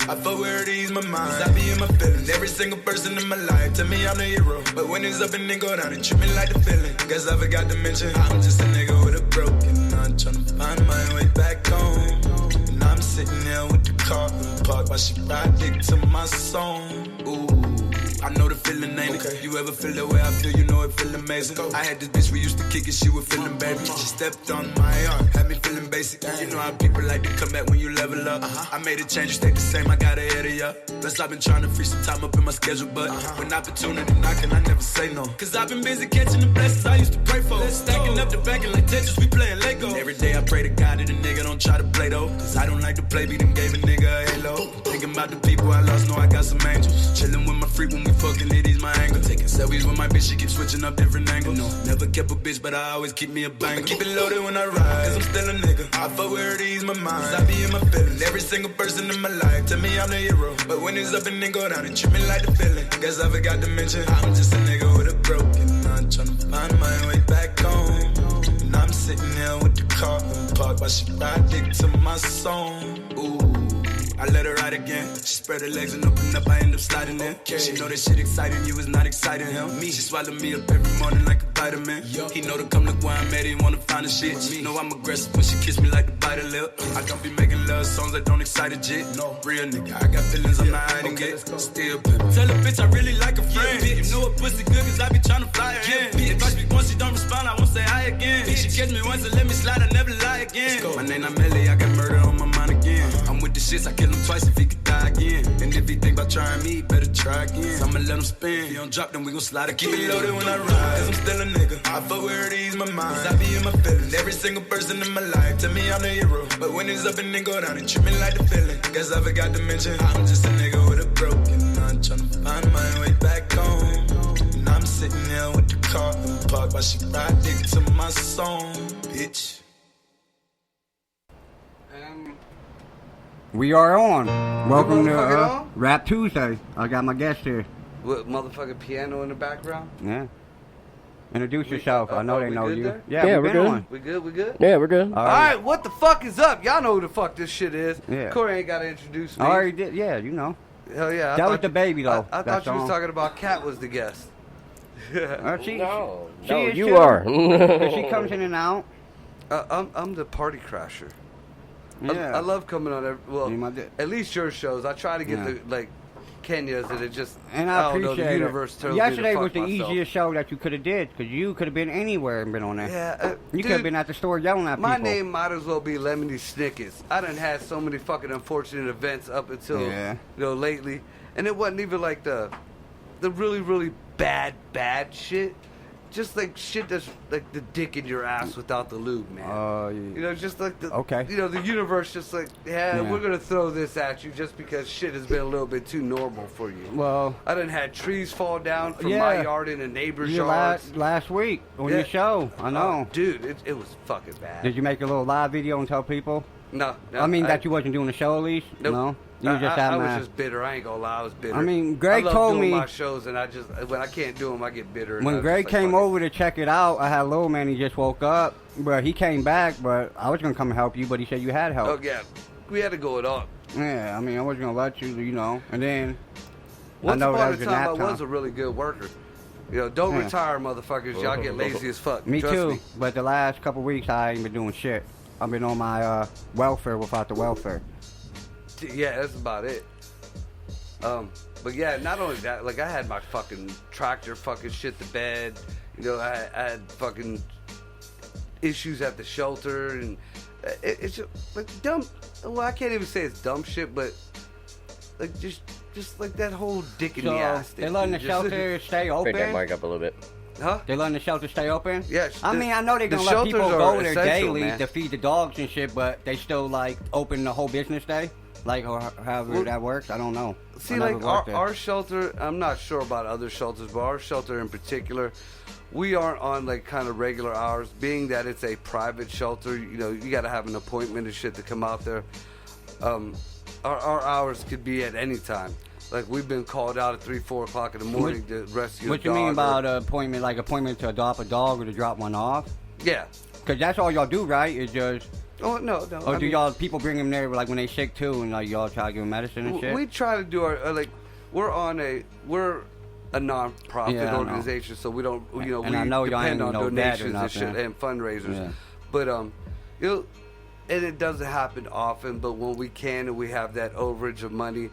I fuck with her to ease my mind. I be in my feelings. Every single person in my life tell me I'm the hero. But when it's up and then go down, it treat me like the feeling. Guess I forgot to mention I'm just a nigga with a broken heart, tryna find my way back home. And I'm sitting there with the car in the park while she ride dick to my song. Ooh. I know the feeling, ain't it? You ever feel the way I feel, you know it feel amazing. I had this bitch, we used to kick it, she was feeling baby. She stepped on my arm, had me feeling basic. You know how people like to come back when you level up. I made a change, you stayed the same, I got ahead of ya. Plus I've been trying to free some time up in my schedule, but when opportunity knocking, I never say no. Cause I've been busy catching the blessings I used to pray for. Stacking up the backing like Tetris, we playing Lego. Every day I pray to God that a nigga don't try to play though. Cause I don't like to play, beat them gave a nigga a halo. Thinking about the people I lost, know I got some angels. Chilling with my freak when we fucking ladies, my angle. Taking selfies with my bitch, she keep switching up different angles. No, never kept a bitch, but I always keep me a banger. I keep it loaded when I ride, cause I'm still a nigga. I fuck with her to ease my mind. I be in my feelings. Every single person in my life tell me I'm the hero. But when it's up and then go down, it treat me like the feeling. Guess I forgot to mention I'm just a nigga with a broken heart, tryna find my way back home. And I'm sitting there with the car in the park while she ride dick to my song. Ooh. I let her ride again. She spread her legs and open up, I end up sliding in. She know that shit exciting, you is not exciting him. She swallow me up every morning like a vitamin. He know to come look where I'm at, he wanna find the shit. Know I'm aggressive when she kiss me like to bite her lip. I don't be making love songs that don't excite a jit. No, real nigga, I got feelings I'm not hiding it. Still pimpin'. Tell a bitch I really like a friend. You know a pussy good cause I be tryna fly her in. If I speak once she don't respond, I won't say hi again. She catch me once and let me slide, I never lie again. My name not Melly, I got murder on my mind again. I'm with the shits, I kill him twice if he could die again. And if he think about trying me, better try again. So I'ma let him spin. If he don't drop, then we gon' slide again. Keep it loaded when I ride, cause I'm still a nigga. I fuck with her to ease my mind. Cause I be in my feelings. Every single person in my life tell me I'm the hero. But when it's up and then go down, it treat me like the feeling. Guess I forgot to mention I'm just a nigga with a broken heart, tryna find my way back home. And I'm sitting there with the car in the park while she ride dick to my song, bitch. We are on. Welcome to on? Rap Tuesday. I got my guest here. What, motherfucking piano in the background? Yeah. Introduce yourself. I know they know you. There? Yeah, we're good. on. We good? Yeah, we're good. All right, what the fuck is up? Y'all know who the fuck this shit is. Yeah. Corey ain't got to introduce me. I already did. Yeah, you know. Hell yeah. That was the baby, though. I that thought you was song. talking about Kat was the guest. She No, is you too. are. 'Cause she comes in and out. I'm the party crasher. Yeah. I love coming on You might do- at least your shows. I try to get Yeah. the like Kenya's and it just And I don't know, appreciate the it. universe tells Yesterday me to was fuck the myself. easiest show that you could have did, because you could have been anywhere and been on there. Yeah, You dude, could have been at the store yelling at my people. name might as well be Lemony Snickets. I done had so many fucking unfortunate events up until lately, and it wasn't even like the really really bad shit. Just like shit that's like the dick in your ass without the lube, man. Yeah. You know, just like the Okay. You know, the universe just like, yeah, Yeah. we're gonna throw this at you just because shit has been a little bit too normal for you. Well, I done had trees fall down from Yeah. my yard in a neighbor's you yard. last week on Yeah. your show. I know. Oh, dude, it was fucking bad. Did you make a little live video and tell people? No, I mean, that you wasn't doing the show at least? Nope. No? You were just I having was just bitter. I ain't gonna lie, I was bitter. I mean, Greg I love told doing me- my shows, and I just when I can't do them, I get bitter. and I When was Greg just like, came fuck it. over to check it out, I had Lil Man, he just woke up. But he came back, but I was going to come and help you, but he said you had help. Oh yeah, we had to go it up. Yeah, I mean, I wasn't going to let you, you know. And then, Once I know that upon was a your time, I nap was time. a really good worker. You know, don't Yeah. retire, motherfuckers. Y'all get lazy as fuck. Me Trust too. Me. But the last couple weeks, I ain't been doing shit. I've been on my welfare without the welfare. Yeah, that's about it. But yeah, not only that, like I had my fucking tractor fucking shit the bed. You know, I had fucking issues at the shelter, and it's just like dumb. Well, I can't even say it's dumb shit, but like just like that whole dick in So, the ass. they letting the Just- shelter stay Break that open? mic up a little bit. Huh? They letting the shelter stay open? Yeah, I mean, I know they're the going to let people shelters go are there essential, daily man. to feed the dogs and shit, but they still, like, open the whole business day? Like, or however Well, that works? I don't know. See, I never like worked there. our shelter, I'm not sure about other shelters, but our shelter in particular, we aren't on like kind of regular hours. Being that it's a private shelter, you know, you got to have an appointment and shit to come out there. Our hours could be at any time. Like we've been called out at 3-4 o'clock in the morning to rescue. What a you dog mean or- about appointment, like appointment to adopt a dog or to drop one off? Yeah. Because that's all y'all do, right? Is just Oh no. Or do y'all people bring them there like when they sick too, and like y'all try to give them medicine and shit? We try to do our we're a non-profit organization, so we don't we I know y'all depend ain't on no donations and shit and fundraisers. Yeah. But and it doesn't happen often. But when we can and we have that overage of money,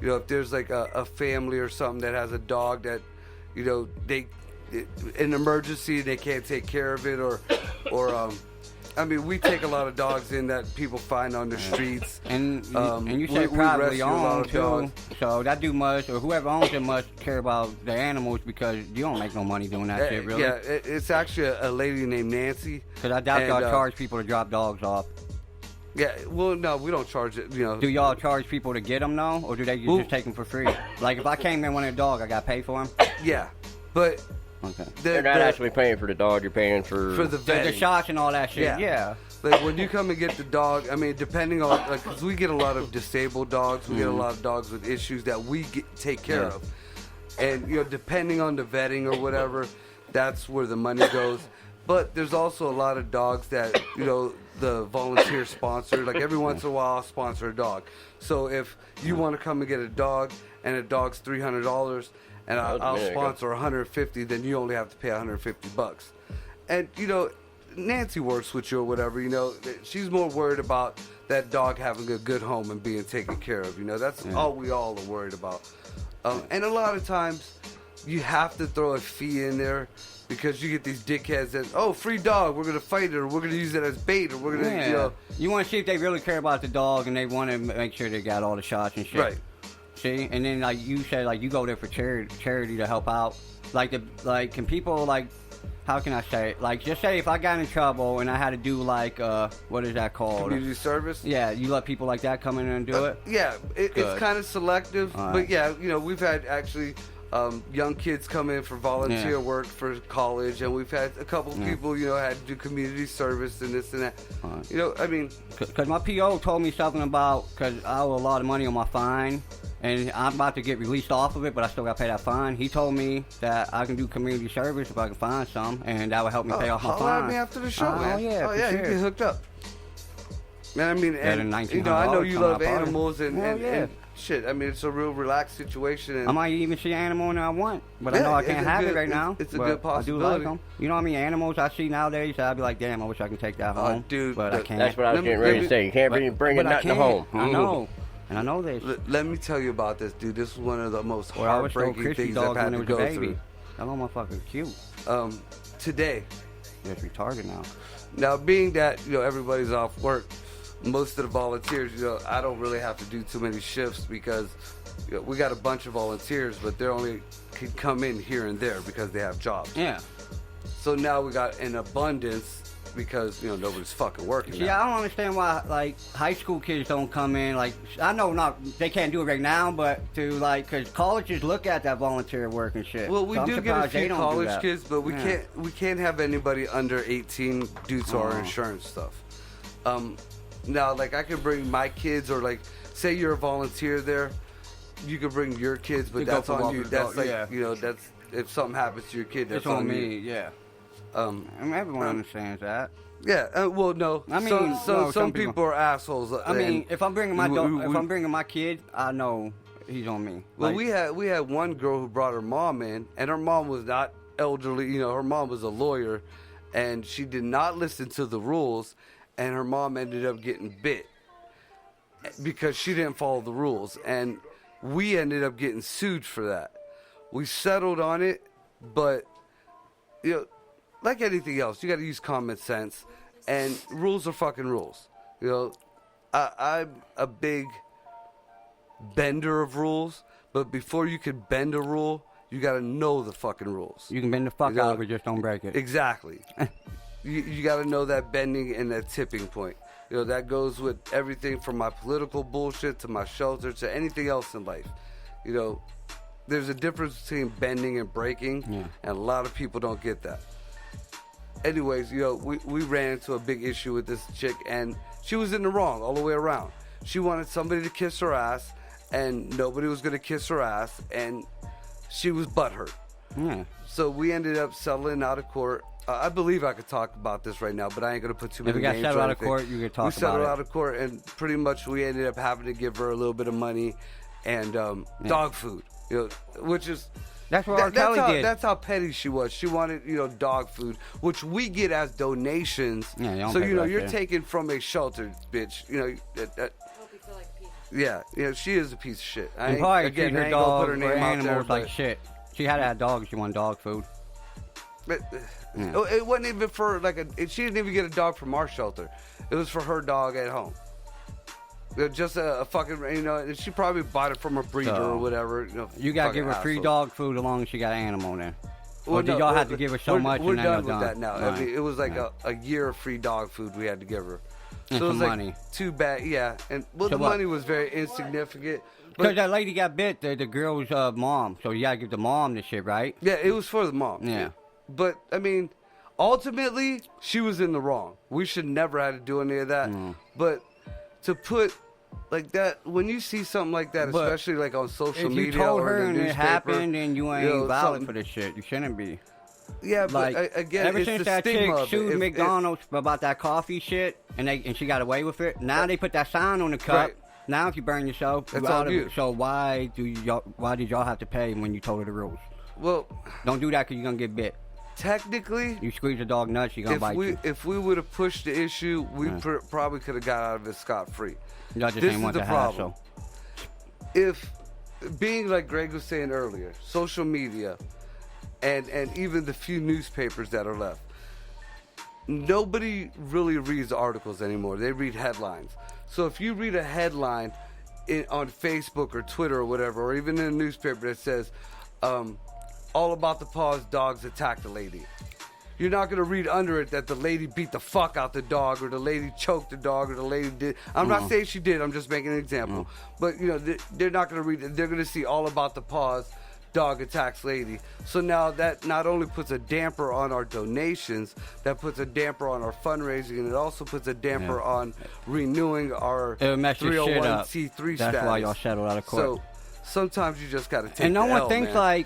if there's like a family or something that has a dog that they an emergency they can't take care of it or I mean, we take a lot of dogs in that people find on the streets. And you say privately owned, too. So that dude must, or whoever owns it must care about the animals because you don't make no money doing that shit, really. Yeah, it's actually a lady named Nancy. Because I doubt y'all charge people to drop dogs off. Yeah, well, no, we don't charge it, Do y'all charge people to get them, though? Or do they just take them for free? Like, if I came in wanted a dog, I got to pay for him? Yeah, but... Okay. You're not actually paying for the dog. You're paying for the shots and all that shit. Yeah. Like when you come and get the dog, I mean, depending on cause we get a lot of disabled dogs. We get a lot of dogs with issues that we take care of, and depending on the vetting or whatever, that's where the money goes. But there's also a lot of dogs that the volunteer sponsor. Like every once in a while, I'll sponsor a dog. So if you want to come and get a dog, and a dog's $300. And I'll sponsor 150, then you only have to pay $150. And Nancy works with you or whatever. She's more worried about that dog having a good home and being taken care of. That's all we all are worried about. And a lot of times, you have to throw a fee in there because you get these dickheads that free dog, we're gonna fight it or we're gonna use it as bait or we're gonna You want to see if they really care about the dog and they want to make sure they got all the shots and shit. Right. See, and then like you said, like you go there for charity to help out. Can people how can I say it? Like, just say if I got in trouble and I had to do what is that called? Community service. Yeah, you let people like that come in and do it. Yeah, it's kind of selective, but yeah, we've had actually young kids come in for volunteer work for college, and we've had a couple of people had to do community service and this and that. I mean, because my PO told me something about because I owe a lot of money on my fine. And I'm about to get released off of it, but I still got to pay that fine. He told me that I can do community service if I can find some, and that would help me pay off my fine. At me after the show, man. Oh, yeah, you get hooked up. Man, I mean, and, I know you love animals and shit. I mean, it's a real relaxed situation. And I might even see an animal that I want, but I know I can't have it right now. It's a good possibility. I do like them. You know what I mean? Animals I see nowadays, I'd be like, damn, I wish I could take that home. Dude, but I can't. That's what I was getting ready to say. You can't bring nothing home. I know. And I know this. Let me tell you about this, dude. This is one of the most heartbreaking things I've had to go through. That little motherfucker cute. Today. Yeah, it's retarded now. Now, being that, everybody's off work, most of the volunteers, I don't really have to do too many shifts because we got a bunch of volunteers, but they only can come in here and there because they have jobs. Yeah. So now we got an abundance because nobody's fucking working. Yeah, I don't understand why high school kids don't come in. I know they can't do it right now, but because colleges look at that volunteer work and shit. Well, we do get a few college kids, but we can't have anybody under 18 due to our insurance stuff. Now, I could bring my kids or say you're a volunteer there, you could bring your kids, but that's on you. That's that's if something happens to your kid, that's on me. Yeah. I mean, everyone understands that. Yeah, well, no. I mean, some people are assholes. I mean, if I'm bringing I'm bringing my kid, I know he's on me. Well, we had one girl who brought her mom in, and her mom was not elderly. Her mom was a lawyer, and she did not listen to the rules, and her mom ended up getting bit because she didn't follow the rules, and we ended up getting sued for that. We settled on it, but like anything else, you got to use common sense, and rules are fucking rules. I'm a big bender of rules, but before you can bend a rule, you got to know the fucking rules. You can bend the fuck out of it, just don't break it. Exactly. you got to know that bending and that tipping point. That goes with everything from my political bullshit to my shelter to anything else in life. There's a difference between bending and breaking, and a lot of people don't get that. Anyways, we ran into a big issue with this chick, and she was in the wrong all the way around. She wanted somebody to kiss her ass, and nobody was going to kiss her ass, and she was butthurt. Yeah. So we ended up settling out of court, I believe I could talk about this right now, but I ain't gonna put too many If we got names settled or out of anything. court, you could talk We about settled it. out of court, and pretty much we ended up having to give her a little bit of money and dog food, which is. That's what R. Kelly did. That's how petty she was. She wanted, dog food, which we get as donations. Yeah, you don't so pay for that you're shit. taking from a shelter, bitch. She is a piece of shit. And probably treat I her ain't gonna dog put her or name out there, animals like but- shit. She had to have dogs. She wanted dog food. But it wasn't even for she didn't even get a dog from our shelter. It was for her dog at home. Just a fucking, and she probably bought it from a breeder So, or whatever. You gotta give her free asshole. dog food as long as she got an animal then. Well, Or did no, y'all have to give her so we're, much We're and then done you're with that now. I Right. mean, it was like Right. a year of free dog food we had to give her. And So it was some like money. too bad, yeah. And So the what? money was very insignificant. Because But that lady got bit, the girl's mom. So you gotta give the mom the shit, right? yeah, it was for the mom. Yeah. But I mean, ultimately, she was in the wrong. We should never have to do any of that. But to put like that, when you see something like that, But especially like on social If you media told or her in and the it newspaper, happened, then you ain't valid something- for this shit. You shouldn't be. Yeah, but Like, again, ever it's since the that stigma chick of it. sued If- McDonald's about that coffee shit, and she got away with it, now they put that sign on the cup. Right. Now if you burn yourself, That's you out on of you. it. So why did y'all have to pay when you told her the rules? well, Don't do that because you're gonna get bit. technically, You squeeze a dog nuts, she's gonna bite you. if we would have pushed the issue, we Yeah. probably could have got out of it scot free. Y'all just this ain't is want the the problem. hassle. If being like Greg was saying earlier, social media, and even the few newspapers that are left, nobody really reads articles anymore. They read headlines. So if you read a headline on Facebook or Twitter or whatever, or even in a newspaper that says, all about the paws, dogs attacked a lady. You're not going to read under it that the lady beat the fuck out the dog, or the lady choked the dog, or the lady did. I'm not saying she did. I'm just making an example. But, they're not going to read it. They're going to see all about the paws, dog attacks lady. So now that not only puts a damper on our donations, that puts a damper on our fundraising, and it also puts a damper on renewing our It'll mess your shit up. 301c3 That's status. why y'all settled out of court. So sometimes you just got to take And no the one L, thinks man.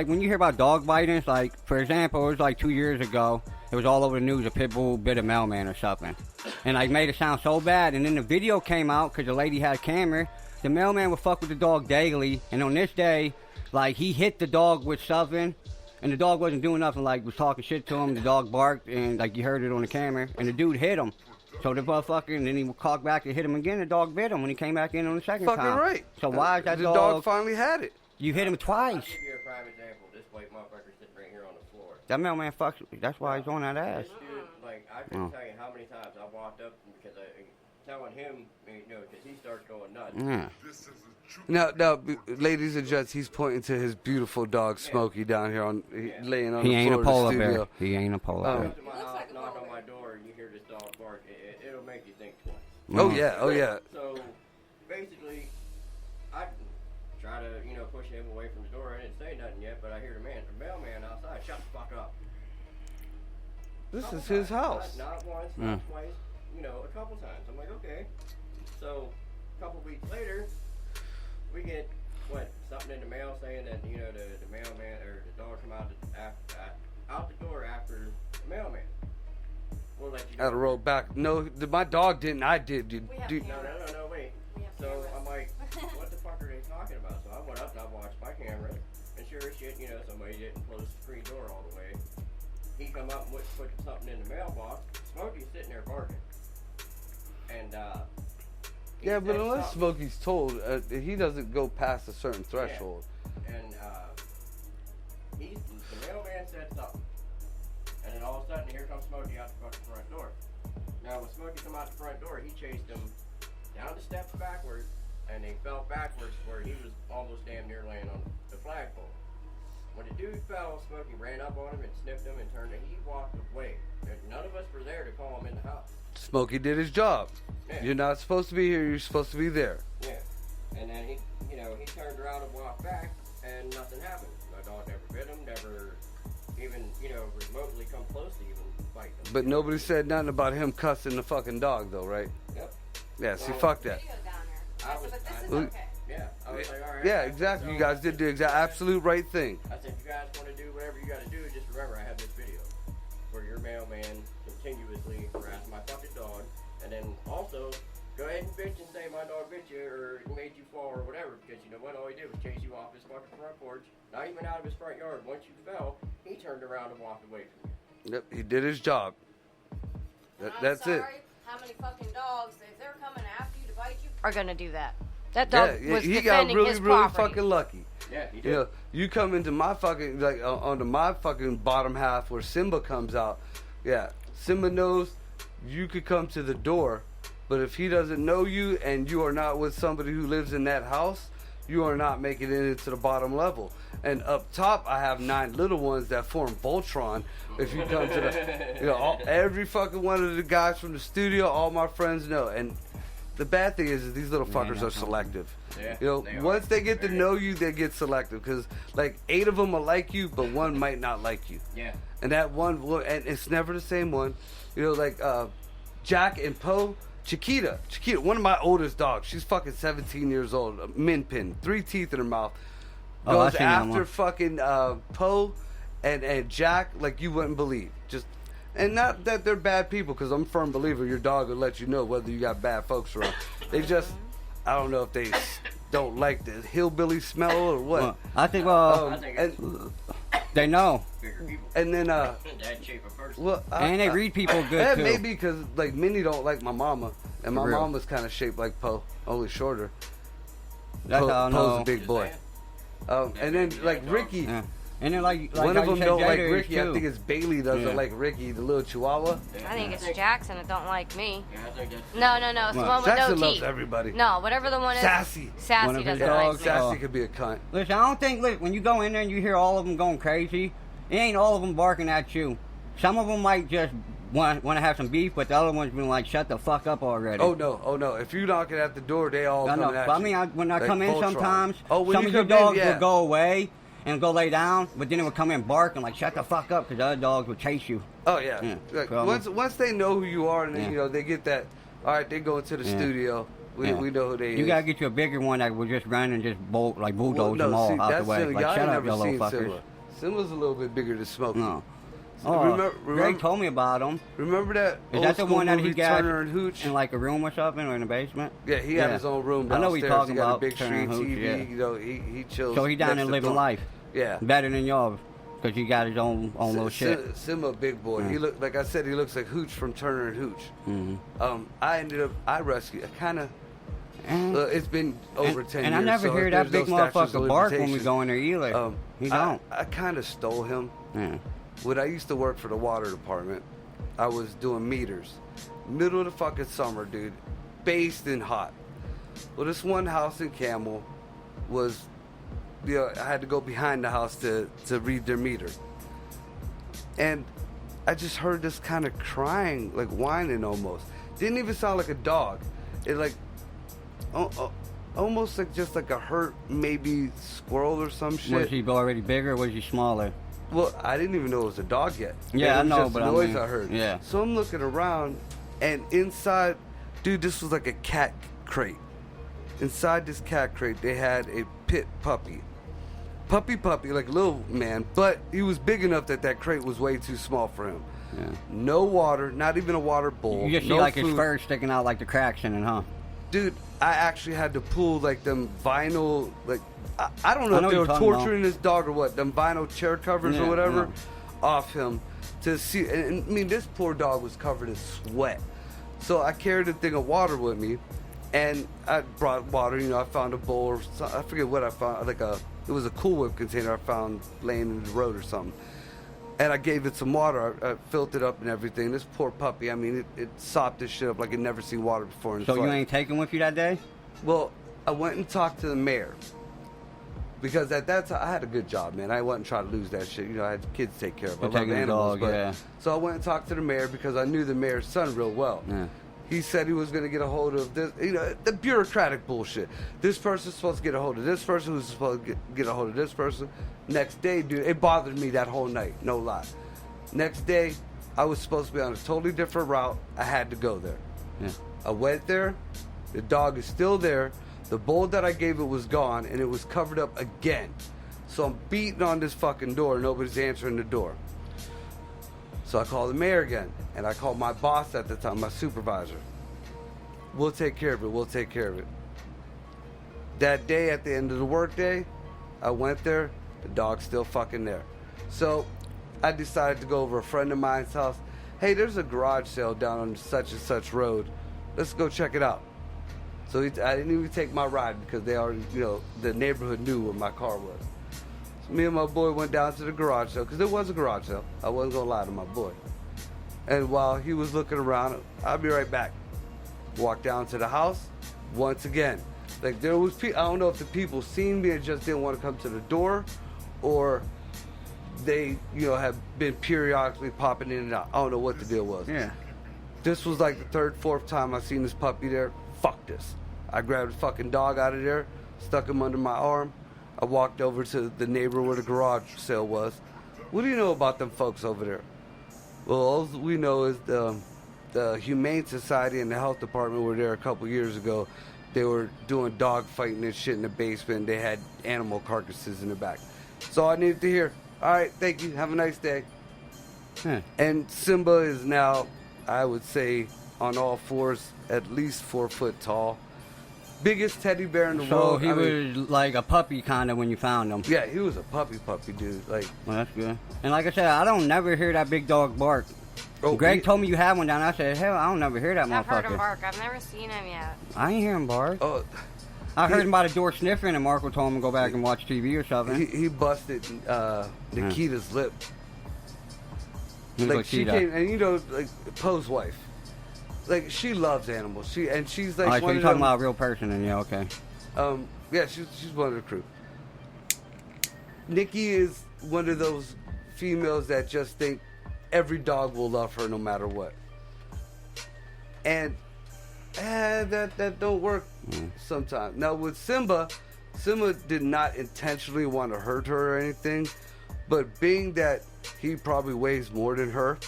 when you hear about dog biting, it's like, for example, it was like 2 years ago, it was all over the news, a pit bull bit a mailman or something. And like made it sound so bad, and then the video came out because the lady had a camera. The mailman would fuck with the dog daily, and on this day, like he hit the dog with something, and the dog wasn't doing nothing, like was talking shit to him, the dog barked, and like you heard it on the camera, and the dude hit him. So the motherfucker, and then he would cock back and hit him again, the dog bit him when he came back in on the second Fucking time. right. So why is that the dog, dog finally had it. you hit him twice? I'll give you a prime example. This white motherfucker sitting right here on the floor. That mailman fucks. That's why he's on that ass. This dude, like, I couldn't tell you how many times I walked up because telling him, because he starts going nuts. Yeah. Now, ladies and gents, he's pointing to his beautiful dog Smokey down here laying on He the ain't a floor of the polar studio. bear. He ain't a polar Come bear. to my house, knock on my door, and you hear this dog bark. It'll make you think twice. Oh yeah, oh yeah. So basically, I try to, push him away from the door. I didn't say nothing yet, but I hear the mailman outside. Shut the fuck up. This Couple is his times. house. Not once, not twice. A couple times. I'm like, okay. So a couple weeks later, we get something in the mail saying that the mailman or the dog come out the door after the mailman. We'll let you know. Out of road back. No, my dog didn't. I did. Dude. No, wait. So I'm like, what the fuck are they talking about? So I went up and I watched my camera, and sure as shit, somebody didn't close the screen door all the way. He come up and put something in the mailbox. Smokey's sitting there barking. And he Yeah, but said unless something. Smokey's told, he doesn't go past a certain threshold. And the mailman said something. And then all of a sudden, here comes Smokey out the fucking front door. Now, when Smokey come out the front door, he chased him down the steps backwards, and they fell backwards where he was almost damn near laying on the flagpole. When the dude fell, Smokey ran up on him and sniffed him and turned, and he walked away. And none of us were there to call him in the house. Smokey did his job. Yeah. You're not supposed to be here. You're supposed to be there. Yeah. And then he turned around and walked back, and nothing happened. My dog never bit him, never even, remotely come close to even fight him. But nobody said nothing about him cussing the fucking dog, though, right? Yep. Yeah. See, Well, fuck that. Video down there. I I said, was- but this is I- okay. Yeah. I was like, all right. Yeah, exactly. You guys did the absolute right thing. I said, if you guys want to do whatever you got to do, just remember I have this video. Where mailman continuously harass my fucking dog, and then also go ahead and bitch and say my dog bit you or made you fall or whatever, because you know what? All he did was chase you off his fucking front porch, not even out of his front yard. Once you fell, he turned around and walked away from you. Yep, he did his job. That's it. How many fucking dogs, if they're coming after you to bite you, are gonna do that? That dog was he got defending really, his really property. fucking lucky. Yeah, he did. You know, you come into my fucking onto my fucking bottom half where Simba comes out. Yeah, Simba knows you could come to the door, but if he doesn't know you and you are not with somebody who lives in that house, you are not making it into the bottom level. And up top, I have 9 little ones that form Voltron. If you come to the, you know, every fucking one of the guys from the studio, all my friends know. And the bad thing is these little fuckers are selective. Yeah, you know, they once are. they get to know you, they get selective. Because, like, 8 of them will like you, but 1 might not like you. Yeah. And that one, and it's never the same one. You know, like, Jack and Poe, Chiquita, one of my oldest dogs. She's fucking 17 years old. A min pin, 3 teeth in her mouth. Oh, I Goes seen that after one. fucking Poe and Jack like you wouldn't believe. Just, and not that they're bad people, because I'm a firm believer your dog will let you know whether you got bad folks around. They just, I don't know if they don't like the hillbilly smell or what. Well, I think, I think it's they know. bigger people. And then, That shape of person. well, And they read people good, yeah, too. maybe because like Minnie don't like my mama, and my For real. mama's kind of shaped like Poe, only shorter. That's how I know. Poe's a big boy. And then like Ricky, Yeah. And then, like one how of you them said, don't like Jada is Ricky. I too. think it's Bailey doesn't Yeah. like Ricky, the little Chihuahua. I think it's Jackson that don't like me. Yeah, I think that's No, it's the What? one with Jackson no loves teeth. everybody. No, whatever the one is. Sassy. One Sassy of his doesn't dogs, like me. Sassy could be a cunt. Listen, I don't think, look, when you go in there and you hear all of them going crazy, it ain't all of them barking at you. Some of them might just want to have some beef, but the other ones been like, shut the fuck up already. Oh no! If you knocking at the door, they all I know, coming at but I you. mean, when I Like come in Voltron. sometimes, when some you of your come in, dogs yeah. will go away and go lay down, but then it would come in barking like, shut the fuck up, because the other dogs would chase you. Oh yeah. Yeah, Like, probably. once they know who you are, and Yeah. you know they get that. All right, they go into the Yeah. studio. We know who they is. You gotta get you a bigger one that will just run and just bulldoze them all out the way. Simba. Like, Y'all shut ain't up, you never little seen fuckers. Simba. Simba's a little bit bigger than Smokey. No. So Oh, remember, Greg told me about him. remember that Is old that the school one that movie he got Turner and Hooch? in like a room or something, or in the basement? Yeah, he had his own room I downstairs. know what you're talking he got about, a big Turner screen and Hooch, TV. yeah. You know, he chills. So he down next there to living Thor. life. Yeah. Better than y'all, because he got his own little shit. Simba, big boy. Yeah. He look like I said. He looks like Hooch from Turner and Hooch. Mm-hmm. I rescued. I kind of. And, It's been over 10 years. and I never so hear that there's big no statutes of motherfucker bark when we limitations. go in there either. He don't. I kind of stole him. Yeah. When I used to work for the water department, I was doing meters. Middle of the fucking summer, dude. Basting hot. Well, this one house in Camel was, I had to go behind the house to read their meter. And I just heard this kind of crying, like whining almost. Didn't even sound like a dog. It like, almost like just like a hurt maybe squirrel or some shit. Was he already bigger or was he smaller? Well, I didn't even know it was a dog yet. Yeah, It I was know, just but the I noise mean, I heard. yeah. So I'm looking around, and inside, dude, this was like a cat crate. Inside this cat crate, they had a pit puppy. Puppy, like a little man, but he was big enough that crate was way too small for him. Yeah. No water, not even a water bowl. You just see no like food. his fur sticking out like the cracks in it, huh? Dude, I actually had to pull like them vinyl, like I don't know I know if they what were you're talking torturing this dog or what, them vinyl chair covers Yeah, or whatever, yeah. off him to see. And I mean, this poor dog was covered in sweat, so I carried a thing of water with me, and I brought water. You know, I found a bowl or something, I forget what I found, it was a Cool Whip container I found laying in the road or something. And I gave it some water. I filled it up and everything. This poor puppy, I mean, it sopped this shit up like it never seen water before in its So you life. ain't taking with you that day? Well, I went and talked to the mayor. Because at that time, I had a good job, man. I wasn't trying to lose that shit. You know, I had kids to take care of. I For love taking the animals. dog, yeah. So I went and talked to the mayor because I knew the mayor's son real well. Yeah. He said he was going to get a hold of this, you know, the bureaucratic bullshit. This person's supposed to get a hold of this person, who's supposed to get a hold of this person. Next day, dude, it bothered me that whole night, no lie. Next day, I was supposed to be on a totally different route. I had to go there. Yeah. I went there. The dog is still there. The bowl that I gave it was gone, and it was covered up again. So I'm beating on this fucking door. Nobody's answering the door. So I called the mayor again, and I called my boss at the time, my supervisor. We'll take care of it. We'll take care of it. That day, at the end of the workday, I went there. The dog's still fucking there. So I decided to go over a friend of mine's house. Hey, there's a garage sale down on such and such road. Let's go check it out. So I didn't even take my ride because they already, the neighborhood knew where my car was. So me and my boy went down to the garage sale because it was a garage sale. I wasn't going to lie to my boy. And while he was looking around, I'll be right back. Walked down to the house once again. Like there was, I don't know if the people seen me and just didn't want to come to the door, or they, have been periodically popping in and out. I don't know what the deal was. Yeah. This was like the third, fourth time I seen this puppy there. Fuck this. I grabbed the fucking dog out of there, stuck him under my arm. I walked over to the neighbor where the garage sale was. What do you know about them folks over there? Well, all we know is the Humane Society and the health department were there a couple years ago. They were doing dog fighting and shit in the basement. They had animal carcasses in the back. That's all I needed to hear. All right, thank you. Have a nice day. And Simba is now, I would say, on all fours, at least 4 foot tall. Biggest teddy bear in the world. So he was like a puppy kind of when you found him. Yeah, he was a puppy, dude. Like, well, that's good. And like I said, I don't never hear that big dog bark. oh, Greg told me you had one down. I said, hell, I don't never hear that I've heard him motherfucker. bark. I've never seen him yet. I ain't hear him bark. Oh, I heard him by the door sniffing, and Marco told him to go back and watch TV or something. he busted Nikita's lip. Who's Like she Nikita? came, and like Poe's wife. Like she loves animals. She's like All right, so one you're of talking them, about a real person, and yeah, okay. Yeah, she's one of the crew. Nikki is one of those females that just think every dog will love her no matter what. And that don't work sometimes. Now with Simba did not intentionally want to hurt her or anything, but being that he probably weighs more than her,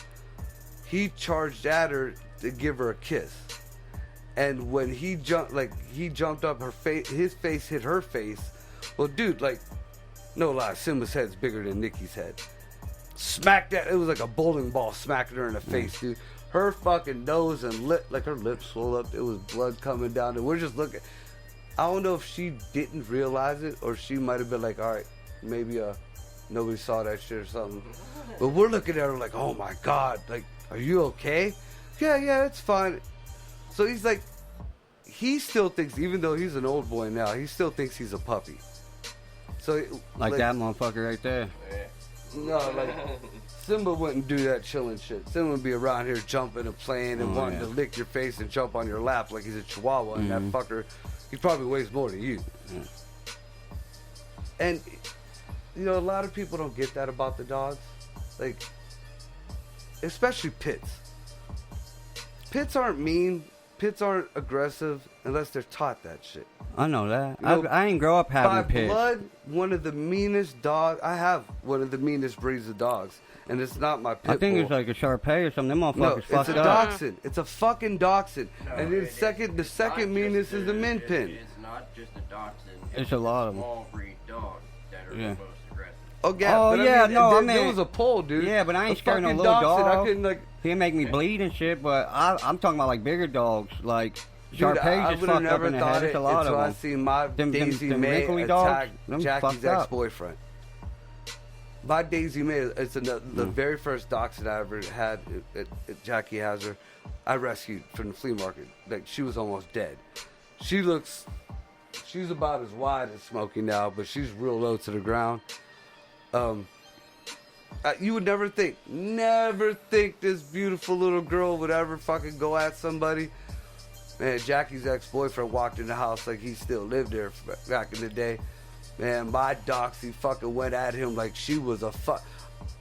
he charged at her to give her a kiss. And when he jumped up her face, his face hit her face. Well, dude, like, no lie, Simba's head's bigger than Nikki's head. Smacked that, it was like a bowling ball smacking her in the face, dude. Her fucking nose and lip, like her lips swelled up, it was blood coming down, and we're just looking. I don't know if she didn't realize it, or she might have been like, all right, maybe nobody saw that shit or something. But we're looking at her like, oh my God, like, are you okay? Yeah, it's fine. So he's like, he still thinks, even though he's an old boy now, he still thinks he's a puppy. So Like that motherfucker right there. no, like Simba wouldn't do that chilling shit. Simba would be around here jumping and playing and wanting to lick your face and jump on your lap like he's a chihuahua. And that fucker, he probably weighs more than you. And a lot of people don't get that about the dogs, like especially pits. Pits aren't mean. Pits aren't aggressive unless they're taught that shit. I know that. You know, I ain't grow up having By pits. blood, one of the meanest dogs. I have one of the meanest breeds of dogs, and it's not my pit I think bull. it's like a Shar-Pei or something. Them motherfuckers No, it's fucked a up. dachshund. It's a fucking dachshund. And then the second meanest is the min pin. It's not just a dachshund. It's a lot of them. Small breed dogs that are Yeah. the most aggressive. Oh yeah, Oh, but yeah, no, I there mean- was a pole, dude. Yeah, but I ain't A scared no fucking little dachshund, dog. I couldn't like. He'll make me bleed and shit, but I'm talking about like bigger dogs. Like Dude, Shar-Pei's I just would have fucked up never in the thought head. it It's a lot until of I them. seen my Them Daisy them May wrinkly dogs, attack them Jackie's fucked up. ex-boyfriend. My Daisy May, it's the very first dachshund I ever had. Jackie has her. I rescued from the flea market. Like she was almost dead. She's about as wide as Smokey now, but she's real low to the ground. You would never think this beautiful little girl would ever fucking go at somebody. Man, Jackie's ex-boyfriend walked in the house like he still lived there back in the day. Man, my doxy fucking went at him like she was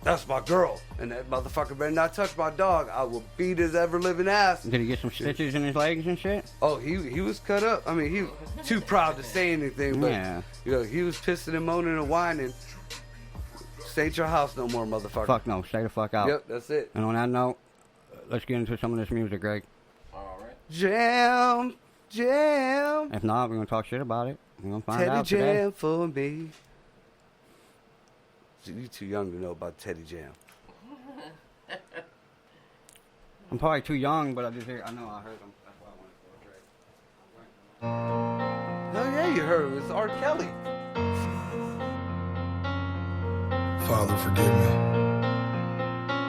that's my girl. And that motherfucker better not touch my dog. I will beat his ever-living ass. Did he get some stitches in his legs and shit? Oh, he was cut up. I mean, he was too proud to say anything, but Yeah. he was pissing and moaning and whining. Stay at your house no more, motherfucker. Fuck no, stay the fuck out. Yep, that's it. And on that note, let's get into some of this music, Greg. Alright. Jam. If not, we're gonna talk shit about it. We're gonna find Teddy out Jam today. for me. You too young to know about Teddy Jam. I'm probably too young, but I know I heard them. That's why I wanted to go. Oh yeah, you heard it. It's R. Kelly. Father, forgive me,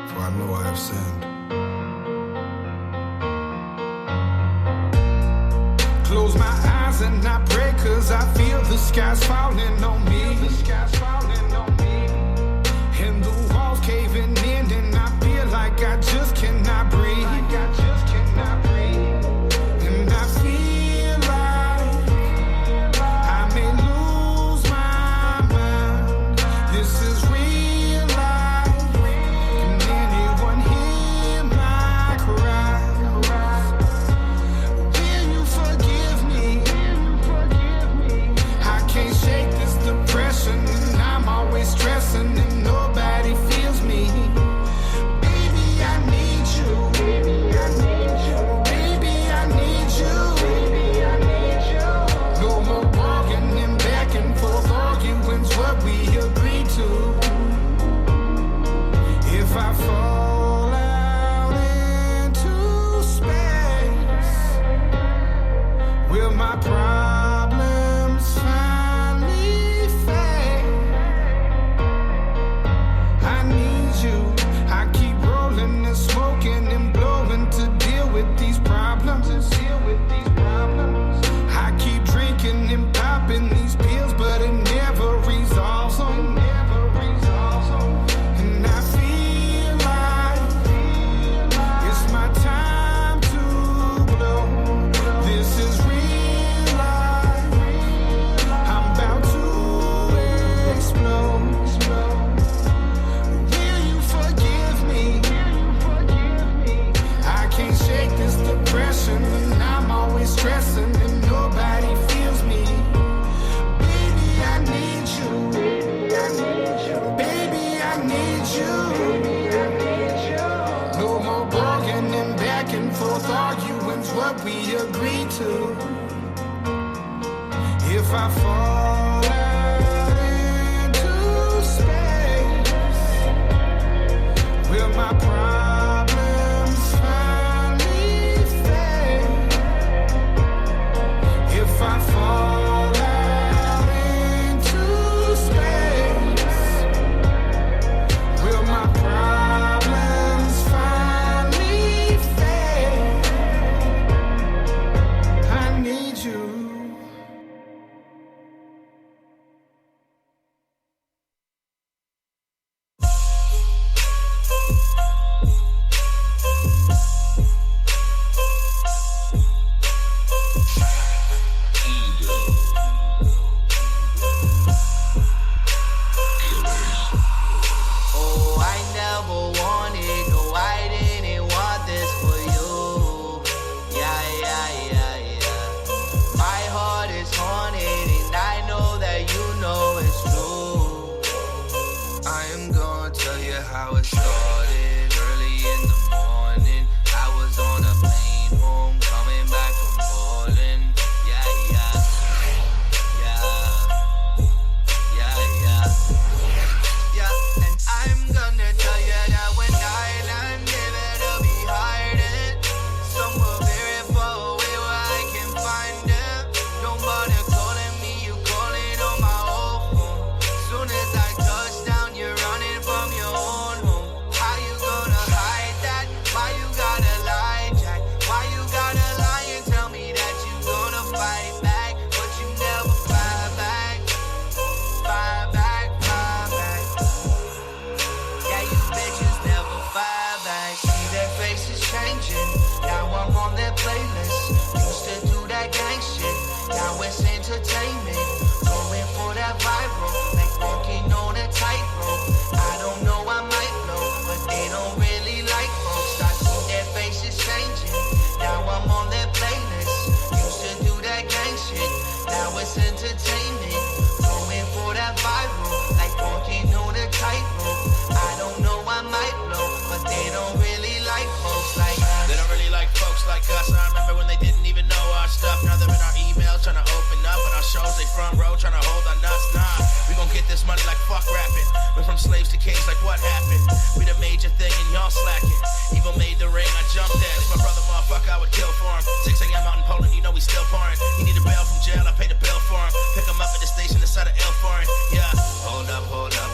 for I know I have sinned. Close my eyes and I pray, cause I feel the sky's falling on me. And the walls caving in and I feel like I just cannot breathe. And I feel like I may lose my mind. This is real life. Can anyone hear my cries? Will you forgive me? I can't shake this depression and I'm always stressing and nobody feels me. Baby, I need you. Baby, I need you. Baby, I need you. No more walking and back and forth arguing's what we agreed to. If I fall out into space, will my problems finally fade? I need you. I keep rolling and smoking and blowing to deal with these problems. I keep drinking and popping these pills, but it never resolves them. And I feel like it's my time to blow. This is real life. I'm about to explode. Will you forgive me? I can't shake this depression and I'm always stressing and nobody feels me. Baby, I need you. Baby, I need you. No more walking and back and forth arguing's what we agreed to. If I fall out into space, will my problems finally fade? If I fall out into space, will my problems finally fade? I need you. Oh, I never wanted, no, I didn't want this for you. Yeah. My heart is haunted, and I know that you know it's true. I am gonna tell you how it started. Early in the morning, I was on a plane home, coming back from Portland. Yeah, and I'm gonna tell you that when I land, it better be hiding somewhere very far away where I can find them. Don't bother calling me, you calling on my old phone. Soon as I touch down, you're running from your own home. How you gonna hide that? Why you gotta lie, Jack? Why you gotta lie and tell me that you gonna fight back, but you never fight back? Fight back. Yeah, you bitches never fight back. See their faces changing. Now I'm on their playlist. Used to do that gang shit. Now it's entertainment. Going for that viral, like walking on a tightrope. I don't know, I might blow, but they don't really like folks. I see their faces changing. Now I'm on their playlist. Used to do that gang shit. Now it's entertainment. Going for that viral, like walking on a tightrope. I don't know, I might blow, but they don't really like folks like us. They don't really like folks like us. I remember when they didn't even know our stuff. Now they're in our emails trying to open up, and our shows they front row trying to hold our nuts. Nah, we gon' get this money like fuck rapping. But from slaves to kings, like what happened? We the major thing and y'all slacking. Even made the ring, I jumped at it. My brother motherfucker, I would kill for him. 6 a.m. out in Poland, you know we still pouring. He needed bail from jail, I paid the bill for him. Pick him up at the station inside of ill foreign. Yeah, hold up,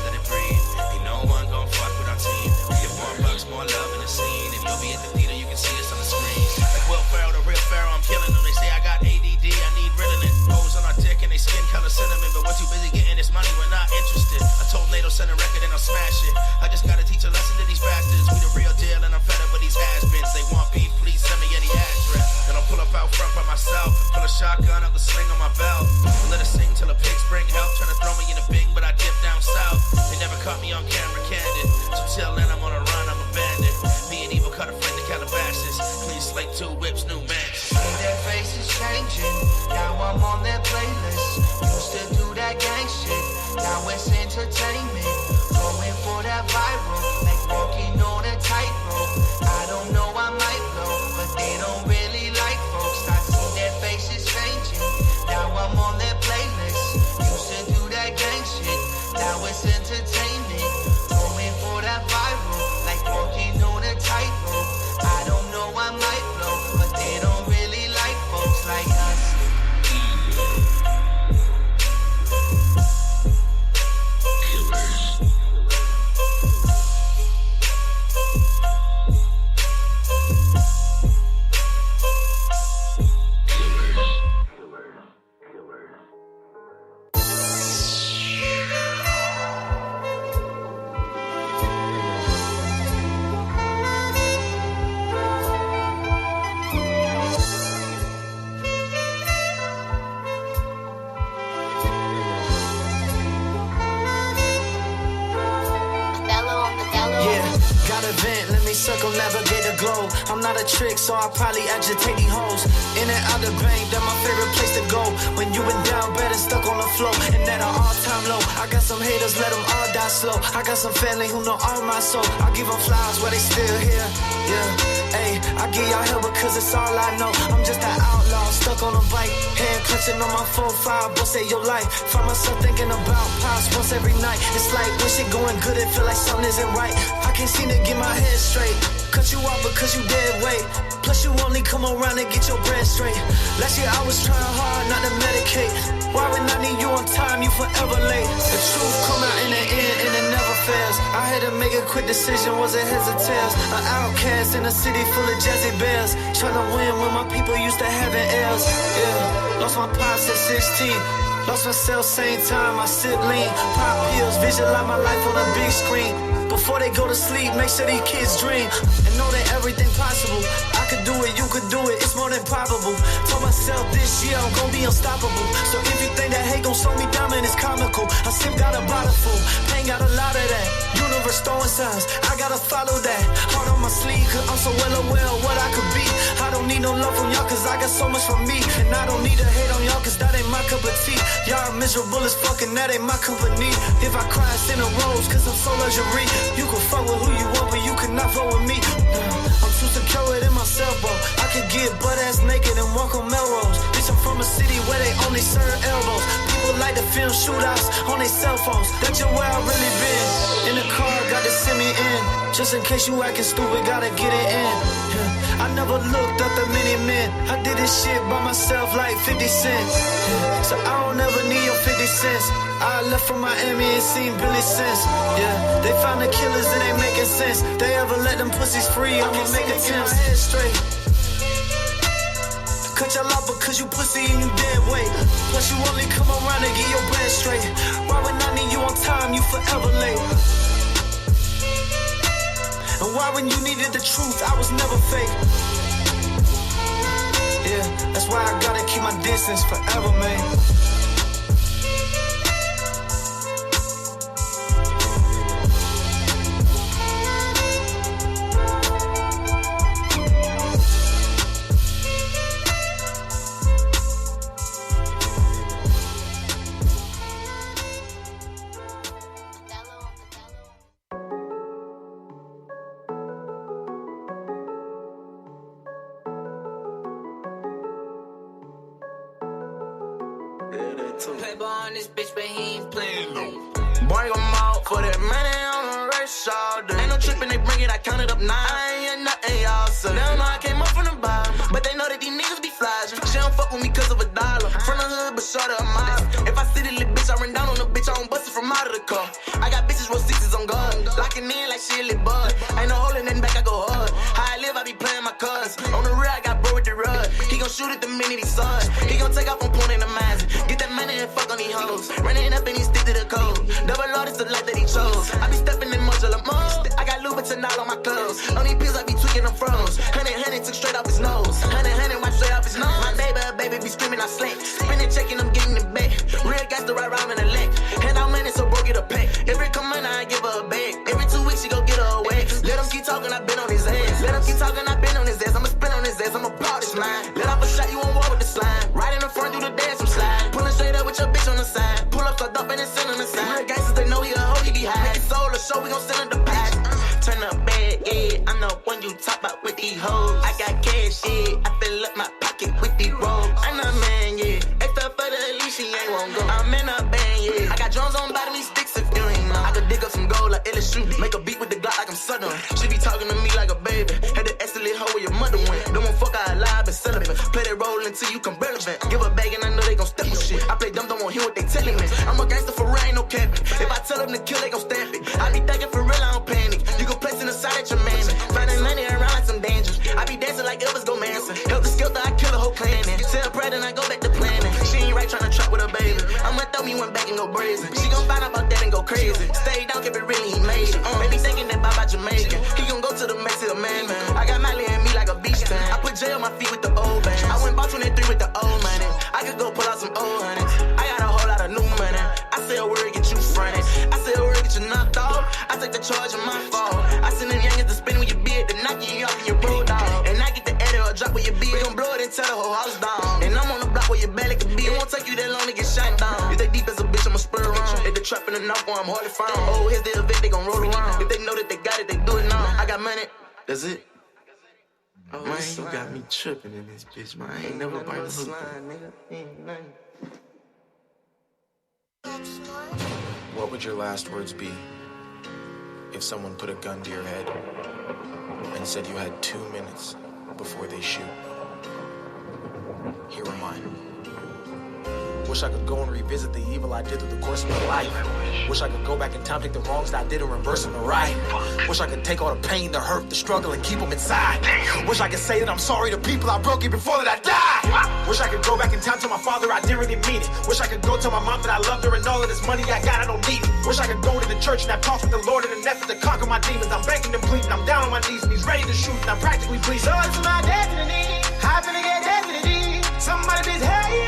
let it breathe. Ain't no one gon' fuck with our team. We get more bucks, more love in the scene. If you'll be at the theater, you can see us on the screen. Like Will Ferrell, the real Pharaoh, I'm killing them. They say I got ADD, I need Ritalin. Hoes on our dick and they skin color cinnamon. But we're too busy getting this money, we're not interested. I told Nato send a record and I'll smash it. I just gotta teach a lesson to these bastards. We the real deal and I'm fed up with these has-beens. They want beef, please send me any address. Then I'll pull up out front by myself and pull a shotgun out the sling on my belt. And let her sing till the pigs bring help. Trying to throw me in a bing, but I dip down south. They never caught me on camera candid. So till then I'm on a run, I'm a bandit. Me and Evil cut a friend to Calabasas. Clean slate, 2 whips, new match. See their faces changing, now I'm on their playlist. Used to do that gang shit, now it's entertainment. Going for that viral, like walking on a tightrope. I don't know, I might blow, but they don't really like folks. I see their faces changing, now I'm on their playlist. Used to do that gang shit, now it's entertainment. Going for that viral, like walking on a tightrope. I don't know, I might blow, but they don't really like folks like us. Circumnavigate the globe. I'm not a trick, so I probably agitate these hoes. In and out the bank, that's my favorite place to go. When you been down bad and stuck on the floor, and at an all-time low. I got some haters, let them all die slow. I got some family who know all my soul. I give them flowers while they still here. Yeah, ayy, I give y'all hell because it's all I know. I'm just an outlaw, stuck on a bike. Hand clutching on my 4-5, boss at your life. Find myself thinking about pops once every night. It's like when shit going good, it feel like something isn't right. I can't seem to get my head straight. Cut you off because you dead weight. Plus you only come around and get your bread straight. Last year I was trying hard not to medicate. Why when I need you on time, you forever late. The truth come out in the end and it never fails. I had to make a quick decision, wasn't heads or tails. An outcast in a city full of jazzy bells. Trying to win when my people used to having L's. Yeah, lost my pops at 16. Lost myself same time, I sip lean. Pop pills, visualize my life on a big screen. Before they go to sleep, make sure these kids dream and know that everything possible. I could do it, you could do it, it's more than probable. Told myself this year I'm gonna be unstoppable. So if you think that hate gon' slow me down, man, it's comical. I sip got a bottle full, pain got a lot of that. Universe throwing signs, I gotta follow that. Heart on my sleeve, cause I'm so well aware of what I could be. I don't need no love from y'all, cause I got so much from me. And I don't need to hate on y'all, cause that ain't my cup of tea. Y'all miserable as fuck and that ain't my company. If I cry, it's in a rose, cause I'm so luxury. You can fuck with who you want, but you cannot fuck with me. I'm too secure within myself, bro. I could get butt ass naked and walk on Melrose. Bitch, I'm from a city where they only serve elbows. People like to film shootouts on their cell phones. That's just where I really been. In the car, got to send me in. Just in case you acting stupid, gotta get it in. I never looked up to many men. I did this shit by myself like 50 Cent. So I don't ever need your 50 cents. I left from Miami and seen Billy since. Yeah, they found the killers, it ain't making sense. They ever let them pussies free, I'ma make attempts. My head straight. Cut y'all off because you pussy and you dead weight. Plus you only come around and get your bread straight. Why when I need you on time, you forever late? And why when you needed the truth, I was never fake. Yeah, that's why I gotta keep my distance forever, man. Playboy on this bitch, but he ain't playing no. Bring him out for that money. counted up 9. I ain't hear nothing, y'all, so they don't know I came up from the bottom. But they know that these niggas be flashing. She don't fuck with me cause of $1. From the hood, but short of a mile. If I see the little bitch, I run down on the bitch, I don't bust it from out of the car. I got bitches with 6s on guard. Locking in like shit lit bud. Ain't no holding nothing back, I go hard. How I live, I be playing my cards. On the rear, I got bro with the rug. He gon' shoot at the minute he saw it. He gon' take off on point in the mask. Get that money and fuck on these hoes. Running up and he stick to the code. Double R, it's the life that he chose. I be stepping in much of the most. I got Louboutin all on my clothes. On these pills, I be tweaking them froze. 100 took straight off his nose. 100 wiped straight off his nose. My baby be screaming, I slick. Spinning, checking, I'm getting it back. Real gas to ride around in the leg. Hand out money, so bro get a pack. Every come on, I give her a bag. Every 2 weeks, she go get her a wag. Let him keep talking, I been on his ass. Let him keep talking, I been on his ass. I'ma spin on his ass, I'ma blow this line. Let off a shot, you won't walk with the slime. Right in the front, do the dance, I'm slide. Pulling straight up with your bitch on the side. Pull up, start dumping and send on the side. Real gangsters, they know he a hoe, he be high. Make it soul or show, we gon' send him the pack. Turn up bad, yeah. I'm the one you talk about with these hoes. I got cash, yeah. I fill up my pocket with these rolls. I'm the man, yeah. Extra for the leash, she ain't won't go. I'm in a band, yeah. I got drones on bottom, these sticks if you ain't know. I could dig up some gold like LSU. Make a beat with the Glock like I'm Southern. She be talking to me like a baby. Had to escalate her where your mother went. Don't want fuck, I lie, but celibate. Play that role until you come relevant. Give a bag and I know they gon' step with shit. I play dumb, don't want hear what they telling me. I'm a gangster for real, ain't no capping. If I tell them to kill, they gon' stamp it. I be thinking for real, I don't panic. You gon' place in the side at your man. Finding money around like some dangers. I be dancing like Elvis Go Manson. Help the skill I kill a whole clan. Tell Brad and I go back to planning. She ain't right tryna trap with her baby. I'ma throw me one back and go brazen. She gon' find out about that and go crazy. Stay down, keep it really, he made it. Baby thinking that Baba Jamaican. He gon' go to the Mex to the man. I got Miley and me like a beach fan. I put J on my feet with the old band. I went bought 23 with the old money. I could go pull out some old honey. I got a whole lot of new money. I say a word, get you fronted. I say a word, get you knocked off. I take the charge of my fault. I send them youngins to spin with your beard, to knock you off in your road dog. And I get the edit or drop with your beard. We gon' blow it and tell the whole house down. And I'm on the block where your belly could be. It won't take you that long to get shot down. If they deep as a bitch, I'ma spur around. If they trapping enough, I'm hardly found. Oh, here's the event, they gon' roll around. If they know that they got it, they do it now. I got money, that's it. Oh, man, you got me tripping in this bitch, man. I ain't never burned a hook. What would your last words be if someone put a gun to your head and said you had 2 minutes before they shoot? Here are mine. Wish I could go and revisit the evil I did through the course of my life. Wish I could go back in time, take the wrongs that I did and reverse them to right. Wish I could take all the pain, the hurt, the struggle and keep them inside. Wish I could say that I'm sorry to people I broke it before that I died. Wish I could go back in time to my father, I didn't really mean it. Wish I could go tell my mom that I loved her and all of this money I got, I don't need it. Wish I could go to the church and have talks with the Lord in an effort to conquer my demons. I'm begging and pleading, I'm down on my knees and he's ready to shoot and I'm practically pleased. So it's my destiny, I'm finna get destiny. Somebody please, hey,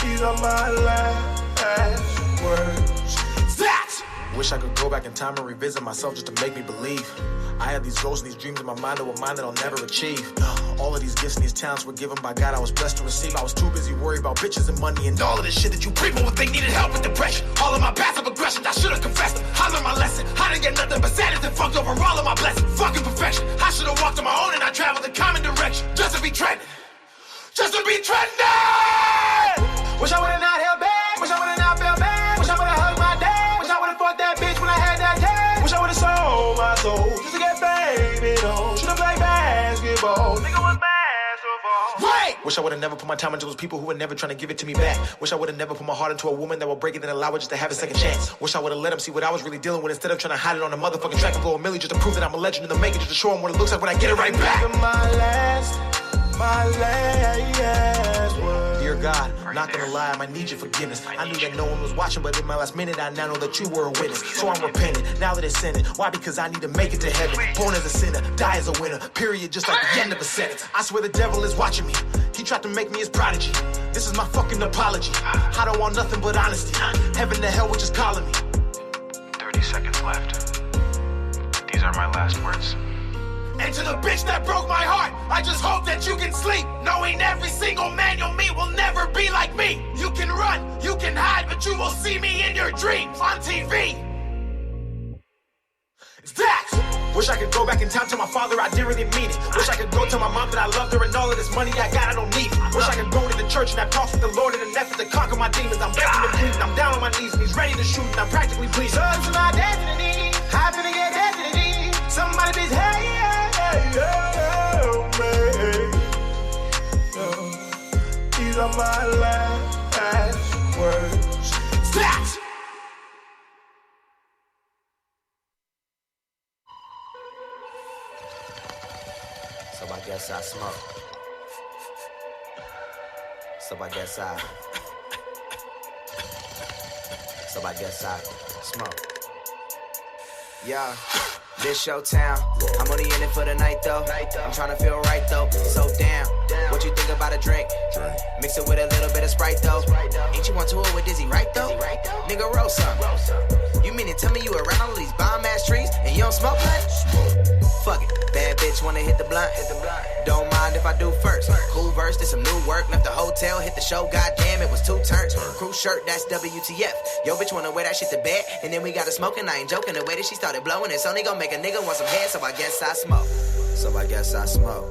these are my last words. That! Wish I could go back in time and revisit myself just to make me believe. I had these goals and these dreams in my mind that were mine that I'll never achieve. All of these gifts and these talents were given by God I was blessed to receive. I was too busy worried about bitches and money and all of this shit that you people would think needed help with depression. All of my passive aggressions, I should've confessed them. I learned my lesson. I didn't get nothing but sadness and fucked over all of my blessings. Fucking perfection. I should've walked on my own and I traveled the common direction. Just to be trending. Just to be trending! Wish I would've not held back. Wish I would've not felt bad. Wish I would've hugged my dad. Wish I would've fucked that bitch when I had that tag. Wish I would've sold my soul just to get baby on. Should've played basketball. Nigga was basketball. Right! Wish I would've never put my time into those people who were never trying to give it to me back. Wish I would've never put my heart into a woman that would break it and allow it just to have a second chance. Wish I would've let them see what I was really dealing with instead of trying to hide it on a motherfucking track and blow a milli just to prove that I'm a legend in the making, just to show them what it looks like when I get it right back. My last word. Dear God, not gonna lie, I might need your forgiveness. I knew that no one was watching, but in my last minute, I now know that you were a witness. So I'm repenting, now that it's sinning. Why? Because I need to make it to heaven. Born as a sinner, die as a winner. Period, just like the end of a sentence. I swear the devil is watching me. He tried to make me his prodigy. This is my fucking apology. I don't want nothing but honesty. Heaven to hell, which is calling me. 30 seconds left. These are my last words. And to the bitch that broke my heart, I just hope that you can sleep, knowing every single man you'll meet will never be like me. You can run, you can hide, but you will see me in your dreams on TV. It's that! Wish I could go back in time to my father, I didn't really mean it. Wish I could go tell my mom that I loved her and all of this money I got, I don't need it. Wish I could go to the church and have talks with the Lord in an effort to conquer my demons. I'm begging and pleading, I'm down on my knees and he's ready to shoot and I'm practically bleeding. Sons of my destiny, I'm finna get destiny. Somebody please help me. These are my last words. Stats! So I guess I smoke. So I guess I smoke. Yeah, this your town. I'm only in it for the night though. I'm tryna feel right though. So damn, what you think about a drink? Mix it with a little bit of Sprite though. Ain't you on tour with Dizzy, right though? Nigga, roll some. You mean to tell me you around all these bomb ass trees and you don't smoke nothing? Fuck it, bad bitch wanna hit the blunt. Don't mind if I do first. Cool verse, did some new work. Left the hotel, hit the show. Goddamn, it was 2 turns. Crew shirt, that's WTF. Yo, bitch wanna wear that shit to bed, and then we got her smoking. I ain't joking. The way that she started blowing, it's only gonna make a nigga want some head. So I guess I smoke. So I guess I smoke.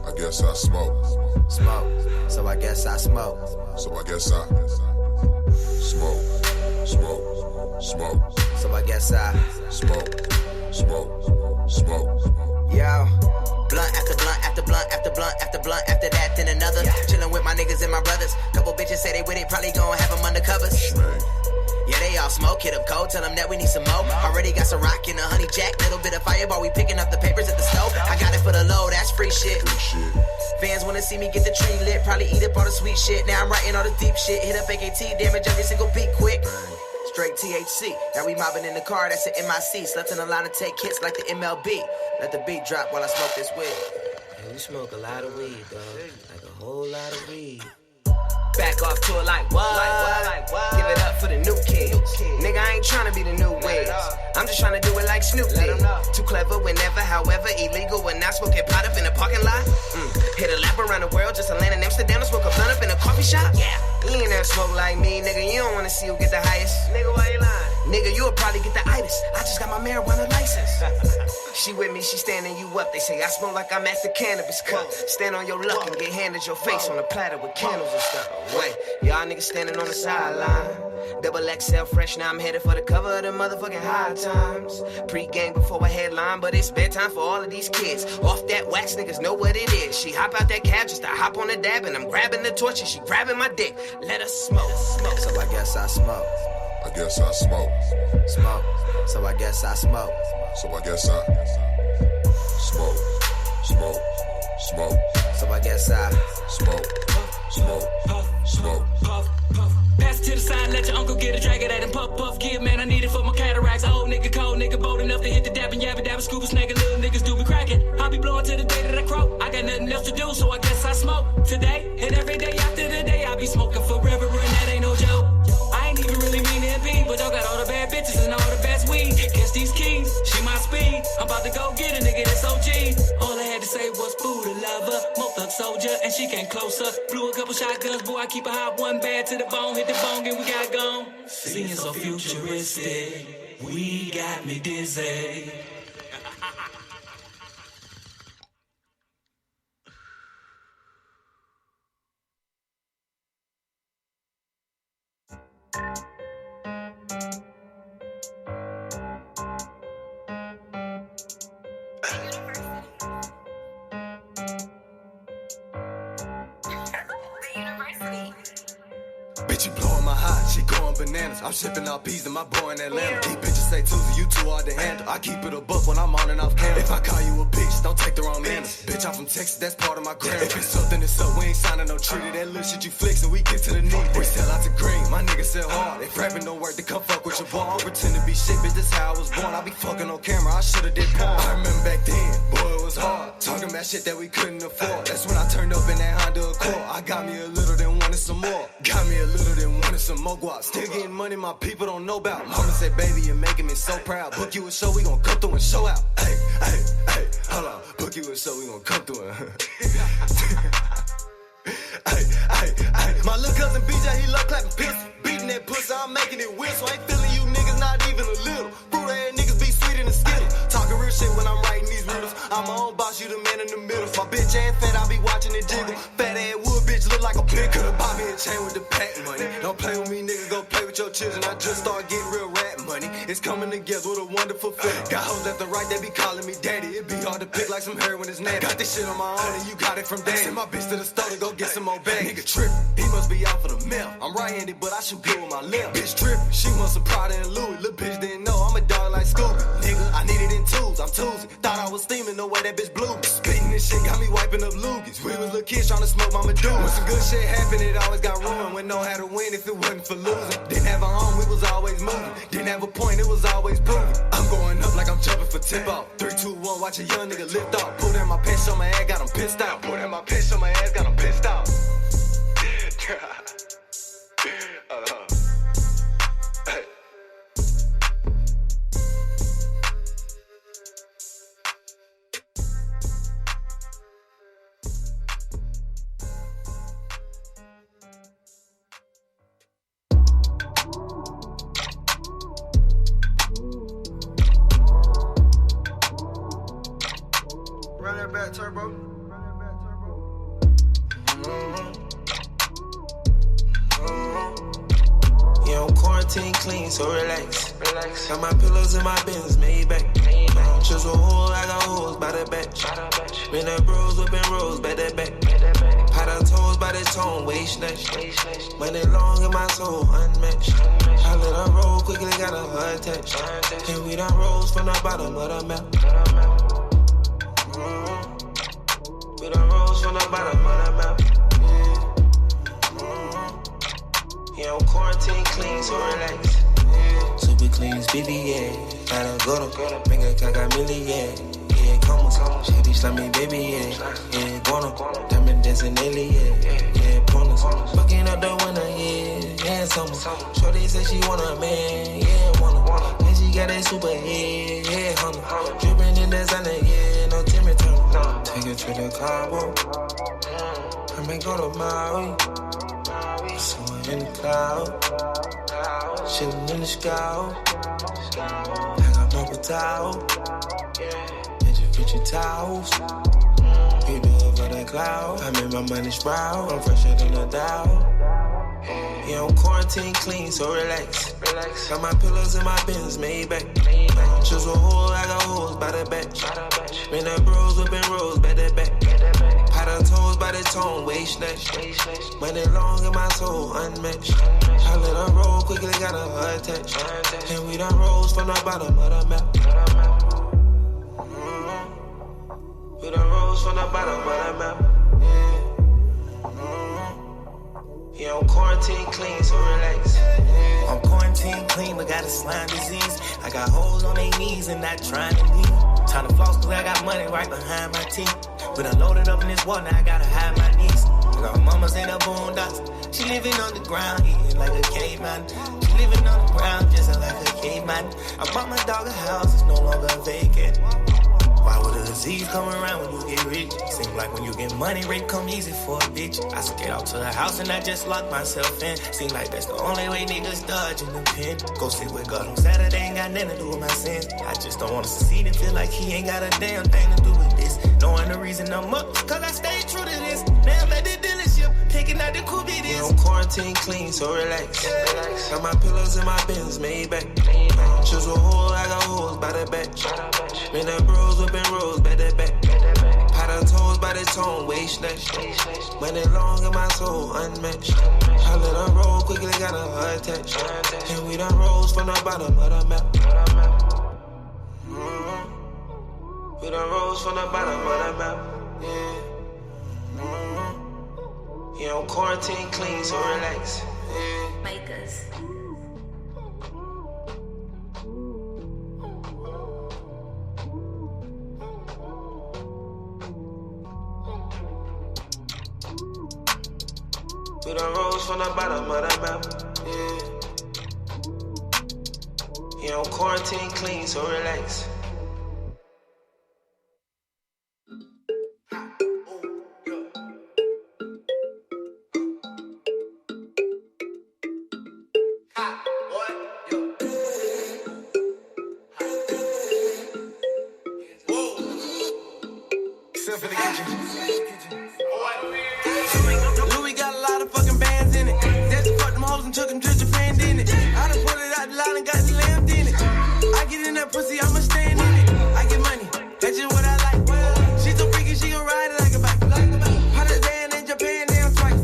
I guess I smoke. Smoke. So I guess I smoke. So I guess I smoke. Smoke. Smoke. So I guess I smoke. Smoke. Smoke. Yo. Blunt after blunt after blunt after blunt after blunt after that, then another. Chillin' with my niggas and my brothers. Couple bitches say they with it, probably gon' have them undercovers. Yeah, they all smoke, hit up cold, tell them that we need some more. Already got some rock in a honey jack, little bit of fireball, we picking up the papers at the stove. I got it for the low, that's free shit. Fans wanna see me get the tree lit, probably eat up all the sweet shit. Now I'm writing all the deep shit, hit up AKT, damage every single beat quick. Straight THC, now we mobbing in the car, that's an MIC. Slept in the line to take hits like the MLB. Let the beat drop while I smoke this weed. Man, we smoke a lot of weed, dog. Like a whole lot of weed. Back off to it like what? Give it up for the new kids. Nigga, I ain't tryna be the new waves. I'm just tryna do it like Snoop did. Too clever whenever, however, illegal when not smoking pot up in a parking lot. Hit a lap around the world just to land in Amsterdam to smoke a blunt up in a coffee shop. Yeah, you ain't never smoke like me, nigga. You don't wanna see who get the highest. Nigga, why you lying? Nigga, you'll probably get the itis. I just got my marijuana license. She with me, she standing you up. They say I smoke like I'm at the cannabis cup. Stand on your luck and get handed your face on a platter with candles and stuff. Wait, y'all niggas standing on the sideline. Double XL fresh, now I'm headed for the cover of the motherfucking High Times. Pre-game before a headline, but it's bedtime for all of these kids. Off that wax, niggas know what it is. She hop out that cab just to hop on the dab, and I'm grabbing the torch and she grabbing my dick. Let us smoke. So I guess I smoke. I guess I smoke. Smoke. So I guess I smoke. So I guess I smoke. Smoke. Smoke. So I guess I smoke. Smoke. Smoke. Pass it to the side, let your uncle get a drag of that and puff, puff, give, man, I need it for my cataracts. Old nigga, cold nigga, bold enough to hit the dab and yabba dabba, scuba snagging, little niggas do be cracking. I be blowing to the day that I croak. I got nothing else to do, so I guess I smoke. Today, and every day after the day, I be smoking forever, and that ain't no joke. I ain't even really mean to be, but y'all got all the bad bitches and all the best weed. Catch these keys, she my speed. I'm about to go get a nigga that's OG. All I had to say was boo to love her. Mo thug soldier, and she came closer. Blew a couple shotguns, boy, I keep a hot one bad to the bone. Hit the bone, and we got gone. Seeing so futuristic, we got me dizzy. Bitch, you blowing my hot, she going bananas. I'm shipping out peas to my boy in Atlanta. These bitches say Tuesday, you too hard to handle. I keep it a buck when I'm on and off camera. If I call you a bitch, don't take the wrong manners. Bitch, I'm from Texas, that's part of my crown. If it's something that's up, we ain't signing no treaty. That little shit you flex and we get to the need. We sell out to green, my niggas sell hard. If rapping don't work, they come fuck with your boy. I don't pretend to be shit, bitch, that's how I was born. I be fucking on camera, I should've did porn. I remember back then, boy, it was hard. Talking about shit that we couldn't afford. That's when I turned up in that Honda Accord. I got me a little, then wanted some more. Got me a little, then wanted some more guap. Still getting money my people don't know about. Mama said, baby, you're making me so proud. Book you a show, we gon' come through and show out. Hey, hey, hey, hold on. Book you a show, we gon' come through and hey, hey, hey. My little cousin BJ, he love clapping pistol. Beating that pussy, I'm making it whistle. I ain't feeling you niggas, not even a little. Fruit ass niggas be sweeter than Skittles. Talking real shit when I'm writing a boss, you the man in the middle. My bitch ass fat, I be watching it jiggle. Fat ass wood bitch look like a pig. Could've bought me a chain with the pack money. Don't play with me, nigga, go play with your children. I just started getting real rap money. It's coming together with a wonderful feeling. Got hoes left and right, they be calling me daddy. It be hard to pick like some hair when it's natty. Got this shit on my own and you got it from daddy. Send my bitch to the store to go get some more bags. Nigga trippin', he must be out for the mail. I'm right-handed, but I shoot good with my left. Bitch trippin', she wants some Prada and Louis. Lil' bitch didn't know I'm a dog like Scooby. Nigga, I need it in twos, I'm Tuesday. Thought I was steaming the way that bitch blew me. Spittin' this shit got me wiping up loogies. We was little kids tryna smoke my Medusa. When some good shit happened, it always got ruined. When know how to win if it wasn't for losing. Didn't have a home, we was always moving. Didn't have a point, it was always proving. I'm going up like I'm jumping for tip off. 3, 2, 1, watch a young nigga lift off. Pull down my pants on my ass, got him pissed out. Pull down my pants on my ass, got him pissed out. Hey. Run that back, turbo. Yeah, I'm quarantine clean, so relax. Got my pillows in my bins, made back. Just a hole, I got holes by the batch. Been that bros, whipping rolls, back that back. Pot of toes by the tone, waist snatch. Money long in my soul, unmatched. I let her roll quickly, got a heart attached. And we done rose from the bottom of the map. We done rose from the bottom of the map. Yeah, I'm quarantine clean, so relax. Super clean, baby, yeah. Gotta go to, bring a cock, got million, yeah. Yeah, come on, shady, slimy, baby, yeah. Yeah, guano, diamond dancing, alien, yeah, bonus. Fucking up the winner, yeah, summer. Shorty said she want a man, yeah, wanna. And she got that super head, yeah, Honda. Drippin' in the sun, yeah, no Timmy Turner. Take her to the Cabo, I may go to Maui. Someone in the cloud, chillin' in the sky. I got purple towel, and you fit your towels. You do it for the cloud. I made my money sprout. I'm fresher than a Dow. Yeah, I'm quarantine clean, so relax. Got my pillows in my bins, made back. Just a hole, I got holes by the batch. Been that bros, whipping rolls, back that back. Pot of toes by the tone, waist snatch. Money long in my soul, unmatched. I let her roll quickly, got a heart attached. And we done rose from the bottom of the map. We done rose from the bottom of the map. Yeah, I'm quarantine clean, so relax. I'm quarantine clean, but got a slime disease. I got holes on their knees and not trying to leave. Time to floss, cause I got money right behind my teeth. But I loaded up in this water, now I gotta hide my knees. I got mamas in the boondocks. She living on the ground, eating like a caveman. She living on the ground, just like a caveman. I bought my dog a house, it's no longer vacant. Why would a disease come around when you get rich? Seem like when you get money, rape come easy for a bitch. I skate out to the house and I just locked myself in. Seem like that's the only way niggas dodging the pen. Go sleep with God on Saturday, ain't got nothing to do with my sins. I just don't wanna succeed and feel like he ain't got a damn thing to do with this. Knowing the reason I'm up, cause I stay true to this. Now I'm at the dealership, picking out the cool this. Yeah, I'm quarantine clean, so relax. Got my pillows in my bins, made back. Choose a hole, I got holes by the batch. Been that bros, whipping rolls, back that back. Pot of toes by the tone, waist snatch. Money long in my soul, unmatched. I let her roll quickly, got a heart attached. And we done rose from the bottom of the map. We done rose from the bottom of the map. Yeah, I'm quarantine clean, so relax. Makers. We done rose from the bottom of the map. Yeah, I'm quarantine clean, so relax. fan in it. I done pulled it out the line and got slammed in it. I get in that pussy, I'ma stand in it. I get money, that's just what I like. She so freaky, she gon' ride it like a bike. Hot as Dan in Japan, damn twice.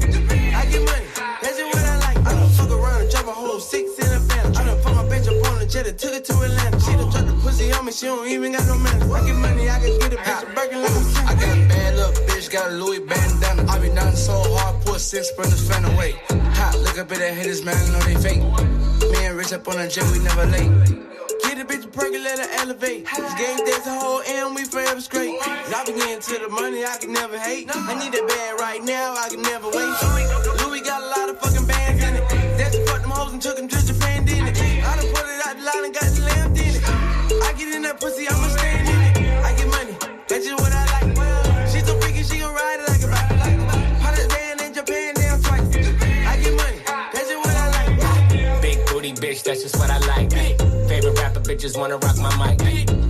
I get money, that's just what I like. I done fuck around and drop a whole 6 in a phantom. I done put my bitch up on the jet and took it to Atlanta. She done dropped the pussy on me, she don't even got no manners. I get money, I can get a bitch a Birkin like I'm I got a bad little bitch, got a Louis bandana. I be nothing so hard, pull 6 sprinters fan away. Hot, look up at that haters, man, I know they fake. Me and Rich up on the jet, we never late. Get a bitch a perky, let her elevate. This game that's a whole M, we forever straight. I be getting to the money, I can never hate. I need that bag right now, I can never wait. Louis got a lot of fucking bands in it. That's what fucked them hoes and took them to Japan, didn't it? I done pulled it out the line and got slammed in it. I get in that pussy, I'ma stand in it. I get money, that's just what I like. She so freaky, she gon' ride it like a bike. Hot as Dan in Japan, damn twice. I get money, that's just what I like. Big booty bitch, that's just what I like. Favorite rapper bitches wanna rock my mic.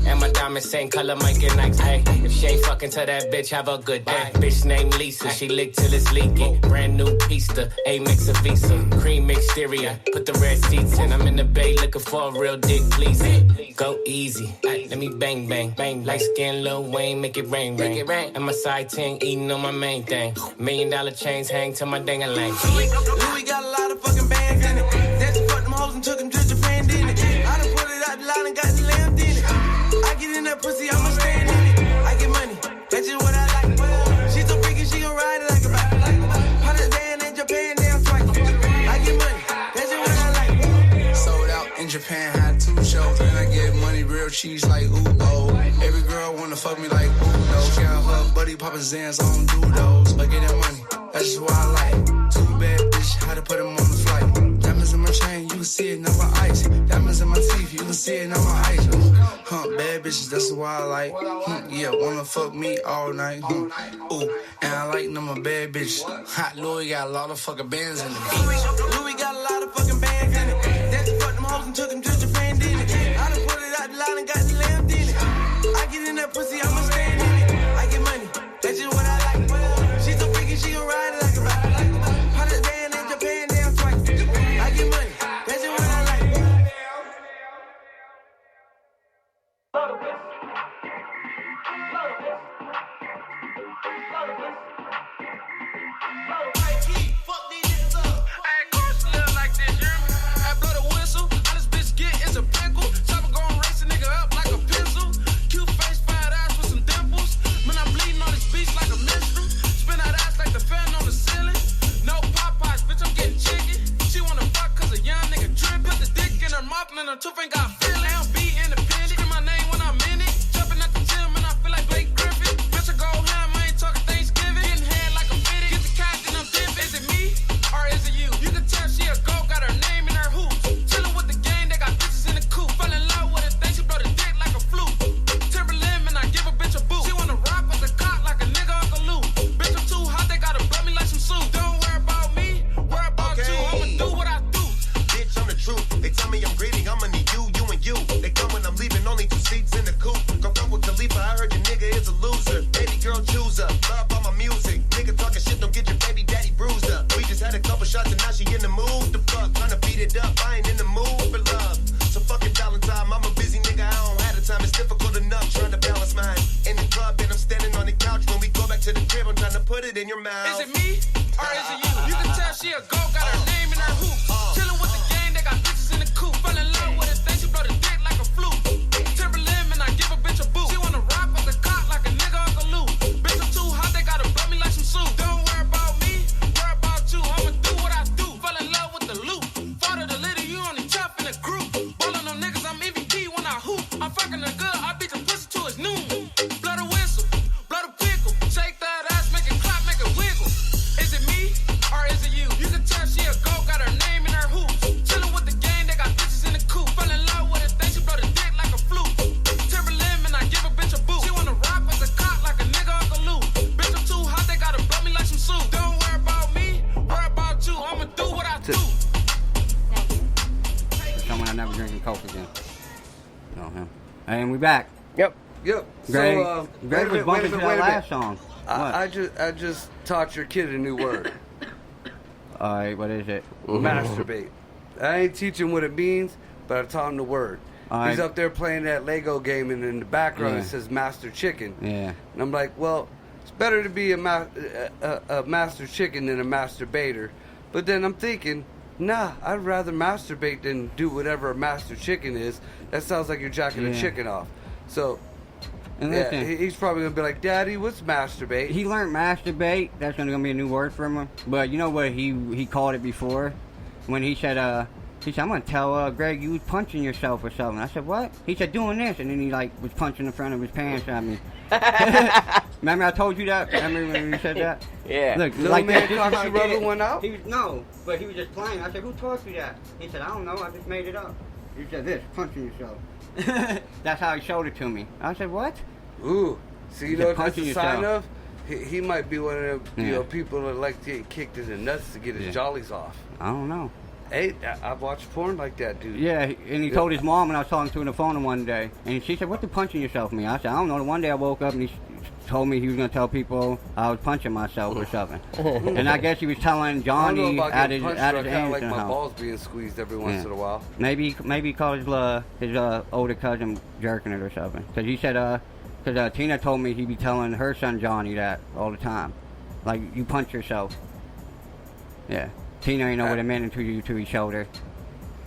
And my diamonds same color, Mike and Nikes. Hey, if she ain't fucking to that bitch, have a good day. Bitch named Lisa, she lick till it's leaking. Brand new pista, A-Mix a Visa. Cream exterior, put the red seats in. I'm in the bay looking for a real dick, please. Go easy, let me bang, bang, bang. Light skin, Lil Wayne, make it rain, rain. And my side ting, eating on my main thing. $1 million chains hang to my dang-a-lang. Louis got a lot of fucking bands in it. That's what fucked them hoes and took them to Japan, didn't it? I done pulled it out the line and got slammed in it. I get in that pussy, I'ma stand in it. I get money, that's just what I like. She so freaky, she gon' ride it like a bike. Hot as Dan in Japan, damn twice. I get money, that's just what I like. Sold out in Japan, had 2 shows. And I get money, real cheese like ooh-oh. Every girl wanna fuck me like ooh-no. Got her buddy poppin' Zans, I don't do those. But get that money, that's just what I like. 2 bad bitch, had to put them on the flight. Diamonds in my chain, you can see it, not my ice. Diamonds in my teeth, you can see it, not my ice. Bad bitches, that's why I like. Yeah, wanna fuck me all night. Ooh, and I like them a bad bitch. Hot Louis got a lot of fucking bands in the beach. Louis got a lot of fucking bands in it. That's what fucked them hoes and took them to Japan, didn't it? I done pulled it out the line and got slammed in it. I get in that pussy, I'ma stand in it. I get money, that's just what I like. She so freaky, she gon' ride it like a bike. Hot as Dan in Japan, damn twice. I get money, that's just what I like. Two finger got feeling. I don't be independent. Scream my name when I'm in it. Jumping at the gym and I feel like Blake Griffin. Bitch, I go ham, I ain't talking Thanksgiving. Getting head like I'm fitted. Get the cash and I'm dipping. Is it me or is it you? You can tell she a go, got her name in her hoops. Chillin' with the gang, they got bitches in the coop. Fell in love with a thing, she blow the dick like a flute. Timberland, and I give a bitch a boot. She wanna rock with the cock like a nigga Uncle Luke. Bitch, I'm too hot, they gotta blow me like some soup. Don't worry about me, worry about you. I'ma do what I do. Bitch, I'm the truth. They tell me I'm greedy, I'ma need you and you. They come when I'm leaving, only 2 seats in the coupe. Go fuck with Khalifa, I heard your nigga is a loser. Baby girl, choose up. Love all my music. Nigga talking shit, don't get your baby daddy bruised up. We just had a couple shots and now she in the mood. The fuck, tryna beat it up, I ain't in the mood for love. So fucking Valentine, I'm a busy nigga, I don't have the time. It's difficult enough trying to balance mine. In the club and I'm standing on the couch. When we go back to the crib, I'm trying to put it in your mouth. Is it me or is it you? You can tell she a go, got her name in her hoop. Chillin' with the gang, they got bitches in the coop. Fell in love with a thing, she blow the dick like a flute. Timberland, and I give a bitch a boot. She wanna rock with the cock like a nigga Uncle Luke. Bitch, I'm too hot, they gotta blow me like some soup. Don't worry about me, worry about you. I'ma do what I do. Fell in love with the loop. Father the little, you only tough in the group. Ballin' them niggas, I'm MVP when I hoop. I'm fucking her good, I beat the pussy to his noon. Blow the whistle, blow the pickle. Shake that ass, make it clap, make it wiggle. Is it me or is it you? You can tell she a go, got her name in her hoops. Chillin' with the gang, they got bitches in the coop. Fell in love with a thing, she blow the dick like a flute. Timberland, and I give a bitch a boot. She wanna rock with the cock like a nigga Uncle Luke. Bitch, I'm too hot, they gotta blow me like some soup. Don't worry about me, worry about you. I'ma do what I do. Someone I never drinking Coke again. No, him. And we back. Yep. Greg, So, Greg was bumping to that last song. I just taught your kid a new word. Alright, what is it? Masturbate. I ain't teaching what it means, but I taught him the word. All He's right. up there playing that Lego game, and in the background Yeah. it says Master Chicken. Yeah. And I'm like, well, it's better to be a Master Chicken than a masturbator. But then I'm thinking, nah, I'd rather masturbate than do whatever a Master Chicken is. That sounds like you're jacking a Yeah. chicken off. So, And yeah, listen, he's probably going to be like, Daddy, what's masturbate? he learned masturbate. That's gonna be a new word for him. But you know what he called it before? When he said, I'm gonna tell Greg you was punching yourself or something. I said, what? He said, doing this, and then he like was punching the front of his pants at me. Remember I told you that? Remember when you said that? Yeah. Look, Little like man that. This is caught how you he did rubbing it. one out? He was, no, but he was just playing. I said, who taught you that? He said, I don't know. I just made it up. He said this, punching yourself. That's how he showed it to me. I said, what? Ooh. See, you He know said, what that's punching a sign yourself. of? He might be one of them, Yeah. people that like to get kicked in the nuts to get his Yeah. jollies off. I don't know. Hey, I've watched porn like that, dude. Yeah, and he told his mom when I was talking to her on the phone one day, and she said, what the punching yourself mean? I said, I don't know. One day I woke up and he told me he was going to tell people I was punching myself or something. And I guess he was telling I don't Johnny know about at getting his, punched, at but his I kind of aunt's like my house. balls being squeezed every once in a while. Maybe he called his older cousin jerking it or something. Because he said, because Tina told me he'd be telling her son Johnny that all the time. Like, you punch yourself. Yeah. Tina ain't know what it meant until he showed her.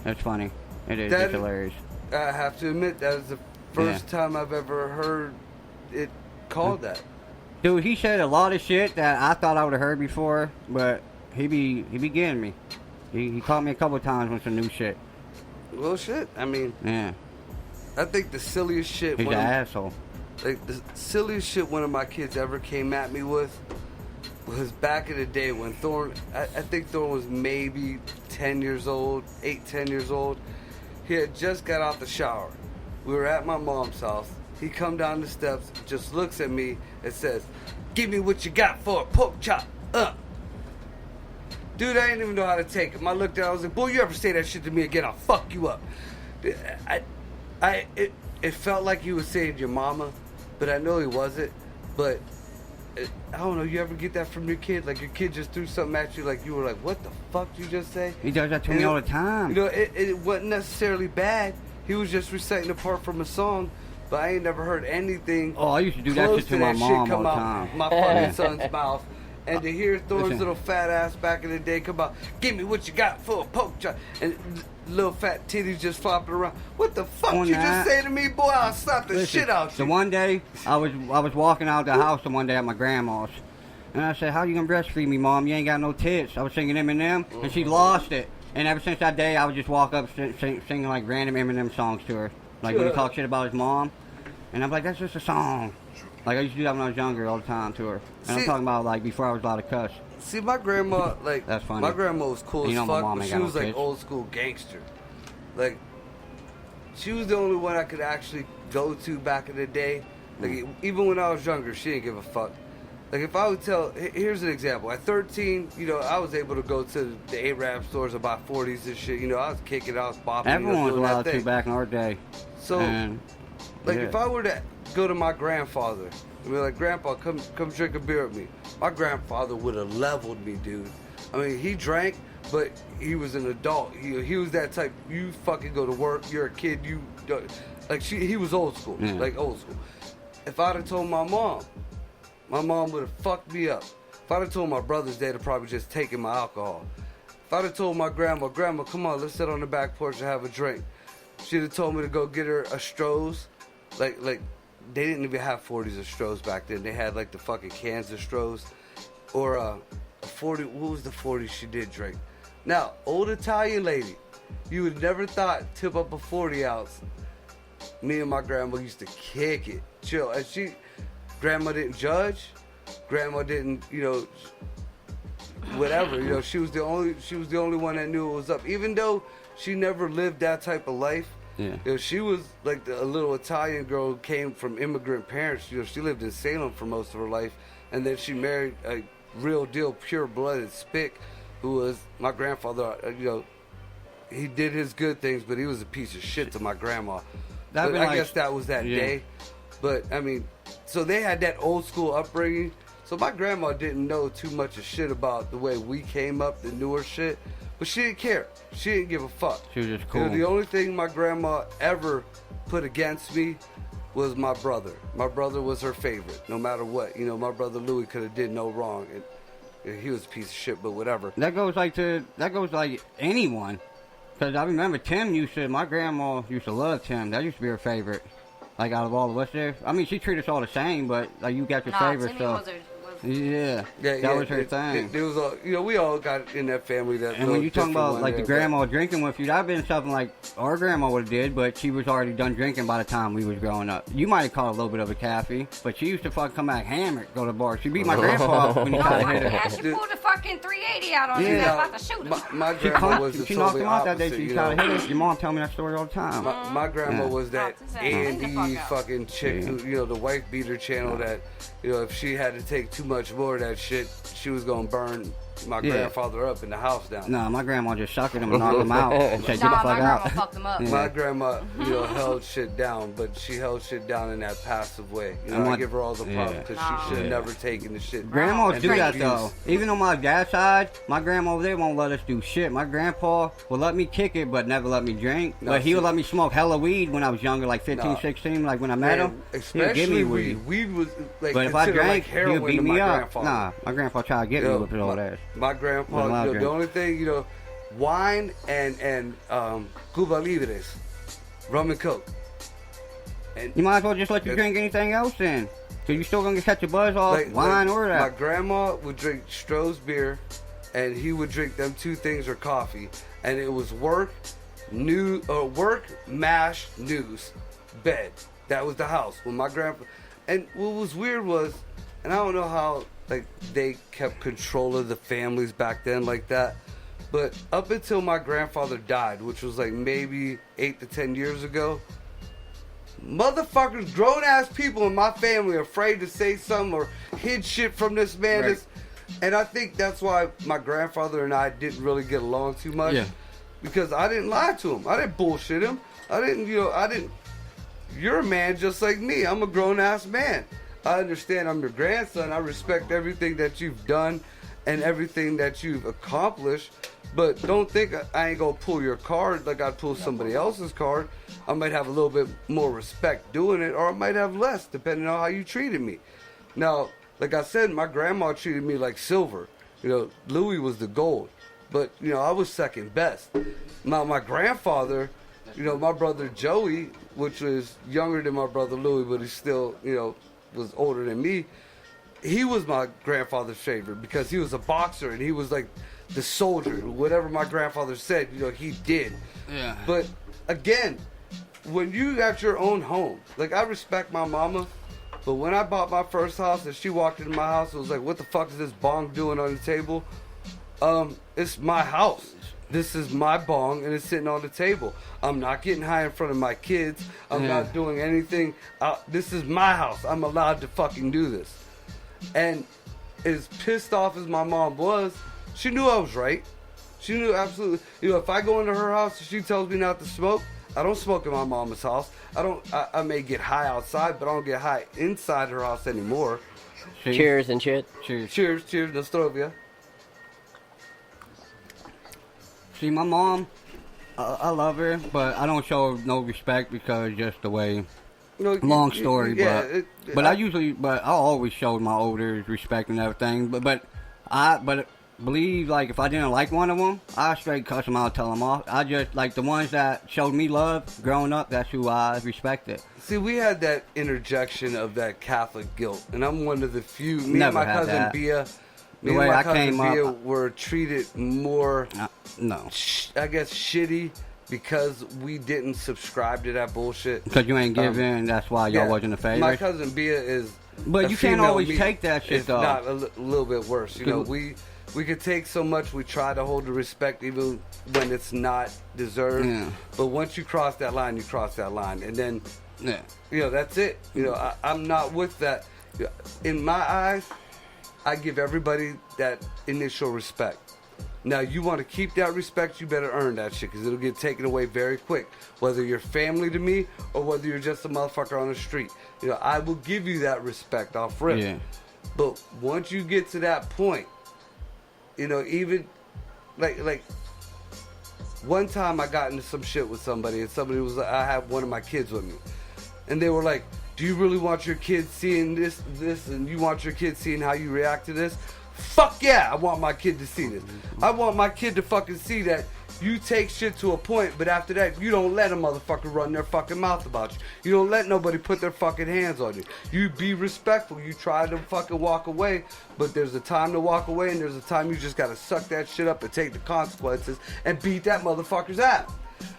That's funny. It is. That- It's hilarious. I have to admit, that is the first time I've ever heard it called that. Dude, he said a lot of shit that I thought I would have heard before, but he be getting me. He caught me a couple of times with some new shit. Well, shit. I mean, Yeah. I think the silliest shit. He's an asshole. Like the silliest shit one of my kids ever came at me with was back in the day when Thorne. I think Thorne was maybe 10 years old, 10 years old. He had just got out the shower. We were at my mom's house. He come down the steps, just looks at me and says, "Give me what you got for a pork chop." Dude, I didn't even know how to take him. I looked at him, I was like, boy, you ever say that shit to me again, I'll fuck you up. It felt like he was saying your mama, but I know he wasn't. But I don't know, you ever get that from your kid? Like your kid just threw something at you, like you were like, what the fuck did you just say? He does that to And me it- all the time. You know, it wasn't necessarily bad. He was just reciting a part from a song, but I ain't never heard anything. Oh, I used to do that close shit to my that mom come all the out time. my fucking son's mouth. And to hear Thorne's Listen. little fat ass back in the day come out, give me what you got for a poke chop, and little fat titties just flopping around. What the fuck On you that- just say to me, boy? I'll slap the Listen, shit out so you. one day, I was walking out the house one day at my grandma's. And I said, how you gonna breastfeed me, Mom? You ain't got no tits. I was singing Eminem, and she lost it. And ever since that day, I would just walk up singing like random Eminem songs to her. Like when he talked shit about his mom. And I'm like, that's just a song. Like I used to do that when I was younger all the time to her. And I'm See- talking about like before I was allowed to cuss. See, my grandma, like, That's funny. my grandma was cool You as know my fuck, mom but ain't she got no was like tits. old school gangster. Like, she was the only one I could actually go to back in the day. Like, even when I was younger, she didn't give a fuck. Like, if I would tell, here's an example. At 13, you know, I was able to go to the Arab stores and buy 40s and shit. You know, I was kicking, I was bopping. Everyone was doing that allowed to thing. back in our day. So, And, like, yeah. if I were to go to my grandfather and be like, Grandpa, come drink a beer with me, my grandfather would have leveled me, dude. I mean, he drank, but he was an adult. He was that type. You fucking go to work. You're a kid. You don't, like he was old school, Yeah. like old school. If I'd have told my mom would have fucked me up. If I'd have told my brothers, they'd have probably just taken my alcohol. If I'd have told my grandma, come on, let's sit on the back porch and have a drink. She'd have told me to go get her a Stroh's. Like they didn't even have 40s of Stroh's back then. They had like the fucking cans of Stroh's. Or a 40, what was the 40 she did drink? Now, old Italian lady, you would never thought tip up a 40 ounce. Me and my grandma used to kick it, chill. And grandma didn't judge. Grandma didn't, you know, whatever. You know, she was the only one that knew it was up. Even though she never lived that type of life. Yeah. You know, she was like a little Italian girl who came from immigrant parents. You know, she lived in Salem for most of her life, and then she married a real deal, pure-blooded Spick, who was my grandfather. You know, he did his good things, but he was a piece of shit to my grandma. That'd But be I like- guess that was that yeah. day. But I mean, so they had that old school upbringing. So my grandma didn't know too much of shit about the way we came up, the newer shit. But she didn't care. She didn't give a fuck. She was just You cool. know, the only thing my grandma ever put against me was my brother. My brother was her favorite, no matter what. You know, my brother Louis could have did no wrong. And he was a piece of shit, but whatever. That goes like anyone. Because I remember my grandma used to love Tim. That used to be her favorite. Like, out of all of us there. I mean, she treated us all the same, but, like, you got your favorite, Timmy so. was Yeah, that was her thing. It was all, you know, we all got in that family that. And when you talking about like the grandma drinking with you, that'd been something like our grandma would have did, but she was already done drinking by the time we was growing up. You might have caught a little bit of a caffey, but she used to fucking come back hammered, go to the bar. She beat my grandpa up when you tried to hit her. She pulled a fucking 380 out on you. That's about to shoot him. My grandma was the she knocked him out that day. opposite, She you tried to know. hit her. Your mom tell me that story all the time. My grandma was that Andy out. fucking chick, who, you know, the wife beater channel that, you know, if she had to take too much more of that shit, she was gonna burn my grandfather up in the house down. No, my grandma just sucked him and knocked him out. And said, "Get the fuck my out." grandma fucked him up. My grandma, you know, held shit down, but she held shit down in that passive way. You know, I give her all the props because she should have never taken the shit. Grandmas and do that abuse. though. Even on my dad's side, my grandma over there won't let us do shit. My grandpa will let me kick it, but never let me drink. No, but he see- would let me smoke hella weed when I was younger, like 15, No. 16, like when I met Man, him. He'd especially give me weed. weed. Weed was like But if I considered drank, like he heroin would beat to me my up. grandfather. Nah, my grandpa tried to get me Yo, with it all that. My grandpa, Wasn't allowed to the drink. only thing, you know, wine and Cuba Libres, rum and coke. And You might as well just let you drink anything else then. Cause you still gonna catch a buzz off like, wine like or that. my grandma would drink Stroh's beer, and he would drink them two things or coffee, and it was work, mash, news, bed. That was the house when my grandpa. And what was weird was, and I don't know how like they kept control of the families back then like that, but up until my grandfather died, which was like maybe 8 to 10 years ago. Motherfuckers, grown ass people in my family are afraid to say something or hid shit from this man. Right. And I think that's why my grandfather and I didn't really get along too much. Yeah. Because I didn't lie to him. I didn't bullshit him. You're a man just like me. I'm a grown ass man. I understand I'm your grandson. I respect everything that you've done and everything that you've accomplished. But don't think I ain't gonna pull your card like I'd pull somebody else's card. I might have a little bit more respect doing it, or I might have less, depending on how you treated me. Now, like I said, my grandma treated me like silver. You know, Louis was the gold. But, you know, I was second best. My grandfather, you know, my brother Joey, which was younger than my brother Louis, but he still, you know, was older than me. He was my grandfather's favorite because he was a boxer and he was like the soldier. Whatever my grandfather said, you know, he did. Yeah. But again, when you got your own home, like I respect my mama, but when I bought my first house and she walked into my house, it was like, what the fuck is this bong doing on the table? It's my house. This is my bong and it's sitting on the table. I'm not getting high in front of my kids. I'm not doing anything. This is my house. I'm allowed to fucking do this. And as pissed off as my mom was, she knew I was right. She knew absolutely. You know, if I go into her house and she tells me not to smoke, I don't smoke in my mama's house. I may get high outside, but I don't get high inside her house anymore. Cheers and shit. Cheers, Nostrovia. See, my mom, I love her, but I don't show her no respect because just the way. No, long story, yeah, but I always showed my elders respect and everything. But I believe like if I didn't like one of them, I straight cuss them out, tell them off. I just like the ones that showed me love growing up. That's who I respected. See, we had that interjection of that Catholic guilt, and I'm one of the few. Me Never and my had cousin that. Bia. The Me way and my I cousin came Bia up- were treated more, no, I guess, shitty because we didn't subscribe to that bullshit. Because you ain't give in, that's why y'all wasn't a favorite. My cousin Bia is. But a you can't female always me. take that shit, It's though. not a little bit worse. You know, Good. we could take so much. We try to hold the respect even when it's not deserved. Yeah. But once you cross that line, you cross that line, and then Yeah. you know that's it. You know, I'm not with that. In my eyes, I give everybody that initial respect. Now, you want to keep that respect, you better earn that shit, because it'll get taken away very quick. Whether you're family to me or whether you're just a motherfucker on the street. You know, I will give you that respect off rip. Yeah. But once you get to that point, you know, even like one time I got into some shit with somebody, and I had one of my kids with me, and they were like, do you really want your kids seeing this, and you want your kids seeing how you react to this? Fuck yeah, I want my kid to see this. I want my kid to fucking see that you take shit to a point, but after that, you don't let a motherfucker run their fucking mouth about you. You don't let nobody put their fucking hands on you. You be respectful. You try to fucking walk away, but there's a time to walk away, and there's a time you just gotta suck that shit up and take the consequences and beat that motherfucker's ass.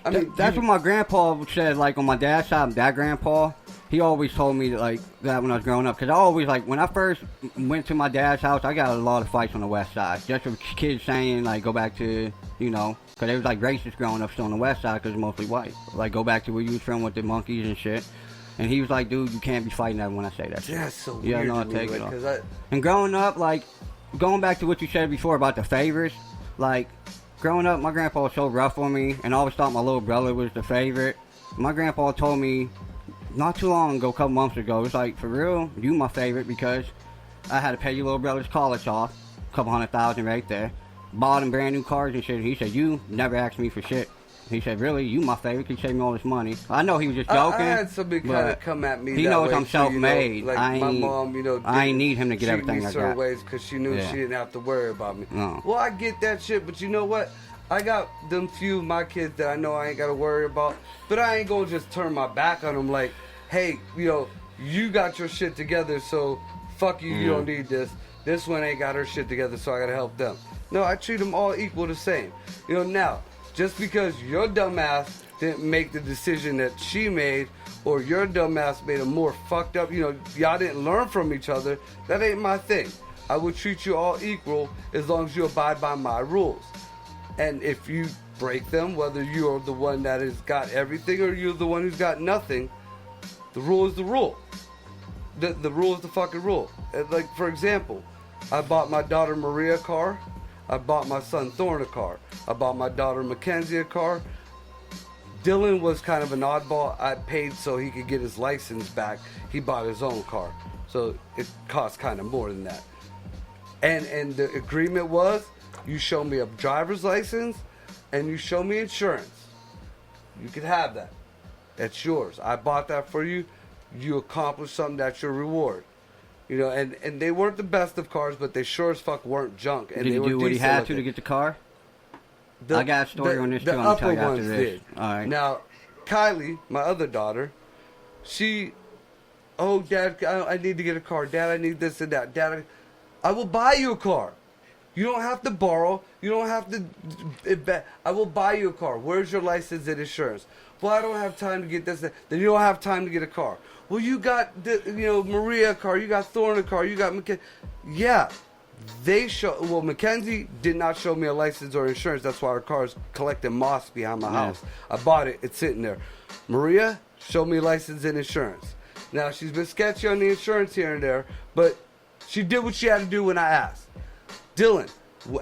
I mean, that's what my grandpa said, like, on my dad's side, that grandpa, he always told me, like, that when I was growing up. Because I always, like, when I first went to my dad's house, I got a lot of fights on the west side. Just with kids saying, like, go back to, you know, because they was, like, racist growing up still on the west side because it's mostly white. Like, go back to where you was from with the monkeys and shit. And he was like, dude, you can't be fighting that when I say that shit. Yeah, so you weird know how to to take me, it like, off. 'cause And growing up, like, going back to what you said before about the favors, like, growing up, my grandpa was so rough on me, and I always thought my little brother was the favorite. My grandpa told me not too long ago, a couple months ago, it was like, for real, you my favorite because I had to pay your little brother's college off, a couple $100,000 right there. Bought him brand new cars and shit. He said, you never asked me for shit. He said, really, you my favorite, you saved me all this money. I know he was just joking. I had somebody kind of come at me. He that knows way I'm too, self-made. You know, like I my ain't, mom, you know, I ain't need him to get treat everything me I certain got. ways because she knew Yeah. she didn't have to worry about me. No. Well, I get that shit, but you know what? I got them few of my kids that I know I ain't got to worry about, but I ain't gonna just turn my back on them like, hey, you know, you got your shit together, so fuck you, you don't need this. This one ain't got her shit together, so I gotta help them. No, I treat them all equal the same. You know, now, just because your dumbass didn't make the decision that she made, or your dumbass made a more fucked up, you know, y'all didn't learn from each other, that ain't my thing. I would treat you all equal as long as you abide by my rules. And if you break them, whether you're the one that has got everything or you're the one who's got nothing, the rule is the rule. The rule is the fucking rule. Like, for example, I bought my daughter Maria a car. I bought my son Thorne a car. I bought my daughter Mackenzie a car. Dylan was kind of an oddball. I paid so he could get his license back. He bought his own car. So it cost kind of more than that. And the agreement was, you show me a driver's license and you show me insurance. You could have that. That's yours. I bought that for you. You accomplished something, that's your reward. You know, and they weren't the best of cars, but they sure as fuck weren't junk. And Did they he were do what he decent had looking. to get the car? I got a story on this too. The I'm gonna tell upper you after ones this. did. All right. Now, Kylie, my other daughter, oh, Dad, I need to get a car. Dad, I need this and that. Dad, I will buy you a car. You don't have to borrow. You don't have to. I will buy you a car. Where's your license and insurance? Well, I don't have time to get this. Then you don't have time to get a car. Well, you got Maria a car. You got Thorne a car. You got Mackenzie. Yeah, Mackenzie did not show me a license or insurance. That's why her car is collecting moss behind my house. I bought it. It's sitting there. Maria showed me license and insurance. Now she's been sketchy on the insurance here and there, but she did what she had to do when I asked. Dylan,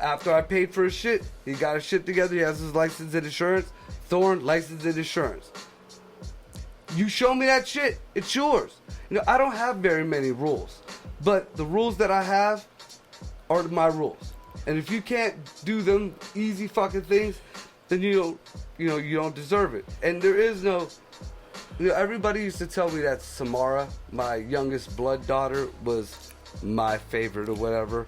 after I paid for his shit, he got his shit together. He has his license and insurance. Thorne, license and insurance. You show me that shit, it's yours. You know, I don't have very many rules, but the rules that I have are my rules. And if you can't do them easy fucking things, then you don't deserve it. And there is no. Everybody used to tell me that Samara, my youngest blood daughter, was my favorite or whatever.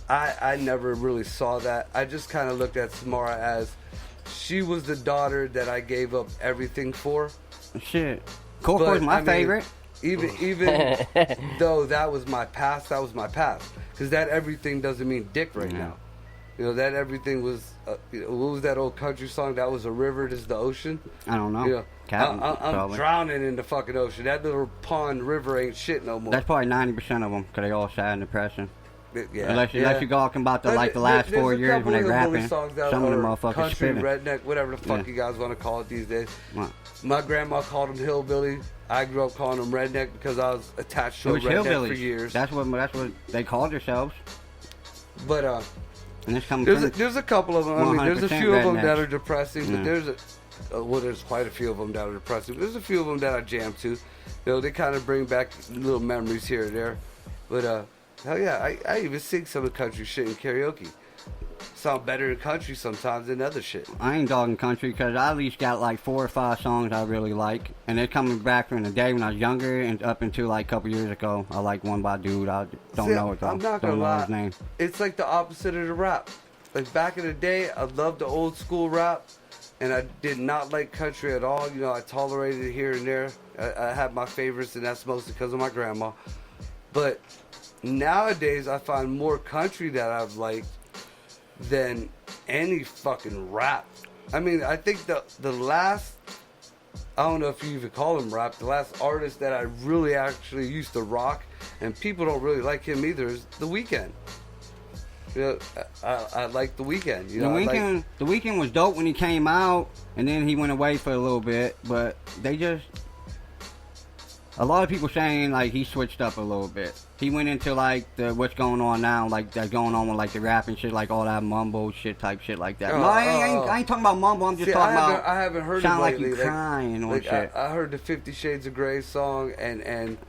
I never really saw that. I just kind of looked at Samara as she was the daughter that I gave up everything for. Shit. Coco's my favorite. Even though that was my past, Because that everything doesn't mean dick right now. You know, that everything was, what was that old country song? That was a river, this is the ocean? I don't know. You know, Captain, I'm drowning in the fucking ocean. That little pond river ain't shit no more. That's probably 90% of them, because they all sad and depressing. Yeah, unless you're talking about the last 4 years when they rapping. Some of them motherfuckers country, spinning. redneck, whatever the fuck you guys want to call it these days. My grandma called them hillbilly. I grew up calling them redneck because I was attached to a redneck for years. That's what they called themselves. But and there's a couple of them. I mean, there's a few of them that are depressing, but there's quite a few of them that are depressing. There's a few of them that I jam to. You know, they kind of bring back little memories here and there. But hell yeah, I even sing some of the country shit in karaoke. sound better in country sometimes than other shit. I ain't dogging country because I at least got like 4 or 5 songs I really like. And they're coming back from the day when I was younger and up until like a couple years ago. I like one by a dude. I don't know it though. I'm not don't gonna know lie. his name. It's like the opposite of the rap. Like back in the day, I loved the old school rap, and I did not like country at all. You know, I tolerated it here and there. I had my favorites, and that's mostly because of my grandma. But nowadays, I find more country that I've liked than any fucking rap. I mean, I think the last, I don't know if you even call him rap, the last artist that I really actually used to rock, and people don't really like him either, is The Weeknd. You know, I like The Weeknd. You know, The Weeknd was dope when he came out, and then he went away for a little bit, but they just... A lot of people saying, like, he switched up a little bit. He went into, like, what's going on now, like, that's going on with, like, the rap and shit, like, all that mumble shit type shit like that. No, I ain't talking about mumble, I'm just talking about... I haven't heard sound it lately. like you crying or shit. I heard the 50 Shades of Grey song and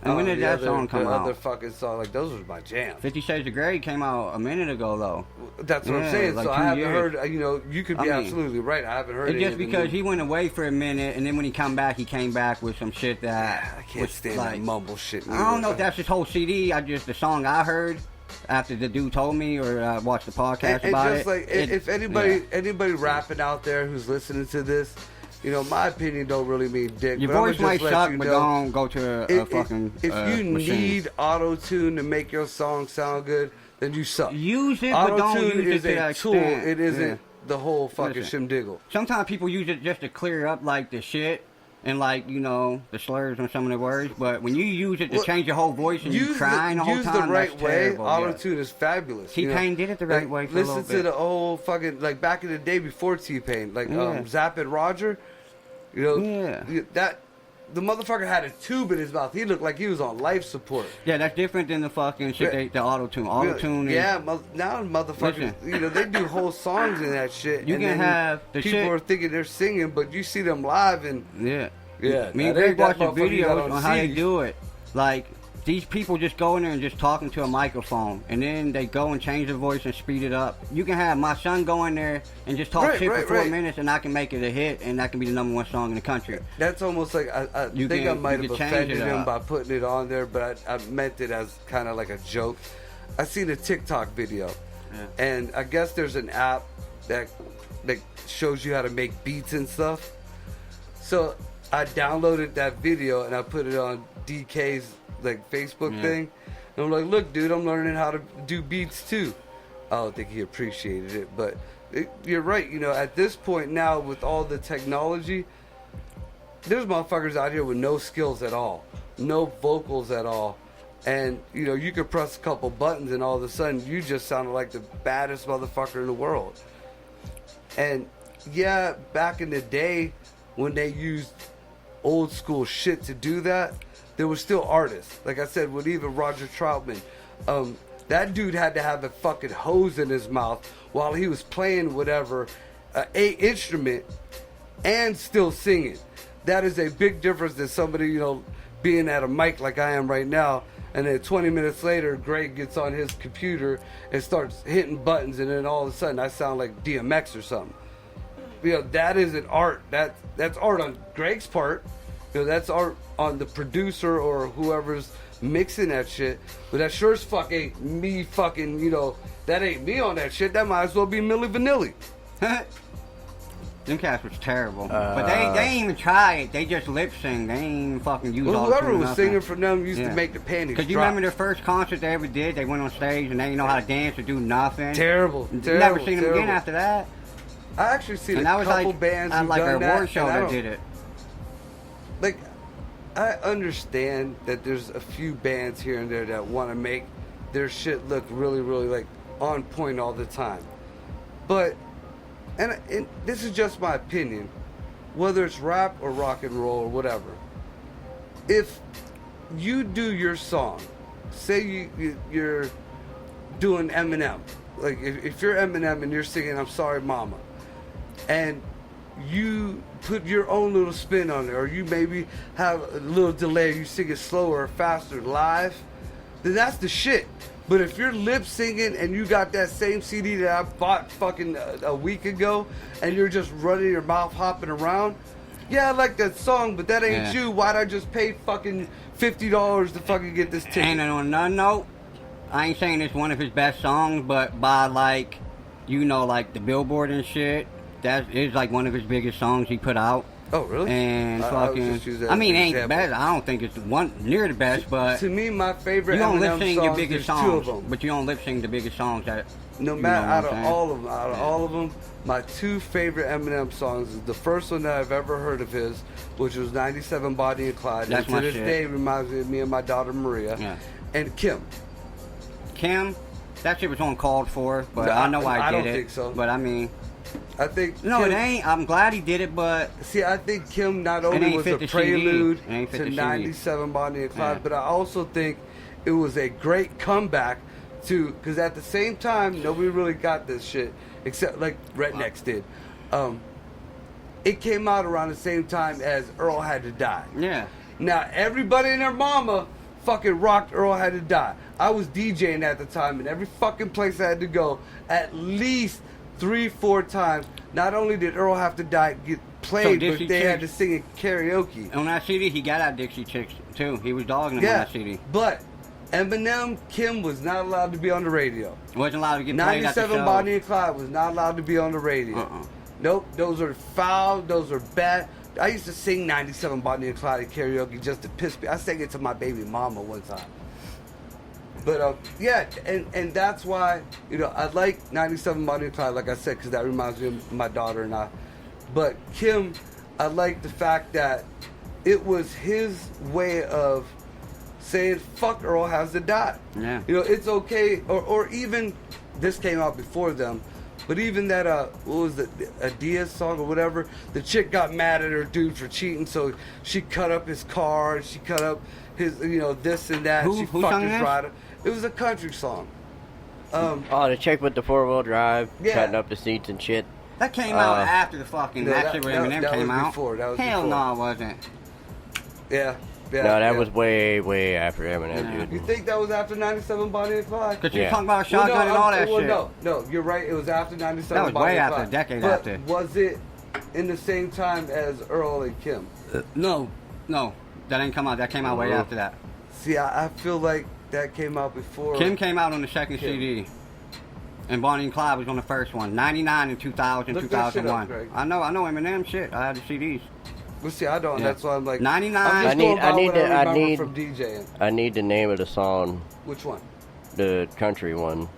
when did that song come out? The other fucking song, like, those were my jam. 50 Shades of Grey came out a minute ago, though. That's what I'm saying. Like so I haven't heard, you know, you could be absolutely right. I haven't heard it. It's just because he went away for a minute, and then when he came back with some shit that... I can't stand that mumble shit. I don't know if that's his whole CD. The song I heard after the dude told me, or watched the podcast about just it. Like, if anybody rapping out there who's listening to this, you know, my opinion don't really mean dick. Your but voice might suck, but don't go to a fucking If you machine. need auto-tune to make your song sound good, then you suck. Use it, but don't Auto-tune use is it to a that tool. extent. It isn't the whole fucking Listen, shimdiggle. Sometimes people use it just to clear up, like, the shit and, like, you know, the slurs on some of the words. But when you use it to change your whole voice and you crying the whole use time, the right that's way. terrible. Auto-tune is fabulous. T-Pain did it the right way for a little Listen to bit. the old fucking, like, back in the day before T-Pain. Like, Zappin' Roger. You know, that the motherfucker had a tube in his mouth. He looked like he was on life support. Yeah, that's different than the fucking shit, the auto-tune. Auto-tune is... Yeah, now motherfuckers, you know, they do whole songs in that shit. You and can then have the people shit... are thinking they're singing, but you see them live and... Yeah. Me now and Greg watched the motherfucker you got videos on how they CD. do it. Like, these people just go in there and just talking to a microphone, and then they go and change their voice and speed it up. You can have my son go in there and just talk shit for 4 minutes, and I can make it a hit, and that can be the #1 song in the country. That's almost like I think I might have offended him by putting it on there, but I meant it as kind of like a joke. I seen a TikTok video, and I guess there's an app that shows you how to make beats and stuff. So I downloaded that video and I put it on DK's like Facebook thing. And I'm like, look, dude, I'm learning how to do beats too. I don't think he appreciated it, but you're right. You know, at this point now with all the technology, there's motherfuckers out here with no skills at all, no vocals at all. And, you know, you could press a couple buttons and all of a sudden you just sounded like the baddest motherfucker in the world. And yeah, back in the day when they used old school shit to do that, there was still artists. Like I said, with even Roger Troutman, that dude had to have a fucking hose in his mouth while he was playing whatever, a instrument, and still singing. That is a big difference than somebody, you know, being at a mic like I am right now, and then 20 minutes later, Greg gets on his computer and starts hitting buttons, and then all of a sudden I sound like DMX or something. You know, that is an art. That's art on Greg's part. You know, that's art on the producer or whoever's mixing that shit. But that sure as fuck ain't me fucking, you know, that ain't me on that shit. That might as well be Milli Vanilli. Them cats was terrible. But they ain't even try it. They just lip sing. They ain't even fucking use all whoever was singing for them used to make the panties Because you drop. remember their first concert they ever did? They went on stage and they didn't know how to dance or do nothing. Terrible. Never seen them again after that. I actually seen and a that was couple like, bands who like done a that, award show and I that don't- did it. Like, I understand that there's a few bands here and there that want to make their shit look really, really, like, on point all the time. But, and this is just my opinion, whether it's rap or rock and roll or whatever, if you do your song, say you're doing Eminem, like if you're Eminem and you're singing I'm Sorry Mama, and you put your own little spin on it, or you maybe have a little delay, you sing it slower or faster live, then that's the shit. But if you're lip singing and you got that same CD that I bought fucking a week ago, and you're just running your mouth hopping around, yeah, I like that song, but that ain't you. Why'd I just pay fucking $50 to fucking get this ticket? And on another note, I ain't saying it's one of his best songs, but by like, you know, like the Billboard and shit, that is like one of his biggest songs he put out. Oh, really? And fucking, I mean, it ain't the best. I don't think it's one near the best, but to me, my favorite you don't lip Eminem sync songs, your biggest there's songs, two of them. but you don't lip sync the biggest songs that. No matter out of all of them, my two favorite Eminem songs is the first one that I've ever heard of his, which was '97 Bonnie and Clyde. That's and my to this shit. day reminds me of me and my daughter Maria. Yeah. And Kim. Kim, that shit was uncalled for, but No, I know I did don't it. think so. But I mean, I think no, Kim, it ain't. I'm glad he did it, but see, I think Kim not it only ain't was fit a the CD. prelude It ain't fit to the CD. '97 Bonnie and Clyde, Yeah. but I also think it was a great comeback to, because at the same time nobody really got this shit except like Rednecks did. It came out around the same time as Earl Had to Die. Yeah. Now everybody and their mama fucking rocked Earl Had to Die. I was DJing at the time, and every fucking place I had to go, at least 3-4 times. Not only did Earl Have to Die get played, but Dixie they had to Chicks- sing it karaoke. On that CD, he got out Dixie Chicks too. He was dogging them on that CD. But Eminem, Kim was not allowed to be on the radio. Wasn't allowed to get played at the 97 show. Bonnie and Clyde was not allowed to be on the radio. Nope, those are foul, those are bad. I used to sing 97 Bonnie and Clyde at karaoke just to piss me. I sang it to my baby mama one time. But yeah, and that's why, you know, I like 97 Bonnie and Clyde, like I said, because that reminds me of my daughter and I. But Kim, I like the fact that it was his way of saying, fuck Earl Has to Die. Yeah. You know, it's okay, or even, this came out before them, but even that, what was it, a Diaz song or whatever, the chick got mad at her dude for cheating, so she cut up his car, she cut up his, you know, this and that, Who she sung fucked his this? rider. It was a country song. Oh, the chick with the 4-wheel drive, Yeah. cutting up the seats and shit. That came out after the fucking No, that shit with Eminem that came was out. before, that was Hell before. no, it wasn't. Yeah. No, that was way after Eminem, You dude. think that was after 97 Bonnie and Clyde? Because you're talking about a shotgun and all that shit. No, you're right. It was after 97 That was Bonnie way and after, Clyde. a decade But after. was it in the same time as Earl and Kim? No, that ain't come out. That came out way after that. See, I feel like that came out before. Kim came out on the second Kim. CD. And Bonnie and Clyde was on the first one. 99 and 2000, Look that shit 2001. up, Greg. I know Eminem shit. I had the CDs. Well, see, I don't. Yeah. That's why I'm like 99. I'm just I going need- by I need what to- I remember need- from DJing. I need the name of the song, Which one? the country one.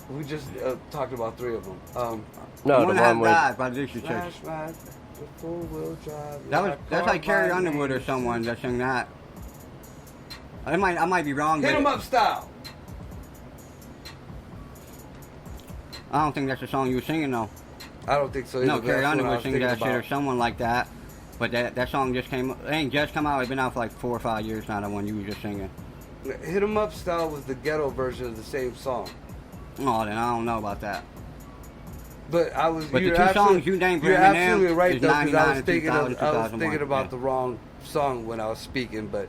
We just talked about 3 of them. No, the one with Died by Dixie Chicks. Flash ride, the 4-wheel drive. That's like Carrie Underwood or someone that sang that. I might be wrong. Hit but 'em up style. I don't think that's the song you were singing though. I don't think so. No, either, but Carrie that's what I Underwood was sings thinking that shit or about. someone like that. But that song just came. It ain't just come out. It's been out for like 4 or 5 years now. The one you were just singing. Hit 'em up style was the ghetto version of the same song. Oh, then I don't know about that. But I was. But the you're two absolutely- songs you named for You're Eminem absolutely right is though, because I 99 was and thinking 2000, of, I was 2001, thinking about yeah. the wrong song when I was speaking, but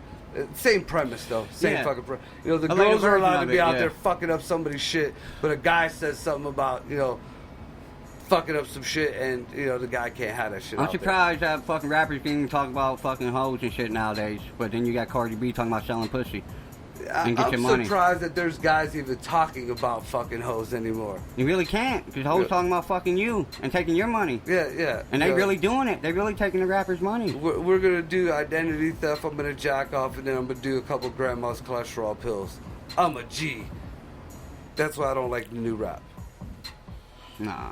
same premise though. Same Yeah. fucking you know, the I like the girls are version allowed to of be it, out yeah. there fucking up somebody's shit, but a guy says something about, you know, fucking up some shit, and you know the guy can't have that shit. I'm out there. surprised that fucking rappers can even talk about fucking hoes and shit nowadays. But then you got Cardi B talking about selling pussy and get I'm your money. surprised that there's guys even talking about fucking hoes anymore. You really can't, because hoes Yeah. talking about fucking you and taking your money. Yeah. And they Yeah. really doing it. They really taking the rappers' money. We're gonna do identity theft. I'm gonna jack off, and then I'm gonna do a couple grandma's cholesterol pills. I'm a G. That's why I don't like the new rap. Nah.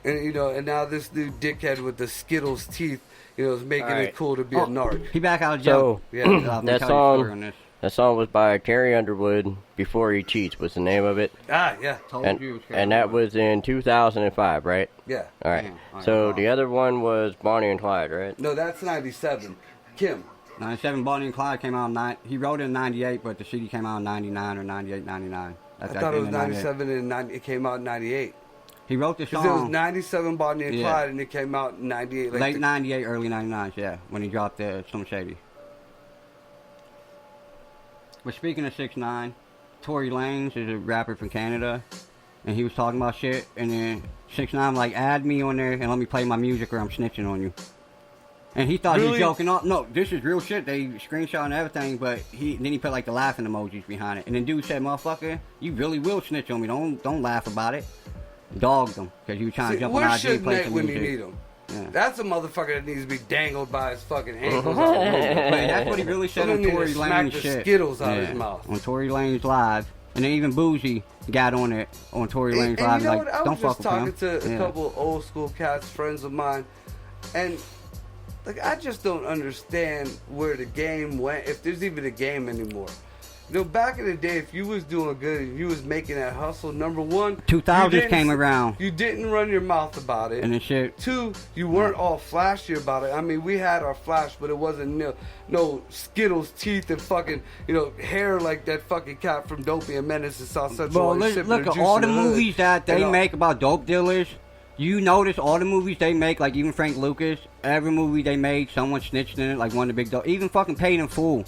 And you know, and now this new dickhead with the Skittles teeth, you know, is making All right. it cool to be a narc. He back out of So jail. Yeah. I'm that tell you a story on song, this. that song was by Carrie Underwood. Before He Cheats was the name of it, Ah, yeah. Told and, you it was Carrie and that Underwood. was in 2005, right? Yeah. All right. Damn. All right, So wow. the other one was Bonnie and Clyde, right? No, that's 97. Kim. 97 Bonnie and Clyde came out in he wrote it in 98, but the CD came out in 99 or 98, 99. I thought it was 97 and 90, it came out in 98. He wrote the Because it was song 97 Bonnie and Yeah. Clyde, and it came out in 98. Like late the- 98, early 99, yeah, when he dropped Slim Shady. But speaking of 6ix9ine, Tory Lanez is a rapper from Canada, and he was talking about shit, and then 6ix9ine like, add me on there and let me play my music or I'm snitching on you. And he thought he was joking off. No, this is real shit. They screenshot and everything, but then he put like the laughing emojis behind it. And then dude said, motherfucker, you really will snitch on me. Don't laugh about it. Dogged him because he was trying to jump on IG and play some when music. you need him. Yeah. That's a motherfucker that needs to be dangled by his fucking ankles. But that's what he really said on Tory Lanez shit. Skittles out of his mouth. On Tory Lanez live. And then even Bougie got on it on Tory Lanez live. You know like, what? I don't was fuck just with talking him. to a couple old school cats, friends of mine, and like I just don't understand where the game went, if there's even a game anymore. You know, back in the day, if you was doing good and you was making that hustle, number one, 2000s came around. You didn't run your mouth about it. And then shit. Two, you weren't all flashy about it. I mean, we had our flash, but it wasn't no Skittles teeth and fucking, hair like that fucking cat from Dopey and Menace and South Central. Bro, look at all the movies that they make about dope dealers. You notice all the movies they make, like even Frank Lucas, every movie they made, someone snitched in it, like one of the big dope. Even fucking Paid in Full.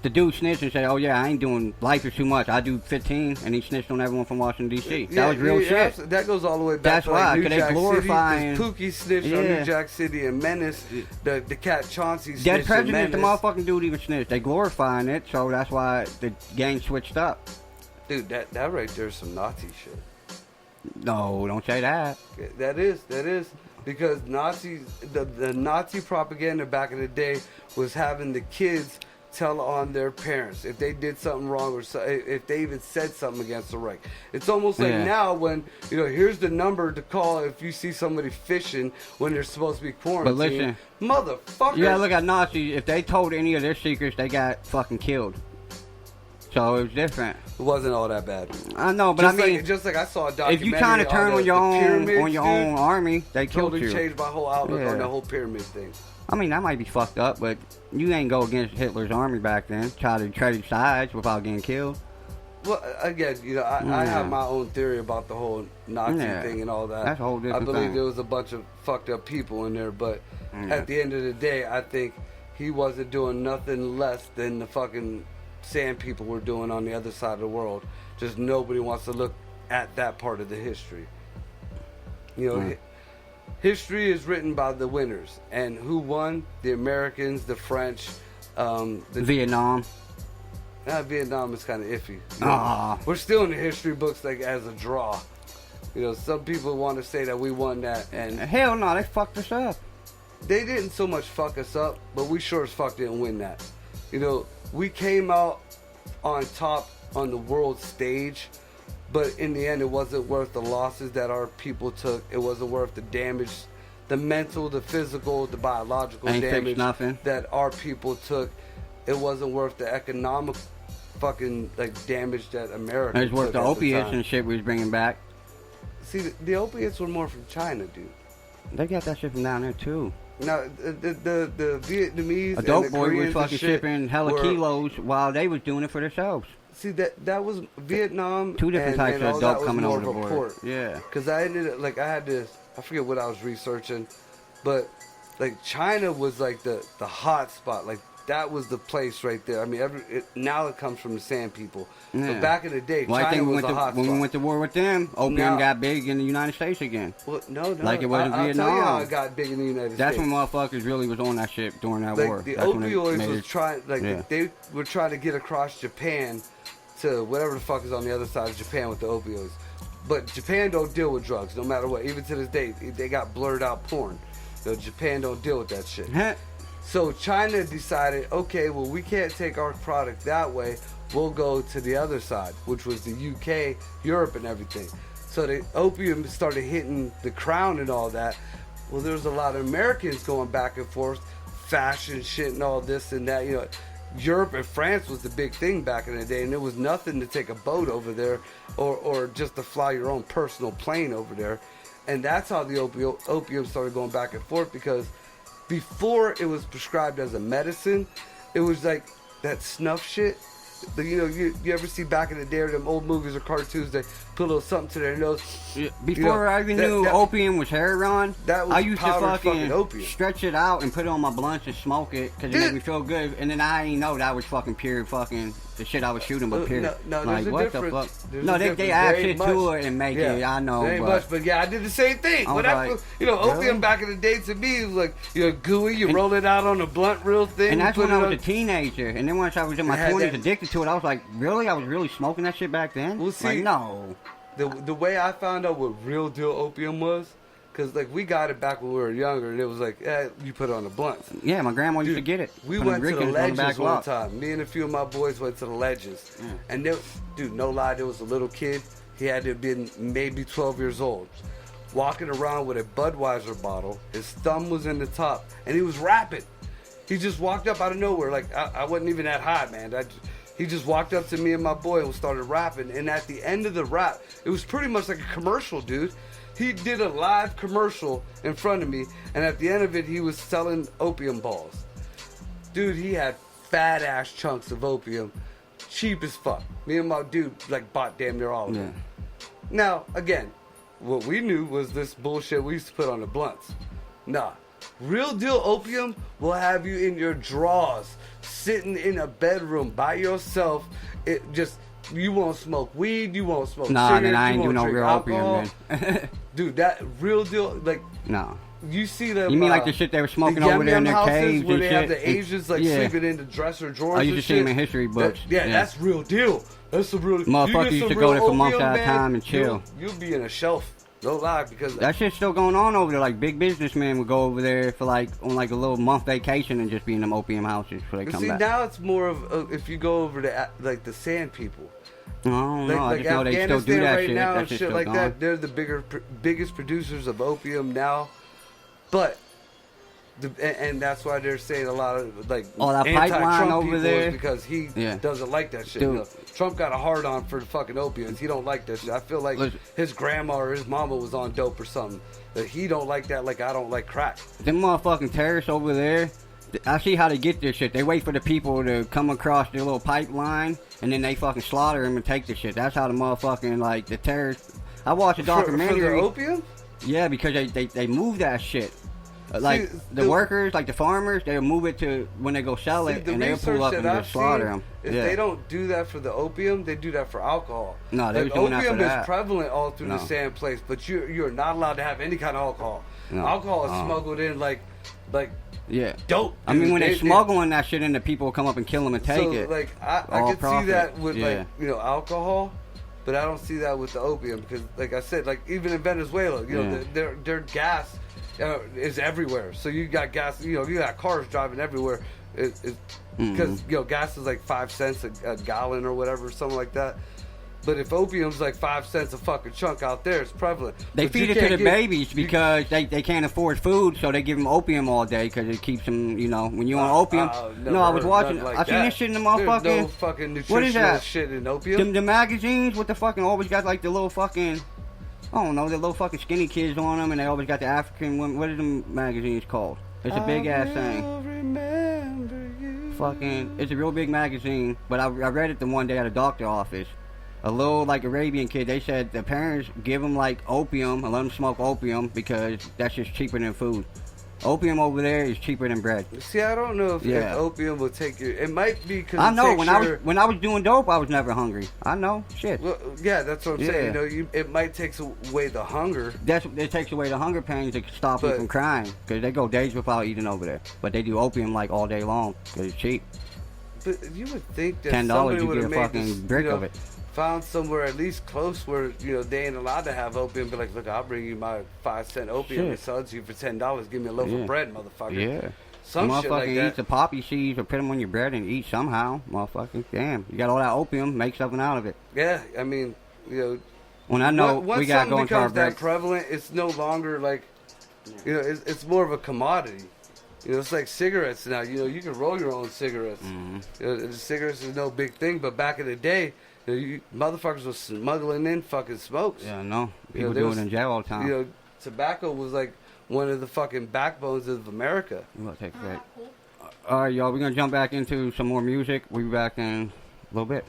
The dude snitched and said, oh yeah, I ain't doing Life is too much. I do 15, and he snitched on everyone from Washington, D.C. That was real shit. That goes all the way back That's to why, New because Jack they glorifying... City, Pookie snitched on New Jack City and Menace. The cat Chauncey snitched Dead President, the Menace. motherfucking dude even snitched. They glorifying it, so that's why the game switched up. Dude, that right there is some Nazi shit. No, don't say that. That is. Because Nazis, the Nazi propaganda back in the day was having the kids tell on their parents if they did something wrong or if they even said something against the right. It's almost like now when, here's the number to call if you see somebody fishing when they're supposed to be quarantined. But listen, motherfuckers. Yeah, look at Nazis. If they told any of their secrets, they got fucking killed. So it was different. It wasn't all that bad. I know, but just I mean, just like I saw a documentary. if you trying to turn on your own army, they killed you. Totally changed my whole outlook on the whole pyramid thing. I mean, that might be fucked up, but you ain't go against Hitler's army back then. Try to trade sides without getting killed. Well, again, I have my own theory about the whole Nazi thing and all that. That's a whole different I believe thing. there was a bunch of fucked up people in there, but at the end of the day, I think he wasn't doing nothing less than the fucking sand people were doing on the other side of the world. Just nobody wants to look at that part of the history. History is written by the winners, and who won? The Americans, the French, Vietnam. Vietnam is kind of iffy. We're still in the history books like as a draw. Some people want to say that we won that, and hell no, they fucked us up. They didn't so much fuck us up, but we sure as fuck didn't win that. We came out on top on the world stage, but in the end, it wasn't worth the losses that our people took. It wasn't worth the damage, the mental, the physical, the biological damage that our people took. It wasn't worth the economic fucking damage that America took. It was worth the opiates and shit we was bringing back. See, the opiates were more from China, dude. They got that shit from down there too. Now, the Vietnamese a dope and the boy Koreans was fucking shipping hella kilos while they was doing it for themselves. See, that was Vietnam. Two different types of dope coming over the board. board. Yeah. Because I ended up, I had this, I forget what I was researching, but China was the hot spot. That was the place right there. I mean, now it comes from the sand people. Yeah. But back in the day, China was a hot spot. When we went to war with them, opium got big in the United States again. Well, no. Like it was in Vietnam. I'll tell you how it got big in the United States. That's when motherfuckers really was on that shit during that war. The opioids was trying, they were trying to get across Japan to whatever the fuck is on the other side of Japan with the opioids. But Japan don't deal with drugs, no matter what. Even to this day, they got blurred out porn. Japan don't deal with that shit. So China decided, okay, well, we can't take our product that way. We'll go to the other side, which was the UK, Europe, and everything. So the opium started hitting the crown and all that. Well, there was a lot of Americans going back and forth, fashion shit and all this and that. Europe and France was the big thing back in the day, and there was nothing to take a boat over there or just to fly your own personal plane over there. And that's how the opium started going back and forth, because before it was prescribed as a medicine, it was like that snuff shit. You ever see back in the day, them old movies or cartoons, they put a little something to their nose. Before I even knew opium was heroin, I used to fucking opium. Stretch it out and put it on my blunts and smoke it because it made me feel good. And then I didn't know that was fucking pure fucking the shit I was shooting, but period. No, like, there's a what difference. the fuck? No, they add shit to it and make it. I know, There ain't but much, but yeah, I did the same thing. I was But like, opium really? back in the day to me was like, gooey. You roll it out on a blunt, real thing. And that's put when I it was on- a teenager. And then once I was in my It had 20s, that- addicted to it, I was like, really? I was really smoking that shit back then? Well, see, like, no. The way I found out what real deal opium was, because like we got it back when we were younger, and it was like, you put it on the blunts. Yeah, my grandma used to get it. We from went to the Rickens on Ledges back one lot. time. Me and a few of my boys went to the Ledges, and there, dude, no lie, there was a little kid. He had to have been maybe 12 years old, walking around with a Budweiser bottle. His thumb was in the top, and he was rapping. He just walked up out of nowhere, like I wasn't even that high, man. He just walked up to me and my boy and started rapping. And at the end of the rap, it was pretty much like a commercial, dude. He did a live commercial in front of me, and at the end of it, he was selling opium balls. Dude, he had fat ass chunks of opium, cheap as fuck. Me and my dude like bought damn near all of them. Now, again, what we knew was this bullshit we used to put on the blunts. Nah. Real deal opium will have you in your drawers, sitting in a bedroom by yourself. It just, you won't smoke weed, you won't smoke Nah, cigarettes, then I you ain't do won't no drink real alcohol. opium then. Dude, that real deal, like, No. you see them. You mean like the shit they were smoking the over there in Yum their Yum houses caves where and they shit? have the Asians like Yeah. sleeping in the dresser drawers. I used and to see them shit. in history books. Yeah, that's real deal. That's the real. Motherfuckers you get used some to go real there for months opium, at a man, time and chill. You'll be in a shelf. No lie, because That shit's still going on over there. Like, big businessmen would go over there for like on like a little month vacation and just be in them opium houses before they But come see, back. now it's more of if you go over to like the Sand People. I don't know. I Like just know they still do Afghanistan that right shit. now That and shit's shit still like going. that. They're the biggest producers of opium now, but. And that's why they're saying a lot of like Oh, that pipeline anti-Trump over people there? is because he Yeah. doesn't like that shit. Dude. You know, Trump got a hard on for the fucking opiates. He don't like that shit. I feel like Listen. his grandma or his mama was on dope or something. That he don't like that. Like I don't like crack. Them motherfucking terrorists over there, I see how they get this shit. They wait for the people to come across their little pipeline, and then they fucking slaughter them and take the shit. That's how the motherfucking, like, the terrorists... I watched a documentary... For the opium? Yeah, because they move that shit. Like, See, the workers, like the farmers, they'll move it to when they go sell See, it, the and they'll research pull up that and I've just slaughter seen them. is Yeah. they don't do that for the opium, they do that for alcohol. No, they like, was doing that for opium that. is prevalent all through No. the sand place, but you're not allowed to have any kind of alcohol. No. Alcohol is Uh-uh. smuggled in like Yeah. dope. I mean, dude. when they They- smuggling that shit in, the people will come up and kill them and take so, it. like I All could profit. see that with Yeah. like alcohol, but I don't see that with the opium because, like I said, like even in Venezuela, Yeah. their gas is everywhere. So you got gas, you got cars driving everywhere. Because gas is like 5 cents a gallon or whatever, something like that. But if opium's like 5 cents a fucking chunk out there, it's prevalent. They But feed you it to can't the get- babies because they can't afford food, so they give them opium all day because it keeps them, when you on opium. never No, I was heard watching. nothing like I seen that. this shit in the There's motherfucking. no fucking What is nutritional that? shit in opium. The magazines with the fucking always got like the little fucking. I don't know, the little fucking skinny kids on them, and they always got the African women. What are them magazines called? It's a big ass thing. Fucking, it's a real big magazine, but I read it the one day at a doctor office. A little like Arabian kid, they said the parents give them like opium and let them smoke opium because that's just cheaper than food. Opium over there is cheaper than bread. See, I don't know if Yeah. opium will take you. It might be because I know when I was doing dope, I was never hungry. I know, shit. Well, yeah, that's what I'm Yeah. saying. It might take away the hunger. It takes away the hunger pains to stop them But- from crying because they go days without eating over there. But they do opium like all day long because it's cheap. But you would think that $10 somebody you would get have a made fucking this, brick of it. Found somewhere at least close where they ain't allowed to have opium. Be like, look, I'll bring you my 5-cent opium Shit. and sell it to you for $10. Give me a loaf Yeah. of bread, motherfucker. Yeah. Some The shit like motherfucker that. eats the poppy seeds or put them on your bread and eat somehow. Motherfucker, damn. You got all that opium, make something out of it. Yeah, I mean, When I know once we got to go something into our becomes that break. prevalent, it's no longer like, it's more of a commodity. It's like cigarettes now. You can roll your own cigarettes. Cigarettes is no big thing, but back in the day, motherfuckers was smuggling in fucking smokes. Yeah, I know. People there do was- it in jail all the time. Tobacco was like one of the fucking backbones of America. We're going to take a break. All right, y'all. We're going to jump back into some more music. We'll be back in a little bit.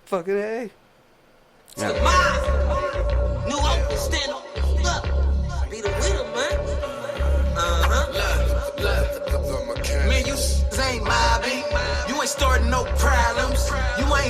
Fucking A. Yeah. New open, stand up. Look, be the winner, man. Man, you ain't mobbing. You ain't starting no problems. You ain't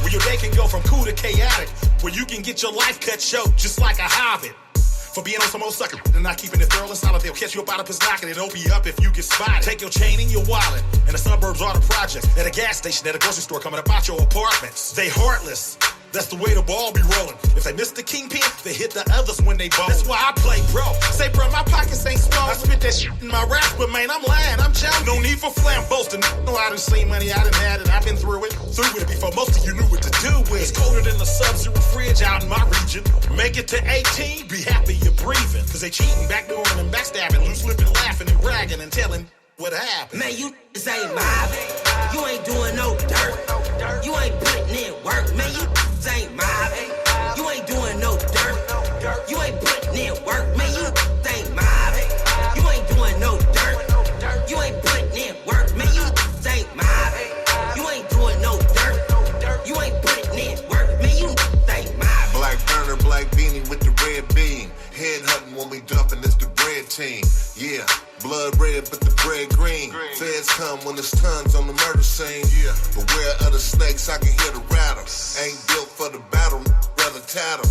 where your day can go from cool to chaotic, where you can get your life cut short just like a hobbit. For being on some old sucker and not keeping it thorough and solid, they'll catch you up out of his knocking and open you up if you get spotted. Take your chain and your wallet, and the suburbs are the project. At a gas station, at a grocery store, coming up out your apartments. They heartless. That's the way the ball be rolling. If they miss the kingpin, they hit the others when they bowl. That's why I play bro. Say bro, my pockets ain't small. I spit that shit in my raps, but man, I'm lying, I'm joking. No need for flam boasting. No, I done seen money, I done had it, I've been through it. Through it before most of you knew what to do with. It's colder than the sub-zero fridge out in my region. Make it to 18, be happy you're breathing. Cause they cheating, backdooring and backstabbing, loose lipping, laughing and bragging and telling what happened. Man, you ain't mobbing. You ain't doing no dirt. You ain't putting in work. Man, you ain't mobbing. You ain't doing no dirt. You ain't putting in work. Man, you ain't mobbing. You ain't doing no dirt. You ain't putting in work. Man, you ain't mobbing. You ain't doing no dirt. You ain't putting in work. Man, you ain't mobbing. Black burner, black beanie with the red beam. Head hunting when we dumping, it's the bread team. Yeah. Blood red, but the bread green. Feds come when there's tons on the murder scene. Beware of the snakes, I can hear the rattle. Ain't built for the battle, rather tattle.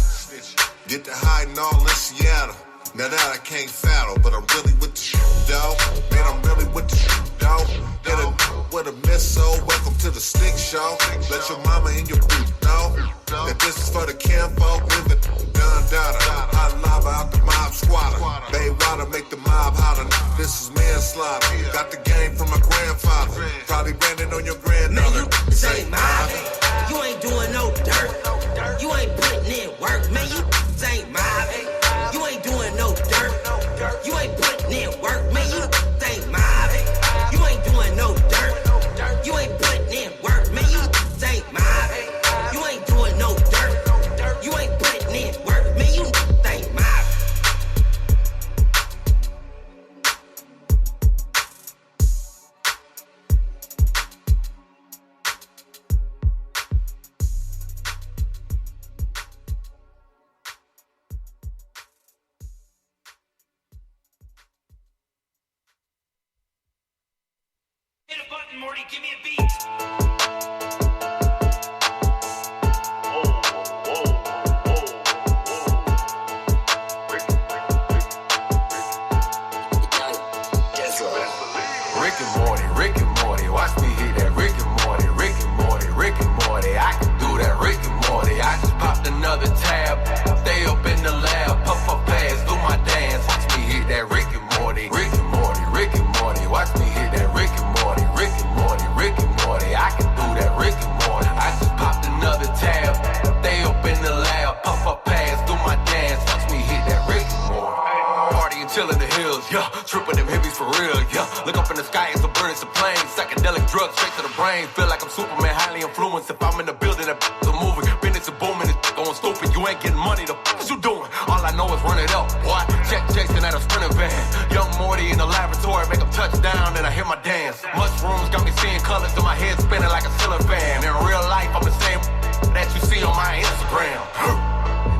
Get to hiding all in Seattle. Now that I can't faddle, but I'm really with the shit, dawg. Man, I'm really with the shit, dawg. Hit a with a missile, welcome to the stick show. Let your mama in your boot, dawg. That this is for the kinfolk, living Don Dada. Hot lava out the mob squatter. Bay water make the mob hotter. This is manslaughter. Got the game from my grandfather. Probably branded on your granddaughter. Man, you ain't mobbing. You ain't doing no dirt. You ain't putting in work. Man, you ain't mobbing. You ain't doing no dirt. You ain't putting in work. Man, you ain't mobbing. You ain't doing no dirt. You ain't putting in work. Man, you ain't mobbing. You ain't doing no dirt. You ain't putting in work. Man, you ain't mobbing. Hit a button, Morty, give me a beat. Rick and Morty, watch me hit that Rick and Morty, Rick and Morty, Rick and Morty. I can do that Rick and Morty. I just popped another tab, stay up in the lab, puff up pass, do my dance. Watch me hit that Rick and Morty, Rick and Morty, Rick and Morty. Watch me hit that Rick and Morty, Rick and Morty, Rick and Morty. I can do that Rick and Morty. I just popped another tab, stay up in the lab, puff up pass, do my dance. Watch me hit that Rick and Morty. Party and chill in the hills, yeah. Tripping them hippies for real, yeah. Look up in the sky, it's a bird, it's a plane. Psychedelic drugs straight to the brain. Feel like I'm Superman, highly influenced. If I'm in the building, that a moving. Business is booming, it's going stupid. You ain't getting money, the is you doing? All I know is run it up. What? Check Jason at a sprinter van. Young Morty in the laboratory, make him touch down, and I hear my dance. Mushrooms got me seeing colors, to my head spinning like a ceiling fan. In real life, I'm the same that you see on my Instagram.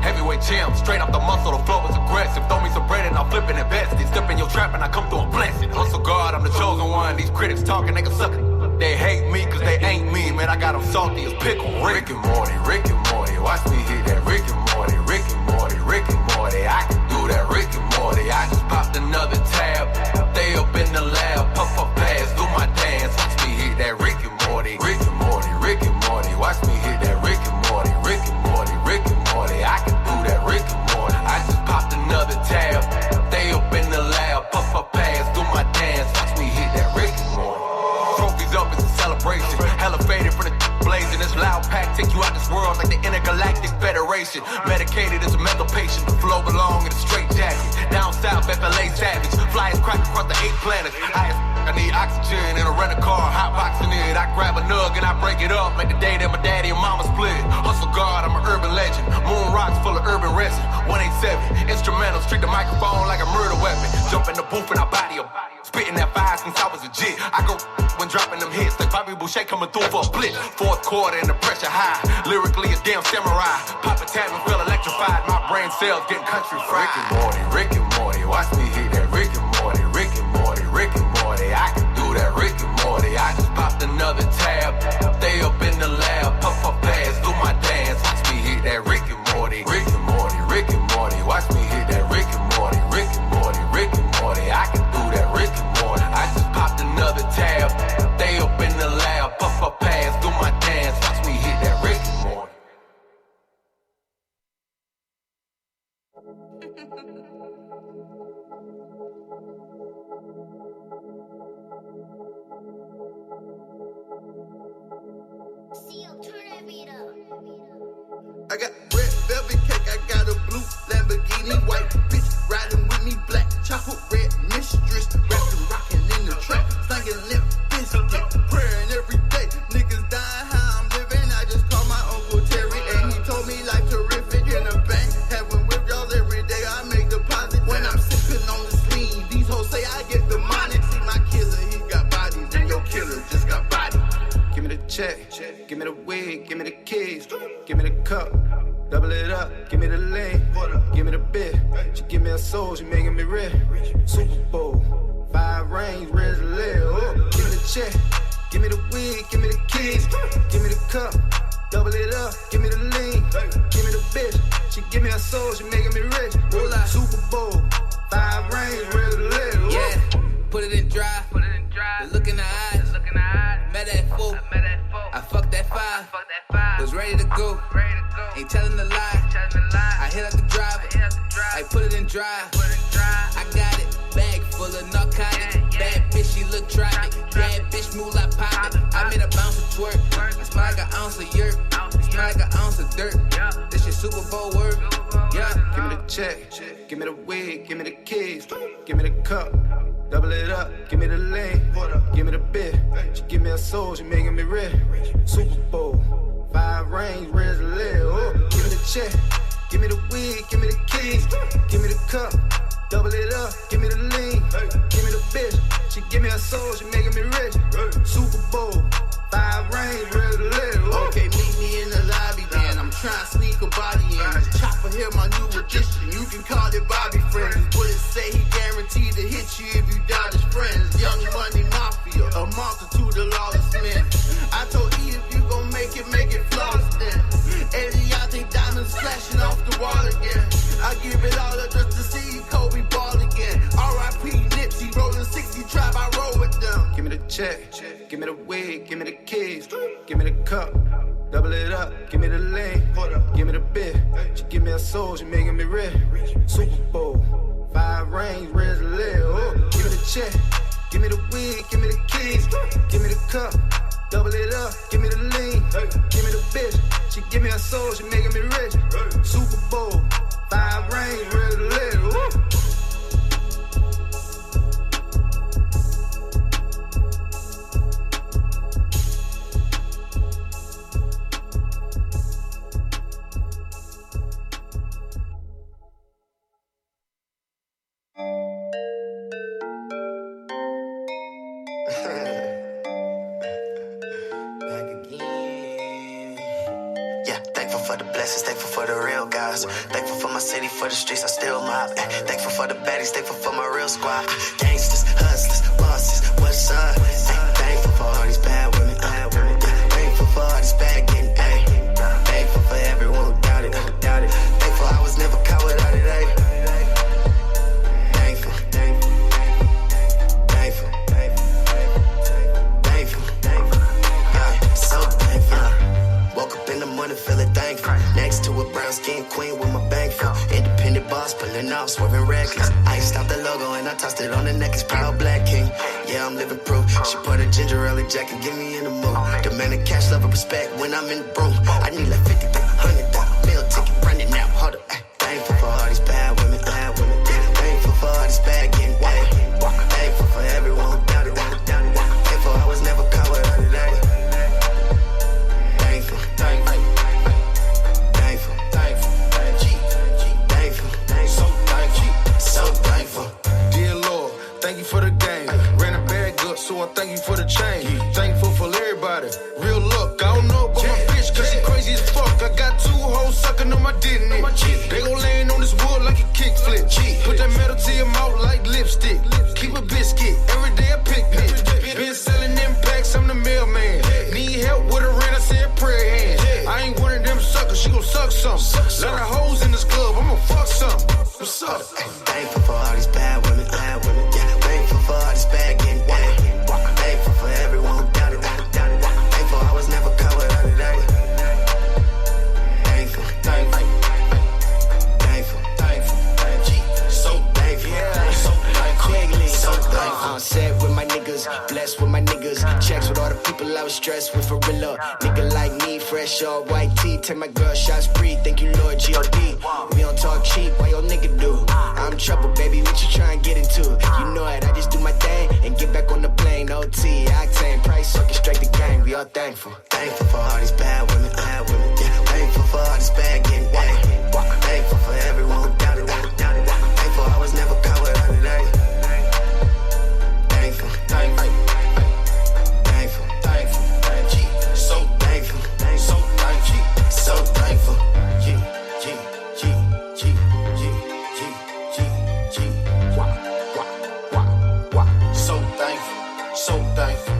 Heavyweight champ, straight off the muscle, the flow is aggressive. Throw me some bread and I'll flip and invest it. Step in your trap and I come through a blessing. Hustle God, I'm the chosen one. These critics talking, they can suck it. They hate me cause they ain't me, man. I got them salty as pickle. Rick and Morty, Rick and Morty. Watch me hit that Rick and Morty, Rick and Morty, Rick and Morty. I can do that Rick and Morty. I just popped another tab, stay up in the lab, puff up pass, do my dance. Watch me hit that Rick and Morty, Rick and Morty, Rick and Morty. Watch me hit that Rick and Morty, Rick and Morty, Rick and Morty. I can do that Rick and Morty. I just popped another tab, stay up in the lab, puff up pass, do my dance. Watch me hit that Rick and Morty. Trophies up, it's a celebration. Hella faded from the blazing. This loud pack take you out this world like the Intergalactic Federation. Medicated as a mental patient, the flow belong in a straight jacket. Down south, FLA savage. Flyers crack across the 8 planets. I need oxygen in a rental car, hot boxing it. I grab a nug and I break it up like the day that my daddy and mama split. Hustle God, I'm an urban legend. Moon rocks full of urban resin. 187, instrumentals, treat the microphone like a murder weapon. Jump in the booth and I body up. Spitting that fire since I was a jit. I go when dropping them hits like Bobby Boucher coming through for a blitz. Fourth quarter and the pressure high. Lyrically a damn samurai. Papa Tavern feel electrified. My brain cells getting country fried. Rick and Morty, Rick and Morty. Watch me hit that Rick and Morty, Rick and Morty, Rick and Morty. I can do that Rick and Morty. I just popped another tab. Stay up in the lab, puff up pass, do I got red velvet cake, I got a blue Lamborghini, white bitch riding with me, black chocolate red mistress, rapping, rocking in the trap, slanging lip biscuit, praying every day, niggas dying how I'm living. I just called my Uncle Terry and he told me life terrific in the bank, having withdrawals every day. I make deposits when I'm sipping on the sleeve. These hoes say I get demonic. See my killer, he got bodies, and your killer just got bodies. Give me the check, give me the wig, give me the keys, give me the cup, double it up, give me the lean, give me the bit. She give me a soul, she making me rich. Super Bowl, 5 rings, red leg. Oh, give me the check, give me the wig, give me the keys, give me the cup, double it up, give me the lean, give me the bitch. She give me a soul, she making me rich. Super Bowl, 5 rings, red leg. Yeah, put it in dry. Look in the eyes. Met at 4. I fucked that 5. Was ready to go. Ain't telling a lie. I hit up the driver. I put it in drive. I got it. Bag full of narcotics. Bad bitch, she look traffic. Bad bitch, move like pop it. I made a bounce of twerk. I smell like an ounce of yurt. Smell like an ounce of dirt. This shit Super Bowl work. Yeah. Give me the check, give me the wig, give me the keys, give me the cup, double it up, give me the lean, give me the bit. She give me a soul, she making me rich. Super Bowl, 5 rings, red leg. Oh, give me the check, give me the wig, give me the keys, give me the cup, double it up, give me the lean, give me the bitch. She give me a soul, she making me rich. Super Bowl, 5 rings, red leg. Oh. Okay, meet me in the lobby then. I'm trying to sneak a body in. Chopper here, my new addition. You can call it Bobby Friends. Bullets say he guaranteed to hit you if you doubt his friends. Young Money Mafia, a multitude of lawless men. I told E if you gon' make it flawless then. Eliante diamonds flashing off the wall again. I give it all up just to see Kobe ball again. R.I.P. Nipsey, rolling 60 trap, I roll with them. Give me the check, give me the wig, give me the keys, give me the cup, double it up, give me the lean, give me the bit. She give me a soul, she making me rich. Super Bowl, 5 rings, red leg. Oh, give me the check, give me the wig, give me the keys, give me the cup, double it up, give me the lean, give me the bitch. She give me a soul, she making me rich. Super Bowl, 5 rings, red leg. Oh. Thankful for the real guys. Thankful for my city, for the streets I still mob. Thankful for the baddies, thankful for my real squad. Gangsters, hustlers, bosses, what's up? Thankful for all these bad women. Thankful for all these bad getting. Thankful for everyone who doubted. Thankful I was never caught without it. Thankful. So thankful. Woke up in the morning feeling thankful. Next to a brown skin queen with my bank full. Independent boss pulling off, swerving reckless. I stopped the logo and I tossed it on the neck. It's proud black king. Yeah, I'm living proof. She put a ginger ale jacket, get me in the mood. Demanding cash, love, and respect when I'm in the room. I need like 50, 100,000 meal ticket, running out. Hold up. Thankful for all these bad women. Thankful for all these bad getting. Thankful for everyone who doubted. Thankful I was never caught without it. Thankful. So thankful. Dear Lord, thank you for the game. Ran a bag up, so I thank you for the change. Thankful for everybody. Real luck, I don't know about my bitch, cause she crazy as fuck. I got 2 hoes sucking on my dick. They gon' land on this wood like a kickflip. Put that metal to your mouth like lipstick. Keep a biscuit, every day a picnic. Been selling them packs, I'm the mailman. Need help with a rent, I said prayer hand. I ain't one of them suckers, she gon' suck some. Lot of hoes in this club, I'ma fuck some. What's up? Thankful for all these bad women. Yeah, thankful for all these bad getting. Thankful for everyone who doubted. Thankful I was never caught without it. Thankful. stress with a gorilla. Nigga like me, fresh all white tee. Take my girl shots free. Thank you, Lord G.O.D. We don't talk cheap, why your nigga do? I'm trouble, baby, what you trying to get into? You know it, I just do my thing and get back on the plane. OT, octane, price, orchestrate the game. We all thankful. Thankful for all these bad women, yeah. Thankful for all this bad getting back. Thankful for everyone who doubted it. Thankful I was never caught without it. Thankful, thankful. So thankful, so thankful, so thankful. So thankful, so thankful.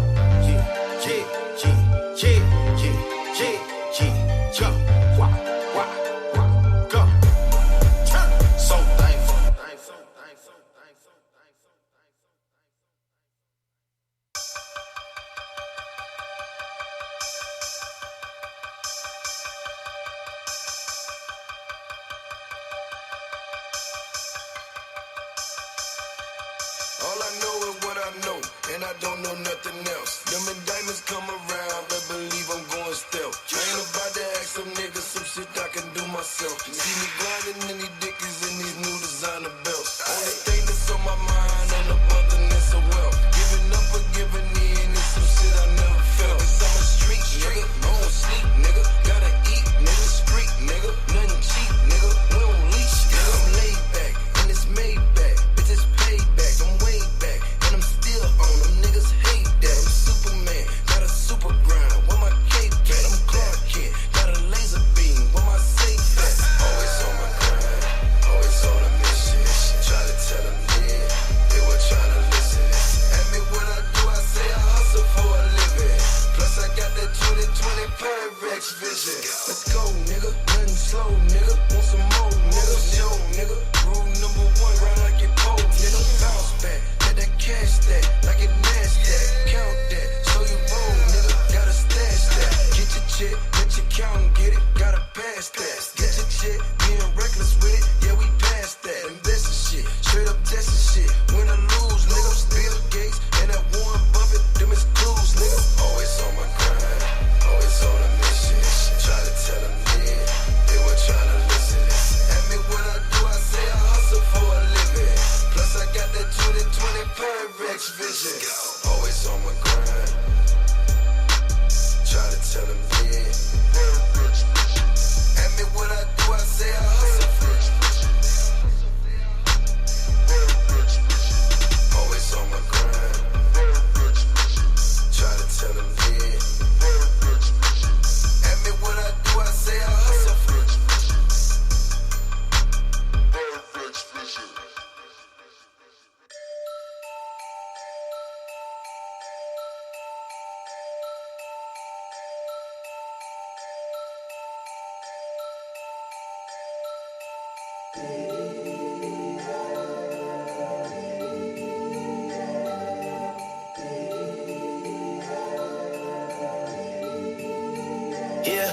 Go. So thankful. All I know is what I know, and I don't know nothing else. Them indictments come around, I believe I'm going stealth. I ain't about to ask some niggas some shit I can do myself. You see me grinding in these dickies and these new designer belts. Only thing that's on my mind on the otherness of wealth. Giving up or giving in is some shit I never felt. Cause I'm a street nigga, I don't sleep nigga. Gotta eat nigga, street nigga. Nothing cheap nigga, we don't leash nigga. I'm laid back, and it's made back. Bitches paid back, I'm way back. And I'm still on them, niggas hate that. I'm Superman, got a super grind. Where my cape at? I'm Clark Kent, got a laser beam. Where my safe at? Always on my grind, always on a mission. Try to tell them, yeah, they were trying to listen. Ask me what I do, I say I hustle for a living. Plus I got that 20/20 Pyrex vision. Let's go, nigga, nothing slow, nigga. Want some more, nigga, show, nigga. Rule number 1, ride like your pole, nigga. Bounce back, let that cash stack, like it NASDAQ. Count that, so you roll, nigga. Gotta stash that. Get your chick, let your count and get it. Gotta pass that. Get your chick, being reckless with it. Yeah, we passed that. Investing shit, straight up testing shit. Win or lose, nigga. Bill Gates and that Warren Buffett, them is clues, nigga. Always on my grind, always on a mission. Try to tell them, yeah, they were trying to listen. Ask me what I do, I say I hustle for a living. Plus I got that 20/20 Pyrex vision. Always on my grind. Try to tell them, yeah. Ask me what I do, I say I hustle for a always on my grind. Try to tell them, yeah. Ask me what I do, I say I hustle for it. Yeah,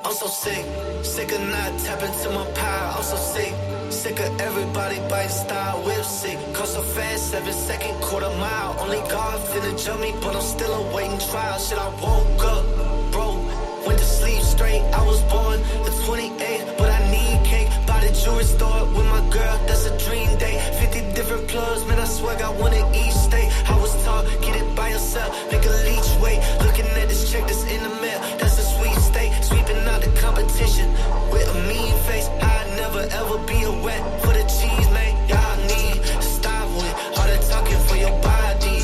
I'm so sick. Sick of not tapping to my power. I'm so sick. Sick of everybody biting style. Whip sick. Cost so fast, 7-second, quarter mile. Only God finna jump me, but I'm still awaiting trial. Shit, I woke up, bro. Went to sleep straight. I was born the 28th, but I need cake. By the jewelry store with my girl, that's a dream day. 50 different plugs, man, I swear got one in each state. I was taught, get it by yourself, make a leech weight. Looking at this check that's in the mail, that's a sweet state. Sweeping out the competition with a mean face. I'd never ever be a wet for the cheese, man. Y'all need to stop with all the talking for your body.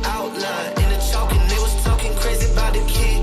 Outline in the chalk, and they was talking crazy about the kid.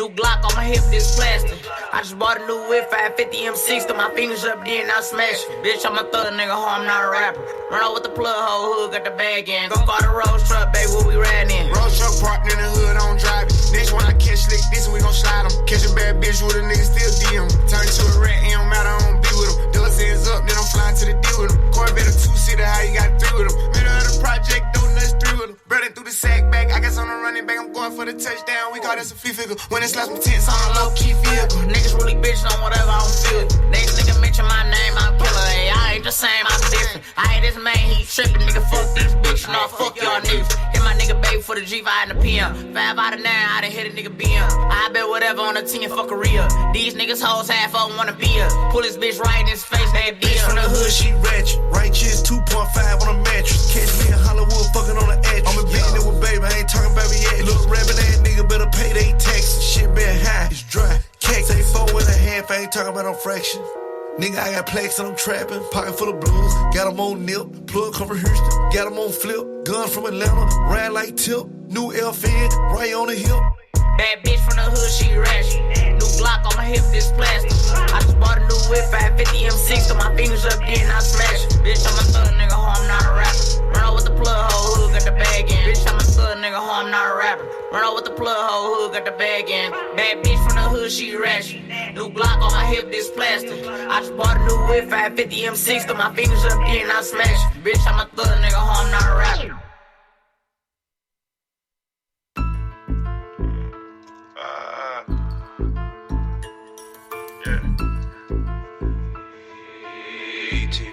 New Glock on my hip, this plastic. I just bought a new whip, 550 M6, threw my fingers up there and I smash it. Bitch, I'm a thug nigga, ho, I'm not a rapper. Run out with the plug, hoe, hood, got the bag in. Go call the Rolls truck, baby, what we riding in? Rolls truck parked in the hood, I don't drive it. Next one I catch slick, this one we gon' slide them. Catch a bad bitch with a nigga, still DM. Turn to a rat, it don't matter, I don't be with him. Dust ends up, then I'm flying to the D with him. Corvette a two-seater, how you got three with him. Middle of the project, donuts, three with him. Breading through the sack back, I guess I'm the running back, I'm going for the touchdown. We call this a fee figure. When it's less than 10, on a low-key vehicle. Niggas really bitchin' on whatever I don't feel. Next nigga mention my name, I'm killer. Hey, I ain't the same, I'm different. I ain't this man, he trippin', nigga. Fuck these bitches, no, fuck y'all niggas. Hit my nigga baby for the G5 and the PM. 5 out of 9, I done hit a nigga BM. I bet whatever on the 10, fuck a real. These niggas hoes half of them wanna be a. Pull this bitch right in his face, that bitch from the hood, she ratchet. Righteous 2.5 on a mattress. Catch me in Hollywood, fucking on the edge. I'm a beating it with baby, I ain't talking baby yet. Look, rapping ass nigga better pay they taxes. Shit been high, it's dry. Cake say 4.5, I ain't talking about no fraction. Nigga, I got plaques and I'm trapping. Pocket full of blues, got them on nip. Plug come from Houston, got them on flip. Gun from Atlanta, ride like Tip. New LFN, right on the hip. Bad bitch from the hood, she ratchet. New Glock on my hip, this plastic. I just bought a new whip, 550 M6, threw my fingers up there and I smash it. Bitch, I'm a thug nigga, ho, I'm not a rapper. Run out with the plug, ho, hood, got the bag in. Bitch, I'm a thug nigga, ho, I'm not a rapper. Run out with the plug, ho, hood, got the bag in. Bad bitch from the hood, she ratchet. New Glock on my hip, this plastic. I just bought a new whip, 550 M6, threw my fingers up there and I smash it. Bitch, I'm a thug nigga, ho, I'm not a rapper.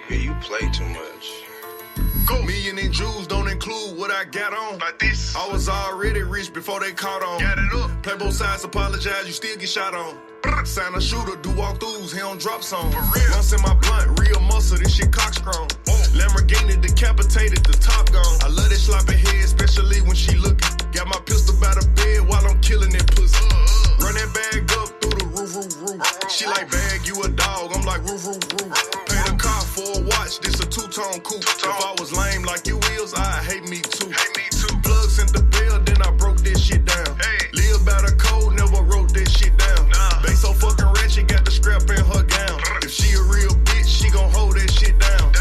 You play too much. Go. Million in jewels don't include what I got on. Like this. I was already rich before they caught on. Got it up. Play both sides, apologize, you still get shot on. Sign a shooter, do walkthroughs, he don't drop songs. For real. Once in my blunt, real muscle, this shit cockstrong. Lamborghini decapitated, the top gone. I love that sloppy head, especially when she looking. Got my pistol by the bed while I'm killing that pussy. Run that bag up through the roof. She like, bag, you a dog, I'm like, roof. Pay the car for a watch, this a two-tone coupe. If I was lame like you is, I hate me too. Plugs sent the bill, then I broke this shit down. Live by the code, never wrote this shit down. They so fucking ratchet, got the scrap in her gown. If she a real bitch, she gon' hold that shit down.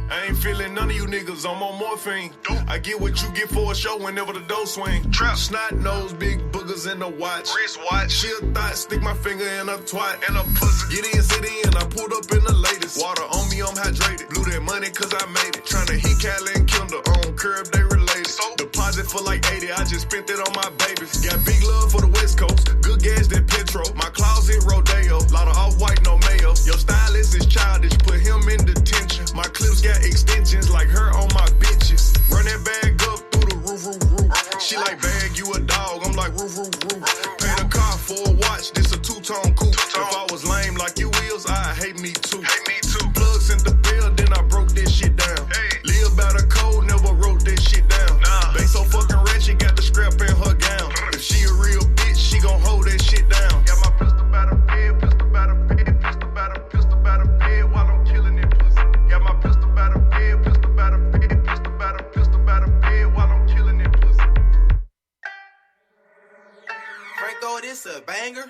I ain't feeling none of you niggas, I'm on morphine. I get what you get for a show whenever the dough swing. Trap snot nose, big boogers in the watch. Wrist watch. She a thought, stick my finger in a twat. And a pussy. Get in, sit in, I pulled up in the latest. Water on me, I'm hydrated. Blew that money cause I made it. Tryna hit Callie and Kendall on curb, they related. So, deposit for like 80, I just spent it on my babies. Got big love for the West Coast, good gas than Petro. My closet rodeo, lot of off-white, no mayo. Your stylist is childish, put him in detention. My clips got extensions like her on my bitches. Run that bag up through the roof. She like, bag, you a dog, I'm like, roof. Pay the car for a watch, this a two-tone coupe. If I was lame like you is, I hate me too. Plugs sent the bill, then I broke this shit down. Live by the code, never wrote this shit down. They so fucking ratchet, got the scrap in her gown. If she a real bitch, she gon' hold that shit down. Got my pistol by the bed, pistol by the bed, pistol by the bed while I'm killing it pussy. Got my pistol by the bed, pistol by the bed, pistol by the bed while I'm killing it pussy. Franco, this a banger.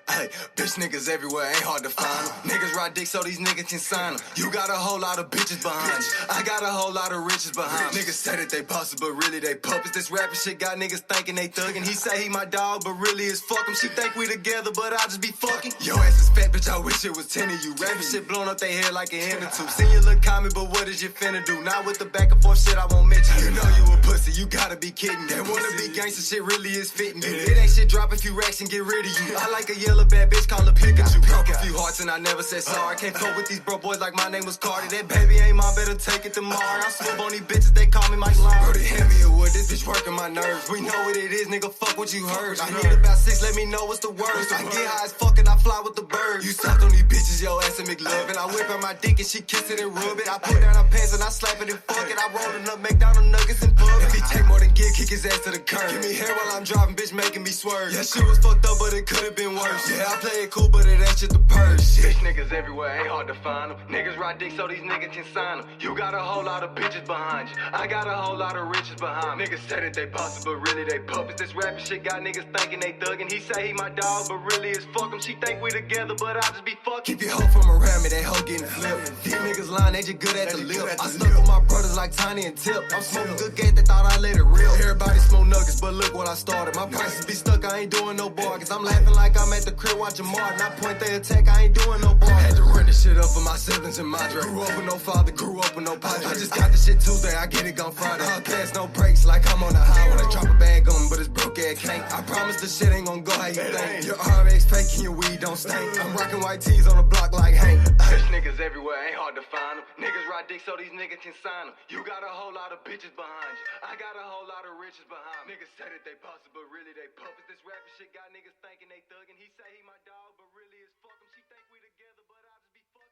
Hey, bitch niggas everywhere, ain't hard to find them. Niggas ride dick so these niggas can sign them. You got a whole lot of bitches behind you. I got a whole lot of riches behind me. Niggas say that they busted, but really they puppets. This rapping shit got niggas thinking they thuggin'. He say he my dog, but really it's fuck him. She think we together, but I just be fucking. Your ass is fat, bitch, I wish it was 10 of you. Rapping shit blowing up they head like a hen or two. Seen you look comment, but what is you finna do? Not with the back and forth shit, I won't mention. You know you a pussy, you gotta be kidding. That wanna be gangsta shit really is fitting you. It ain't shit, drop a few racks and get rid of you. I like a yellow bad bitch, call her Pikachu. Broke a few hearts and I never said sorry. Can't fuck with these bro boys like my name was Cardi. That baby ain't mine, better take it to Mari. I smooth on these bitches, they call me Mike Lyon. Bro, they hand me a wood, this bitch working my nerves. We know what it is, nigga, fuck what you heard. I hit about 6, let me know what's the worst. I get high as fuck and I fly with the birds. You sucked on these bitches, yo ass and McLovin'. I whip out my dick and she kiss it and rub it. I put down her pants and I slap it and fuck it. I roll it up, make down the nuggets and pub. If he take more than give, kick his ass to the curb. Give me hair while I'm driving, bitch, making me swerve. Yeah, shit was fucked up, but it could've been worse. Yeah, I play it cool, but it ain't just the purse. Shit. Bitch niggas everywhere, ain't hard to find them. Niggas ride dick so these niggas can sign them. You got a whole lot of bitches behind you. I got a whole lot of riches behind me. Niggas say that they bossy, but really they puppets. This rapping shit got niggas thinking they thuggin'. He say he my dog, but really it's fuck him. She think we together, but I just be fucking. Keep your hoe from around me, they hoe getting flipped. These niggas lying, they just good at the lip. I stuck with my brothers like Tiny and Tip. I'm smoking good game, they thought I let it rip. Everybody smoke nuggets, but look what I started. My prices be stuck, I ain't doing no bargains. I'm laughing like I'm at the crib watching Martin. I point they attack, I ain't doing no bargains. Had to run this shit up for my siblings and my Grew up with no father, grew up with no padre. I just got the shit Tuesday, I get it gone Friday. I pass no breaks like I'm on the highway. I drop a bag on me, but it's broke ass can't. I promise the shit ain't gon' go how you think. Your RX fake and your weed don't stink. I'm rocking white tees on the block like Hank. Bitch niggas everywhere, ain't hard to find them. Niggas ride dick so these niggas can sign them. You got a whole lot of bitches behind you. I got a whole lot of riches behind me. Niggas say that they bossy, but really they puppets. This rapping shit got niggas thinking they thuggin'. He say he my dog, but really it's fuck him. She think we together, but I just be fucking.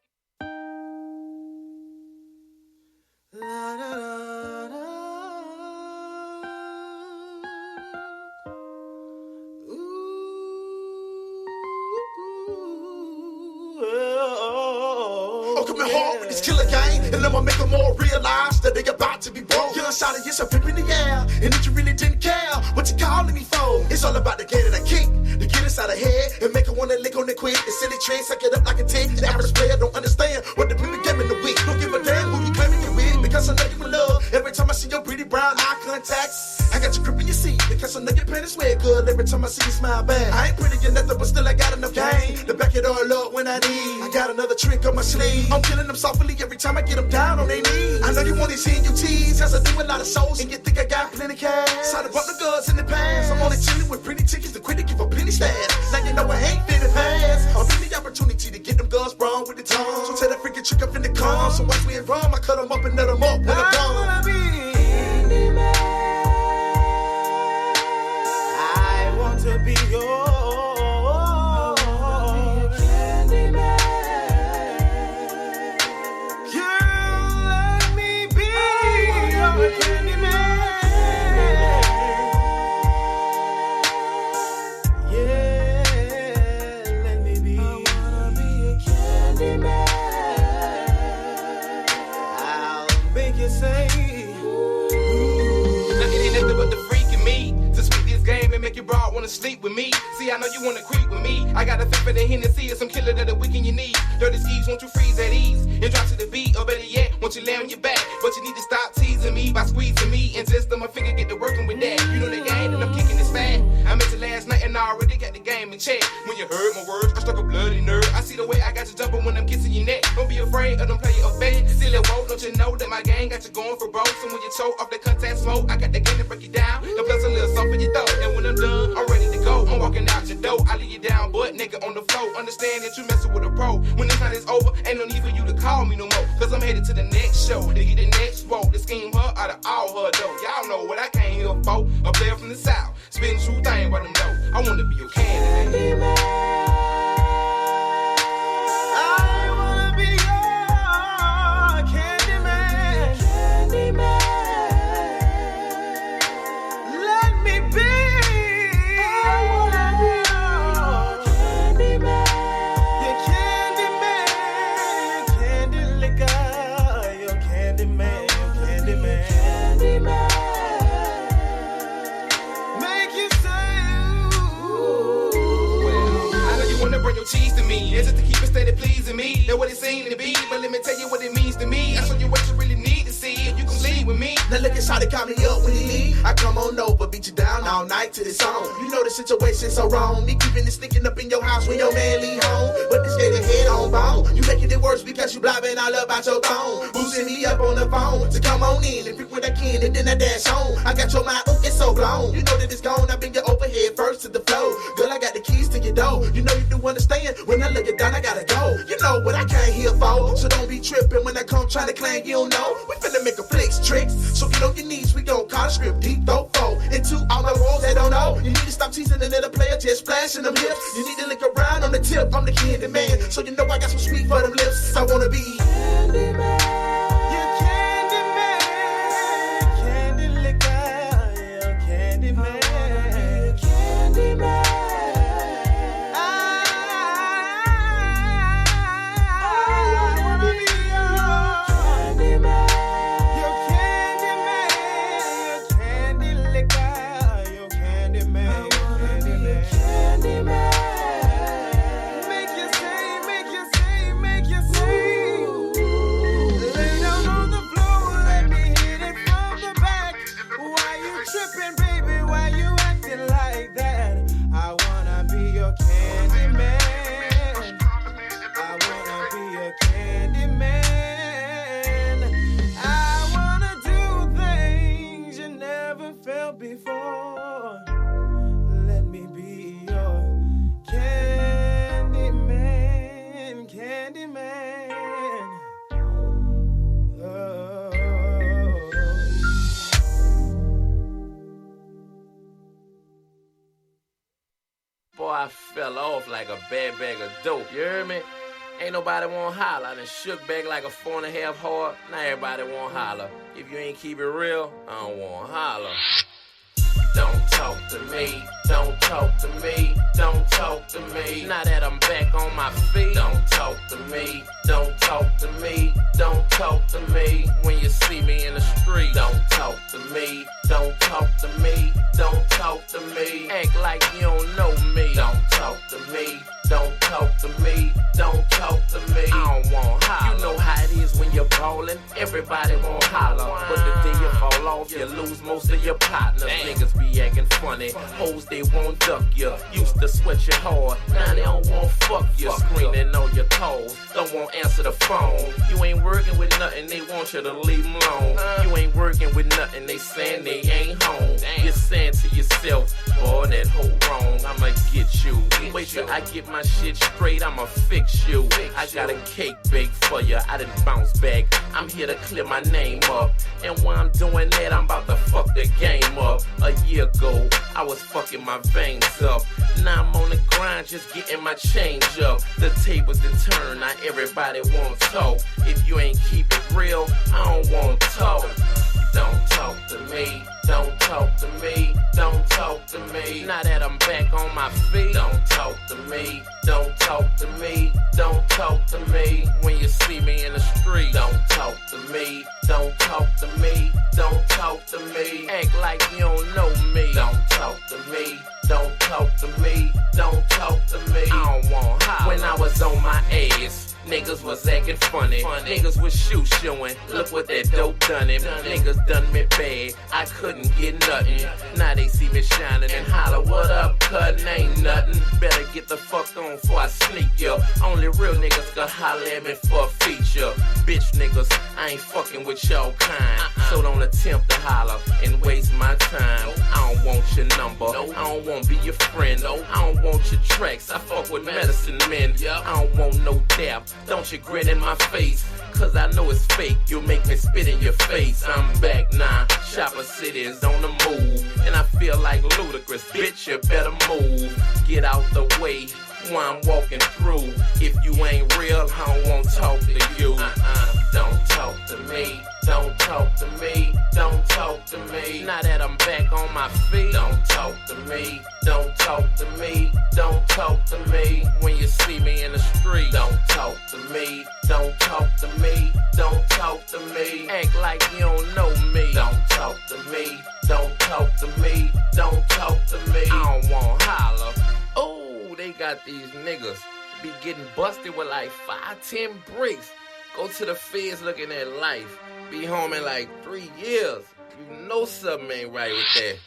La da da da. Oh, coming hard with this killer game, and I'ma make them all realize that they about to be broke. Young shot of yourself up in the air, and that you really didn't care what you calling me for. It's all about the getting a kick, to get us out of head, and make it wanna lick on it quick. The silly tricks, I get up like a tick. The average player don't understand what the people give in the week. Don't give a damn who you claiming you with, because I know you in love. Every time I see your pretty brown eye contacts, I got your grip in your seat, because I know your panties wear good. Every time I see you smile back, I ain't pretty or nothing, but still I got enough game to back it all up when I need. I got another trick up my sleeve. I'm killing them softly every time I get them down on their knees. I know you want these seeing you tease, cause I do a lot of shows, and you think I got plenty cash. Side about the guns in the past, I'm only chilling with pretty tickets to quit to give a penny stash. Now you know I ain't finna pass. I'll give the opportunity to get them guns sprung with the tongue. So tell that freaking trick up in the car. So watch me and rum, I cut them up and nut them up with a gun. I wanna be Candyman. I want to be yours. Make your broad wanna sleep with me. See, I know you wanna creep with me. I got a fit for the Hennessy or some killer that the weekend you need. Dirty skis, won't you freeze at ease and drop to the beat? Or better yet, won't you lay on your back? But you need to stop teasing me by squeezing me and just let my finger get to working with that. You know the game and I'm kicking this fat. I met you last night and I already got the game in check. When you heard my words, I struck a bloody nerve. I see the way I got you jumping when I'm kissing your neck. Don't be afraid of them play your fed. Silly won't, don't you know that my gang got you going for broke? So when you choke off the contact smoke, I got the game to break you down. And plus a little something for your throat. And when I'm done, I'm ready to go. I'm walking out your door. I leave you down, butt nigga on the floor. Understand that you messing with a pro. When this night is over, ain't no need for you to call me no more. Cause I'm headed to the next show. To get the next roll. To scheme her out of all her dough. Y'all know what I came here for. A player from the south. Spitting true thing by them know. I wanna be your candidate. Cheese to me, it's just to keep it steady pleasing me. That's what it seems to be, but let me tell you what it means to me. I show you what you really need to see, and you can leave with me. Now look at Shawty, call me up when he leave. I come on over, beat you down all night to this song. You know the situation's so wrong. Me keeping it sneaking up in your house when your man leave home. But this nigga head on bone. You making it worse because you blabbing all about your phone. Boosting me up on the phone to come on in and pick what I can and then I dash on. I got your mind, oh, it's so blown. You know that it's gone, I bring you overhead first to the floor. Girl, I got the keys to your door. You know you do understand. When I look it down, I gotta go. You know what I came here for. So don't be tripping when I come trying to claim you don't know. We finna make a flex tricks. So get on your knees, we gon' call the script deep throat foe. Into all my walls they don't know. You need to stop teasing another player, just splashing them hips. You need to lick around on the tip. I'm the candy man. So you know I got some sweet for them lips. I wanna be Candyman. Yeah, Candyman. Candy liquor, yeah, Candyman. Candyman. felt before. Let me be your candy man, candy man. Oh. Boy, I fell off like a bad bag of dope, you heard me? Ain't nobody want holler. I done shook back like a 4.5 hard. Now everybody want holler. If you ain't keep it real, I don't want holler. Don't talk to me, don't talk to me, don't talk to me. Now that I'm back on my feet, don't talk to me, don't talk to me, don't talk to me. When you see me in the street, don't talk to me, don't talk to me, don't talk to me. Act like you don't know me, don't talk to me, don't talk to me, don't talk to me. I don't want holler. You know how it is when you're ballin', everybody want holler. But the day you fall off, you lose most of your partners. Niggas be acting funny, hoes they won't duck you. Used to sweat you hard, now they don't want fuck you. Screaming on your toes, don't want answer the phone. You ain't working with nothing, they want you to leave them alone. You ain't working with nothing, they saying they ain't home. You're saying to yourself, boy, that hoe wrong, I'ma get you. Wait till I get my shit straight, I'ma fix you. I got a cake baked for you, I done bounce back. I'm here to clear my name up. And while I'm doing that, I'm about to fuck the game up. A year ago, I was fucking my veins up. Now I'm on the grind, just getting my change up. The tables done turned, now everybody want talk. If you ain't keep it real, I don't want talk. Don't talk to me, don't talk to me, don't talk to me. Now that I'm back on my feet, don't talk to me, don't talk to me, don't talk to me. When you see me in the street, don't talk to me, don't talk to me, don't talk to me. Act like you don't know me, don't talk to me, don't talk to me, don't talk to me. I don't want holler. When I was on my ass, niggas was acting funny. Niggas was shoe showing. Look what that dope done him. Niggas done me bad. I couldn't get nothing. Now they see me shining and holler, what up, cut? Ain't nothing. Better get the fuck on before I sneak ya. Only real niggas can holler at me for a feature. Bitch niggas, I ain't fucking with y'all kind. So don't attempt to holler and waste my time. I don't want your number. I don't want to be your friend. I don't want your tracks. I fuck with medicine men. I don't want no dap. Don't you grin in my face, cause I know it's fake. You'll make me spit in your face. I'm back now, Chopper City is on the move, and I feel like Ludacris. Bitch, you better move. Get out the way while I'm walking through. If you ain't real, I don't want to talk to you. Don't talk to me, don't talk to me, don't talk to me. Now that I'm back on my feet, don't talk to me, don't talk to me, don't talk to me. When you see me in the street, don't talk to me, don't talk to me, don't talk to me. Act like you don't know me, don't talk to me, don't talk to me, don't talk to me. I don't want holler. Oh, they got these niggas be getting busted with like 5-10 bricks. Go to the feds looking at life. Be home in like 3 years. You know something ain't right with that.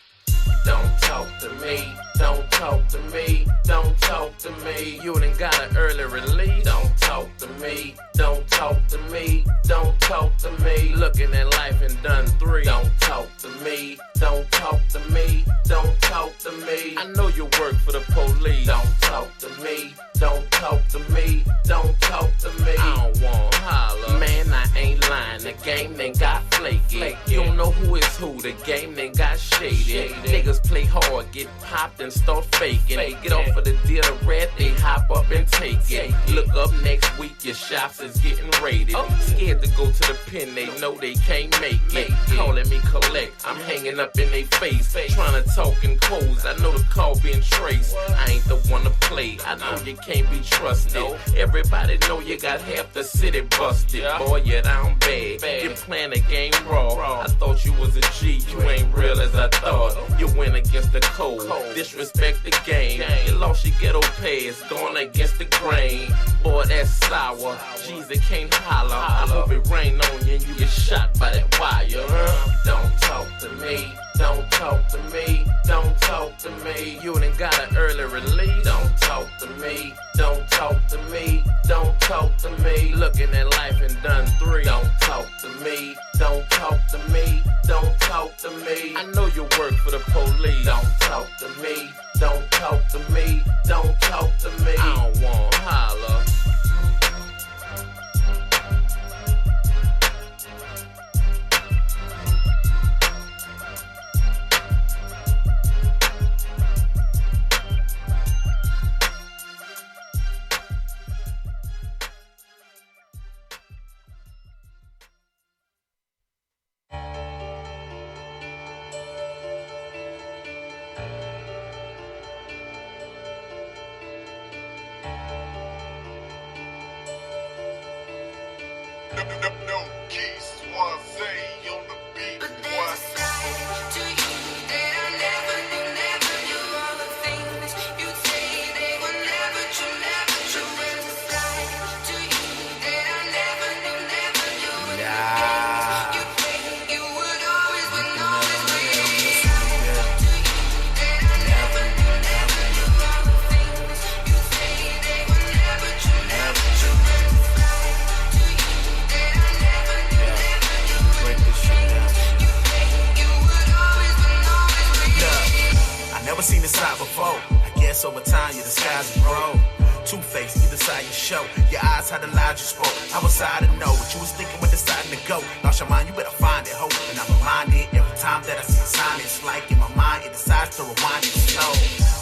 Don't talk to me, don't talk to me, don't talk to me. You done got an early release. Don't talk to me, don't talk to me, don't talk to me. Looking at life and done 3. Don't talk to me, don't talk to me, don't talk to me. I know you work for the police. Don't talk to me, don't talk to me, don't talk to me. I don't want holler. Man, I ain't lying. The game then got flaky. You don't know who is who. The game then got shady. Niggas play hard, get popped and start faking. Get off of the deal to red, they hop up and take it. Look up next week, your shops is getting raided. Scared to go to the pen, they know they can't make it. Calling me collect, I'm hanging up in they face. Trying to talk in codes, I know the call being traced. I ain't the one to play, I know you can't be trusted. Everybody know you got half the city busted. Boy, you're down bad, you're playing the game raw. I thought you was a G, you ain't real as I thought. You went against the code, disrespect the game. You lost your ghetto pass, going against the grain. Boy, that's sour, Jesus can't holler. I hope it rain on you and you get shot by that wire. Don't talk to me, don't talk to me, don't talk to me. You done got an early release. Don't talk to me, don't talk to me, don't talk to me. Looking at life and done 3. Don't talk to me, don't talk to me, don't talk to me. I know you work for the police. Don't talk to me. Don't talk to me. Don't talk to me. I don't want to holler. No keys, one say on the beat. But there's a side to you that I never knew all the things you say they were never true. There's a side to you that I never knew. You think you would always win, always win. To you that I never knew all the things you say they were never true. There's a side to you that I never knew. I never seen this side before. I guess over time your disguise will grow. Two-faced, either side you show. Your eyes had the lies you spoke. I was side to know what you was thinking when deciding to go. Lost your mind, you better find it, hope. And I'm reminded every time that I see a sign. It's like in my mind, it decides to rewind it slow.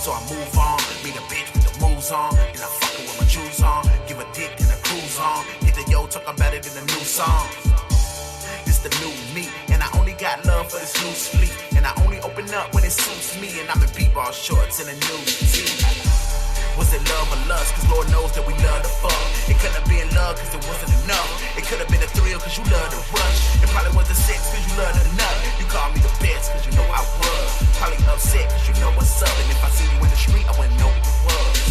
So I move on, meet a bitch with the moves on. Then I fuck her with my shoes on. Give a dick and a cruise on. Hit the yo, talk about it in a new song. This the new me, and I only got love for this new sleep. And I only open up when it suits me. And I'm in b-ball shorts and a new tee. Was it love or lust? Cause Lord knows that we love to fuck. It couldn't have been love cause it wasn't enough. It could have been a thrill cause you love to rush. It probably was the sex cause you love to nut. You call me the best cause you know I was. Probably upset cause you know what's up. And if I see you in the street, I wouldn't know who you was.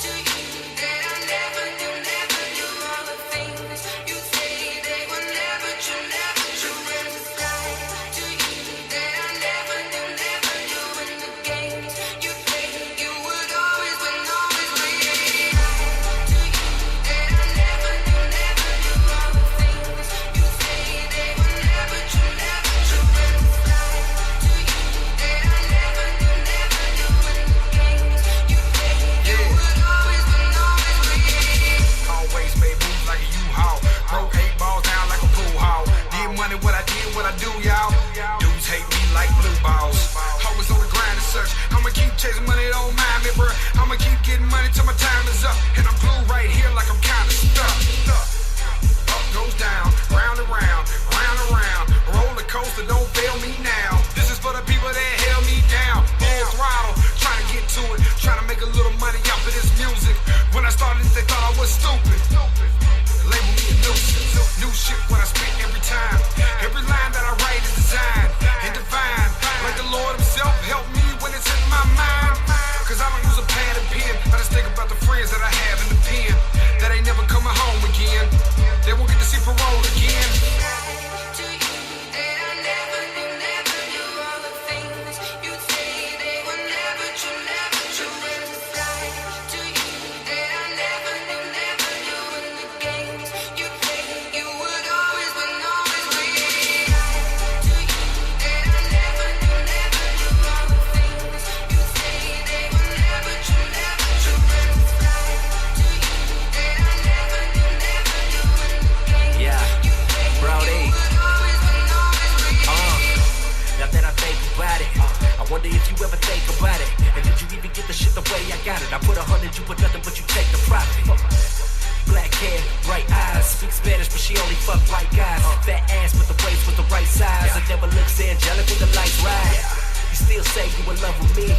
To you that I never knew all the things you say they were never true. There's a side to you that I never knew. In the games you play, you would always win, always win. To you that I never knew all the things you say they were never true. There's a side to you that I never knew. In the games you play, you would always win, always win. Always made moves like a U-Haul. Broke 8 balls down like a pool hall. Did money what I did, what I do, y'all. Dudes hate me like blue balls. Always on the grind and search. I'ma keep chasing money, don't mind me, bruh. I'ma keep getting money till my time is up. And I'm blue right here like I'm kinda stuck. Up goes down, round and round, round and round. Roller coaster, don't fail me now. This is for the people that held me down. Full throttle, trying to get to it. Trying to make a little money off of this music. When I started, they thought I was stupid. Label me a nuisance. New shit when I spit every time. Every line that I write is designed and divine. Like the Lord himself help me when it's in my mind. Cause I don't use a pad and pen. I just think about the friends that I have in the pen. That ain't never coming home again. They won't get to see parole again. To you that I never knew all the things you say they were never true. There's a side to you that I never knew. In the games you play, you would always win, always win. To you that I never knew all the things you say they were never true. There's a side to you that I never knew. In the games Yeah, Brody. Now that I think about it, I wonder if you ever think about it. And did you even get the shit the way I got it? I put 100, you put nothing, but you take the profit. Black hair, bright eyes, speak Spanish, but she only fuck white guys. Fat ass with the waist with the right size. It never looks angelic when the lights rise. You still say you in love with me.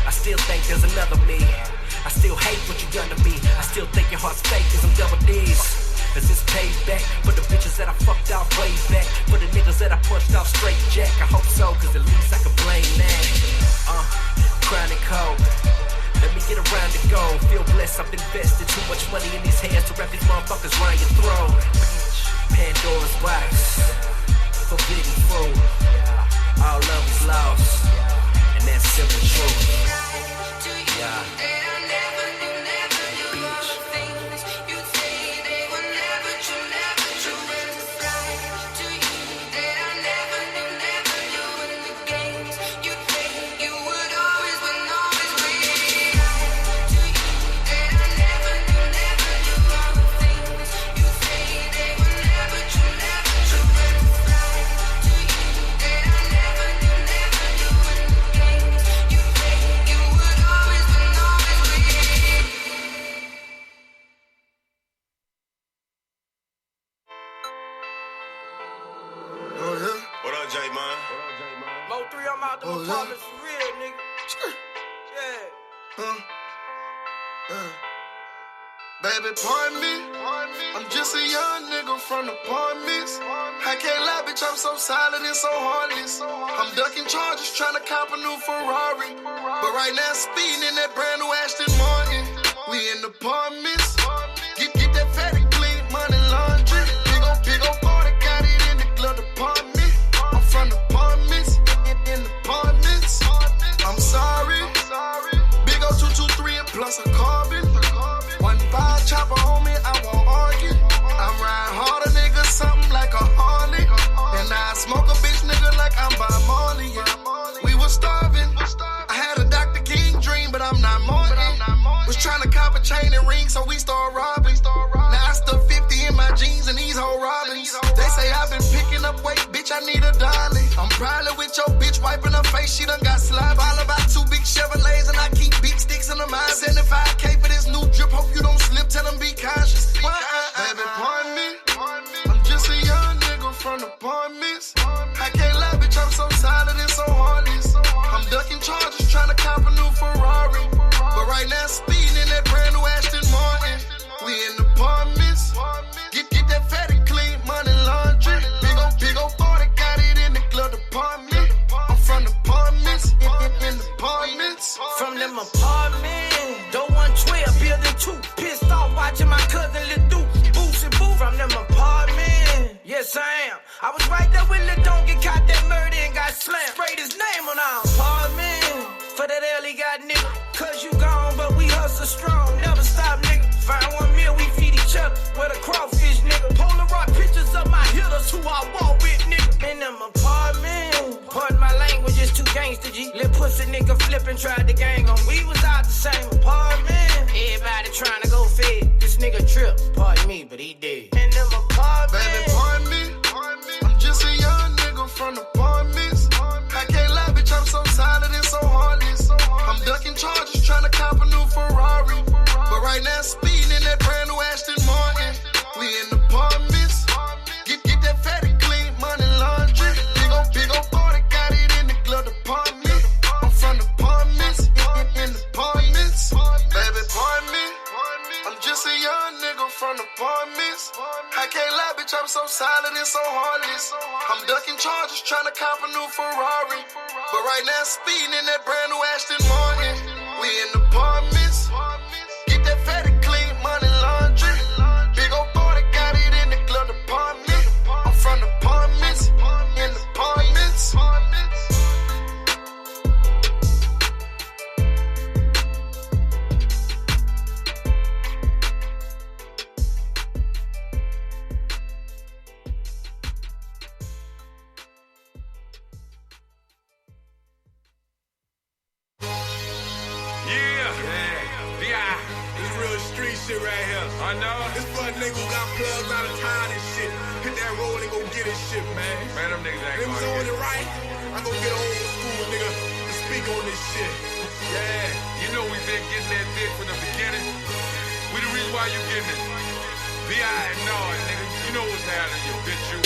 I still think there's another me. I still hate what you done to me. I still think your heart's fake cause I'm double D's. Is this payback for the bitches that I fucked off way back? For the niggas that I punched off straight jack? I hope so, cause at least I can blame that. Chronic cold. Let me get around the goal. Feel blessed, I've invested too much money in these hands to wrap these motherfuckers around your throat. Pandora's box, forbidden fruit. All love is lost, and that's simple truth. Yeah. True. There's a side to you that I never knew. I'm out the apartments for real, nigga. Yeah. Baby, pardon me. I'm just a young nigga from the apartments. I can't lie, bitch, I'm so solid and so heartless. I'm ducking charges, trying to cop a new Ferrari. But right now, speeding in that brand new Aston Martin. We in the apartments. Get that fatty clean, money laundry. Big ol' party, got it in the glove department. I'm from the apartments, in the apartments. I'm sorry. Big ol' 223 and plus a carbon. 1-5 chopper, homie, I won't argue. I'm riding harder, nigga, something like a Harley. And I smoke a bitch, nigga, like I'm by Marley. Yeah. We was starving. I had a Dr. King dream, but I'm not Martin. Was trying to cop a chain and ring, so we start robbing. Now I stuck 50 in my jeans and these whole robins. They say I've been picking up weight, bitch, I need a dolly. I'm probably with your bitch wiping her face, she done got sloppy. All about 2 big Chevrolets and I keep big sticks in the mind. 75K for this new drip, hope you don't slip, tell them be cautious. Baby, pardon me. I'm just a young nigga from the apartments. I can't lie, bitch, I'm so solid and so heartless. I'm ducking charges, trying to cop a new Ferrari. But right now, speeding in that brand new Aston Martin. We in the apartments. Get that fatty clean, money laundry. Big ol' 40, got it in the glove department. I'm from the apartments, in the apartments. From them apartments, though 112, building 2. Pissed off watching my cousin Lil Duke, Boots and Boo. From them apartments, yes I am. I was right there when Lil Don't get caught that murder and got slammed. Sprayed his name on our apartment. For that L he got nigga. Cause you gone, but we hustle strong. Never stop, nigga. Find 1 meal, we feed each other. With a crawfish, nigga. Polaroid pictures of my hitters who I walk with, nigga. In them apartments. Pardon my language, it's too gangster, G. Lil' pussy nigga flippin', tried the gang on. We was out the same apartment. Everybody trying to go fed. This nigga trip, pardon me, but he dead. In them apartments. Baby, pardon me. I'm just a young nigga from the apartments. I can't lie, bitch, I'm so solid and so heartless. I'm ducking charges, trying to cop a new Ferrari. But right now, speeding in that brand new Aston Martin. We in the apartments. Get that fatty clean, money laundry. Big ol' 40, got it in the glove department. I'm from the apartments, in the apartments. Baby, pardon me. I'm just a young nigga from the apartments. I can't lie, bitch, I'm so solid and so heartless. I'm ducking charges, trying to cop a new Ferrari. But right now, speeding in that brand new Aston Martin. We in the apartments. Get that fatty clean, money laundry. Big ol' 40, got it in the glove department. I'm from the apartments, in the apartments. Shit right here. I know. This fuck nigga who got plugs out of town and shit. Hit that road and go get his shit, man. Man, them niggas ain't going to get it right. I go get an old school nigga to speak on this shit. Yeah, you know we been getting that dick from the beginning. We the reason why you getting it. V.I. and Nard, nigga. You know what's happening, you bitch, you.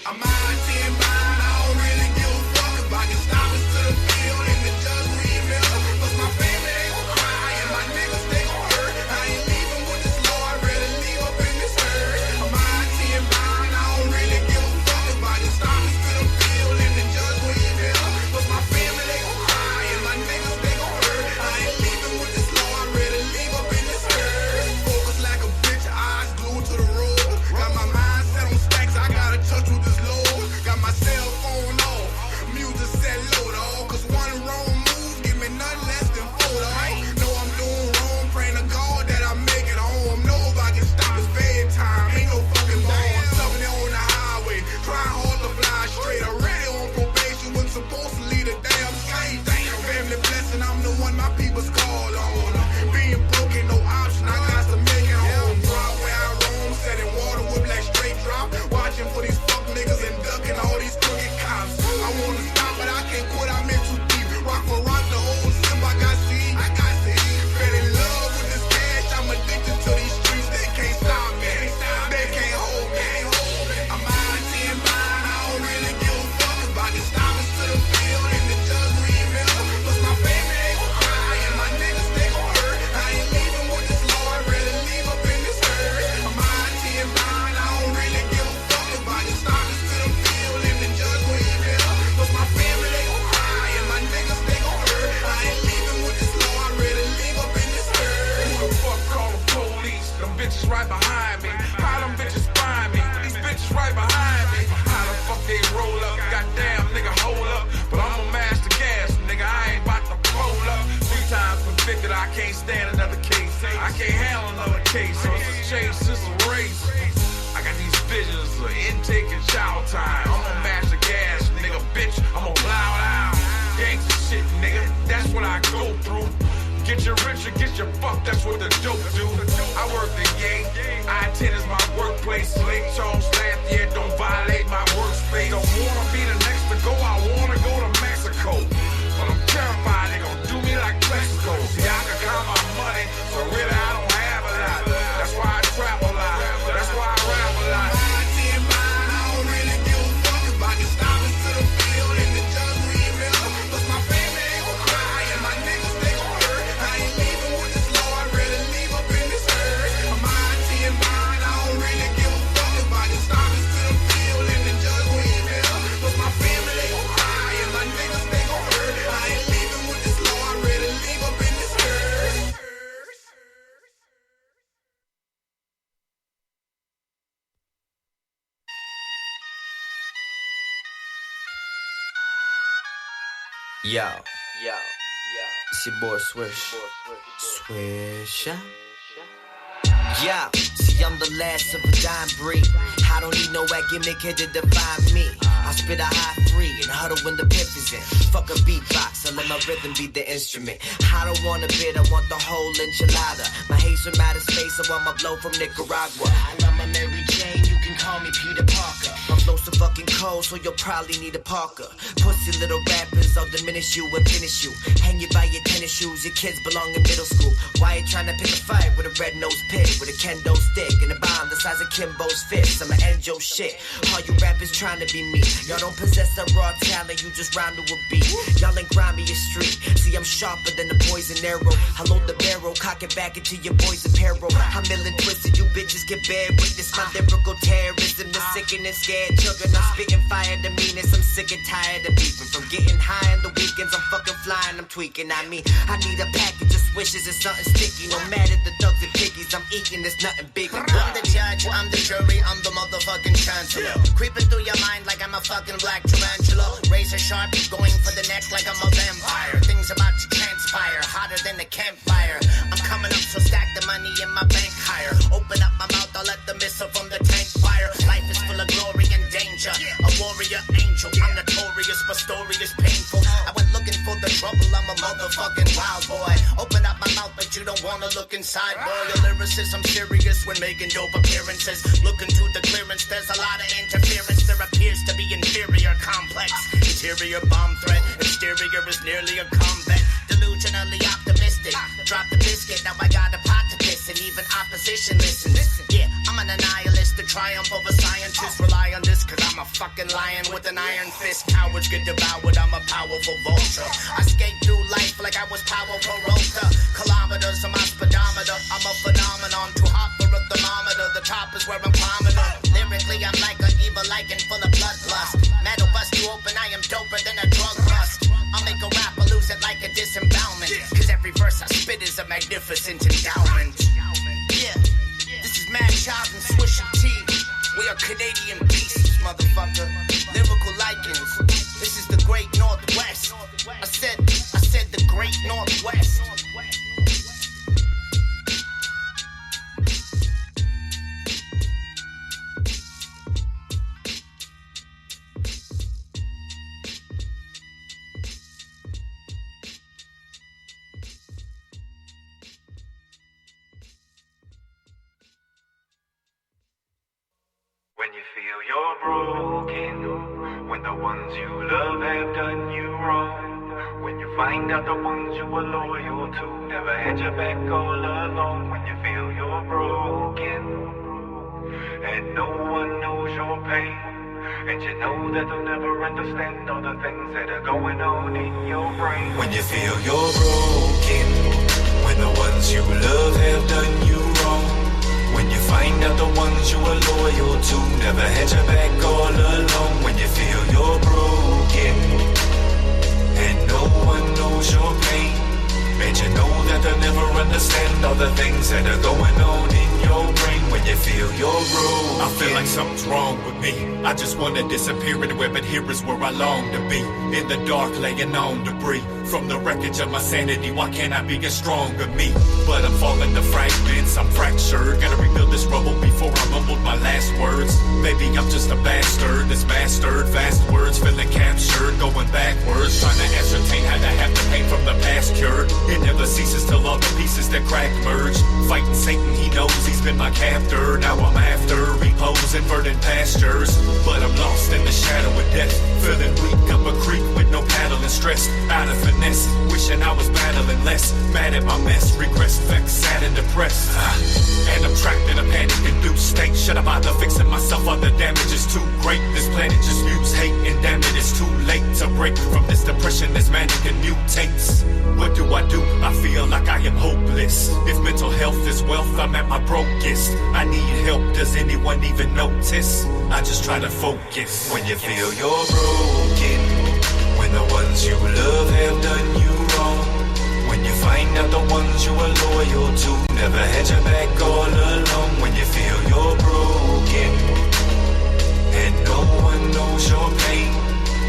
I'm out 10 mine. I don't really give a fuck if I can stop us to the field and the judge read me. Cause my family ain't gon' cry and my niggas they gon' hurt. I ain't leaving with this law, I'd rather leave up in this hurt. I'm out 10 mine. I don't really give a fuck if I can stop us to the field and the judge read me. Cause my family they gon' cry and my niggas they gon' hurt. I ain't leaving with this law, I'd rather leave up in this hurt. Focus like a bitch, eyes glued to the road. Got my mind set on stacks, I gotta touch with this load. Got my cell phone off, can't stand another case. I can't handle another case. So it's a chase, it's a race. I got these visions of intake and shower time. I'm gonna mash the gas, nigga, bitch. I'm gonna loud out. Gangsta shit, nigga. That's what I go through. Get you rich or get you fucked, that's what the dope do. I work the game, I-10 is my workplace. Lake Charles Lafayette, don't violate my workspace. Don't wanna be the next to go, I wanna go to Mexico. But I'm terrified they gon' do me like Mexico. See, I can count my money, so really I don't have a lot. That's why I trap a lot, that's why I rap a lot. I don't really give a fuck if I can stop it to the field and the judge reveal. Cause my family ain't gon' cry and my niggas they gon' hurt. I ain't leaving with this law, I'd rather leave up in this earth. I'm IT and mine, I don't really give a fuck if I can stop it to the field and the judge reveal. Cause my family they gon' cry and my niggas they gon' hurt. I ain't leaving with this law, I'd rather leave up in this earth. Yo, it's your boy Swish. Swisha. Yeah, see I'm the last of a dying breed. I don't need no whack gimmick here to define me. I spit a high free and huddle when the pimp is in. Fuck a beatbox, I let my rhythm be the instrument. I don't want a bit, I want the whole enchilada. My haze from outer space, I want my blow from Nicaragua. I love my Mary Jane, you can call me Peter Parker. My flow's so fucking cold, so you'll probably need a Parker. Pussy little rappers, I'll diminish you and finish you. Hang you by your tennis shoes, your kids belong in middle school. Why you trying to pick a fight with a red-nosed pig? With a kendo stick and a bomb the size of Kimbo's fist. I'ma end your shit. All you rappers trying to be me. Y'all don't possess a raw talent, you just rhyme to a beat. Y'all ain't grimy as street. See, I'm sharper than a poison arrow. I load the barrel, cock it back into your boy's apparel. I'm ill and twisted, you bitches get bad witness my lyrical terrorism. The sick and scared children, I'm spitting fire to meanness. I'm sick and tired of beefing. From getting high on the weekends, I'm fucking flying, I'm tweaking. I mean, I need a package of swishes and something sticky. No matter the thugs and piggies, I'm eating, there's nothing big. I'm the judge, I'm the jury, I'm the motherfucking chancellor. Creeping through your mind like I'm a fucking black tarantula. Razor sharp, going for the neck like I'm a vampire. Things about to transpire, hotter than a campfire. I'm coming up, so stack the money in my bank higher. Open up my mouth, I'll let the missile from the tank fire. Life is full of glory and danger. A warrior angel, I'm notorious, but story is painful. I went looking for the trouble, I'm a motherfucking wild boy. Open up my mouth, but you don't wanna look inside, boy. Your lyricism serious when making dope appearances. Look into the clearance, there's a lot of interference. There appears to be inferior complex. Interior bomb threat, exterior is nearly a combat. Delusionally optimistic. Drop the biscuit, now I got a pot to piss, and even opposition listens. Yeah, I'm an annihilist, the triumph of a scientist. Rely on this, cause I'm a fucking lion with an iron fist. Cowards get devoured, I'm a powerful vulture. I skate through life like I was powerful Rota. Kilometers on my speedometer, I'm a phenomenon. Too hot for a thermometer, the top is where I'm climbing up. Lyrically, I'm like an evil lichen full of bloodlust. Metal bust you open, I am doper than a drug bust. I'll make a rapper lose it like a disembowelment. Cause every verse I spit is a magnificent endowment. Yeah, this is Mad Child and Swisher T. We are Canadian beasts, motherfucker. Lyrical lichens. This is the Great Northwest. I said the Great Northwest. When you feel you're broken, when the ones you love have done you wrong, when you find out the ones you were loyal to never had your back all along, when you feel you're broken, and no one knows your pain, and you know that they'll never understand all the things that are going on in your brain. When you feel you're broken, when the ones you love have done you wrong, when you find out the ones you were loyal to never had your back all along, when you feel you're broken and no one knows your pain, and you know that they'll never understand all the things that are going on in your brain. When you feel you're broken, I feel like something's wrong with me. I just wanna disappear anywhere, but here is where I long to be. In the dark, laying on debris. From the wreckage of my sanity, why can't I be as strong as me? But I'm falling to fragments, I'm fractured. Gotta rebuild this rubble before I mumbled my last words. Maybe I'm just a bastard that's mastered vast words, feeling captured, going backwards, trying to ascertain how to have the pain from the past cured. It never ceases till all the pieces that crack merge. Fighting Satan, he knows he's been my captor. Now I'm after repose in verdant pastures, but I'm lost in the shadow of death, feeling weak up a creek with no paddle and stress. Out of finesse, wishing I was battling less. Mad at my mess, regress, vexed, sad and depressed. And I'm trapped in a panic-induced state. Should I bother fixing myself? All the damage is too great. This planet just spews hate, and damn it, it's too late to break from this depression that's manic and mutates. What do? I feel like I am hopeless. If mental health is wealth, I'm at my brokest. I need help, does anyone even notice? I just try to focus. When you feel you're broken, when the ones you love have done you wrong, when you find out the ones you are loyal to never had your back all along, when you feel you're broken and no one knows your pain,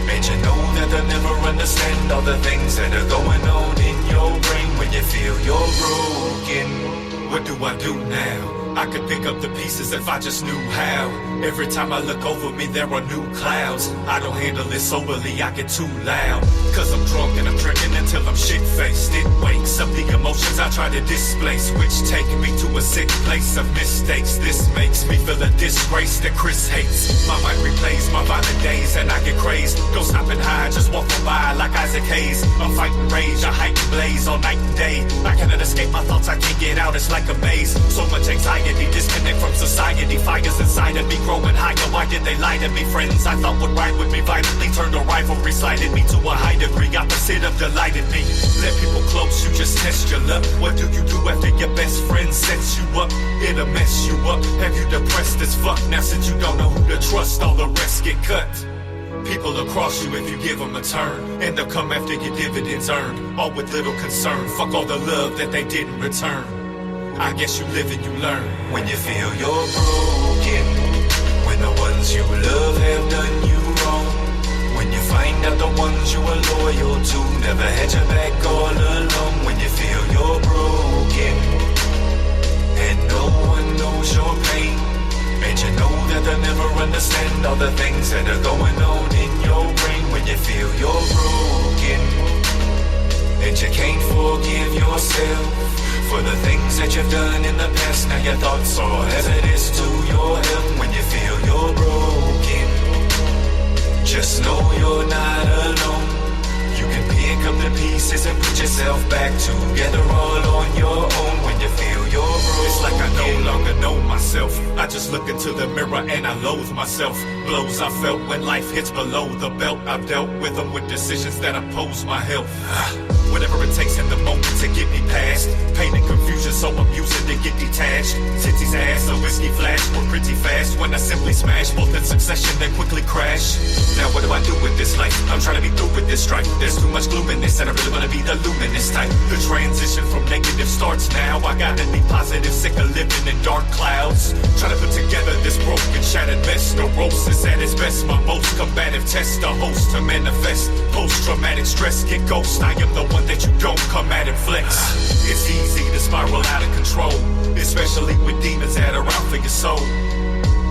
and you know that they'll never understand all the things that are going on in your brain. When you feel you're broken, what do I do now? I could pick up the pieces if I just knew how. Every time I look over me, there are new clouds. I don't handle it soberly, I get too loud. Cause I'm drunk and I'm drinking until I'm shit-faced. It wakes up the emotions I try to displace, which take me to a sick place of mistakes. This makes me feel a disgrace that Chris hates. My mind replays my violent days and I get crazed. Don't stop and hide, just walk by like Isaac Hayes. I'm fighting rage, I heighten blaze all night and day. I cannot escape my thoughts, I can't get out, it's like a maze. So much anxiety, disconnect from society. Fires inside of me growing higher. Why did they lie to me? Friends I thought would ride with me violently turned a rivalry, slided me to a high degree. Opposite of delighted me. Let people close, you just test your luck. What do you do after your best friend sets you up? It'll mess you up. Have you depressed as fuck? Now since you don't know who to trust, all the rest get cut. People will cross you if you give them a turn, and they'll come after your dividends earned, all with little concern. Fuck all the love that they didn't return. I guess you live and you learn. When you feel you're broken, when the ones you love have done you wrong, when you find out the ones you are loyal to never had your back all along, when you feel you're broken and no one knows your pain, and you know that they'll never understand all the things that are going on in your brain. When you feel you're broken and you can't forgive yourself for the things that you've done in the past, now your thoughts are hazardous to your health. When you feel you're broken, just know you're not alone. You can pick up the pieces and put yourself back together all on your own. When you feel you're broken, it's like I no longer know myself. I just look into the mirror and I loathe myself. Blows I felt when life hits below the belt. I've dealt with them with decisions that oppose my health. Whatever it takes in the moment to get me past pain and confusion, so I'm using to get detached. Titty's ass, a whiskey flash, work pretty fast when I simply smash both in succession, then quickly crash. Now what do I do with this life? I'm trying to be through with this strife. There's too much gloom in this, and I really wanna be the luminous type. The transition from negative starts now. I gotta be positive, sick of living in dark clouds. Trying to put together this broken, shattered mess. Neurosis at its best, my most combative test. A host to manifest post-traumatic stress. Get ghost, I am the one that you don't come at and flex. It's easy to spiral out of control, especially with demons that are out for your soul.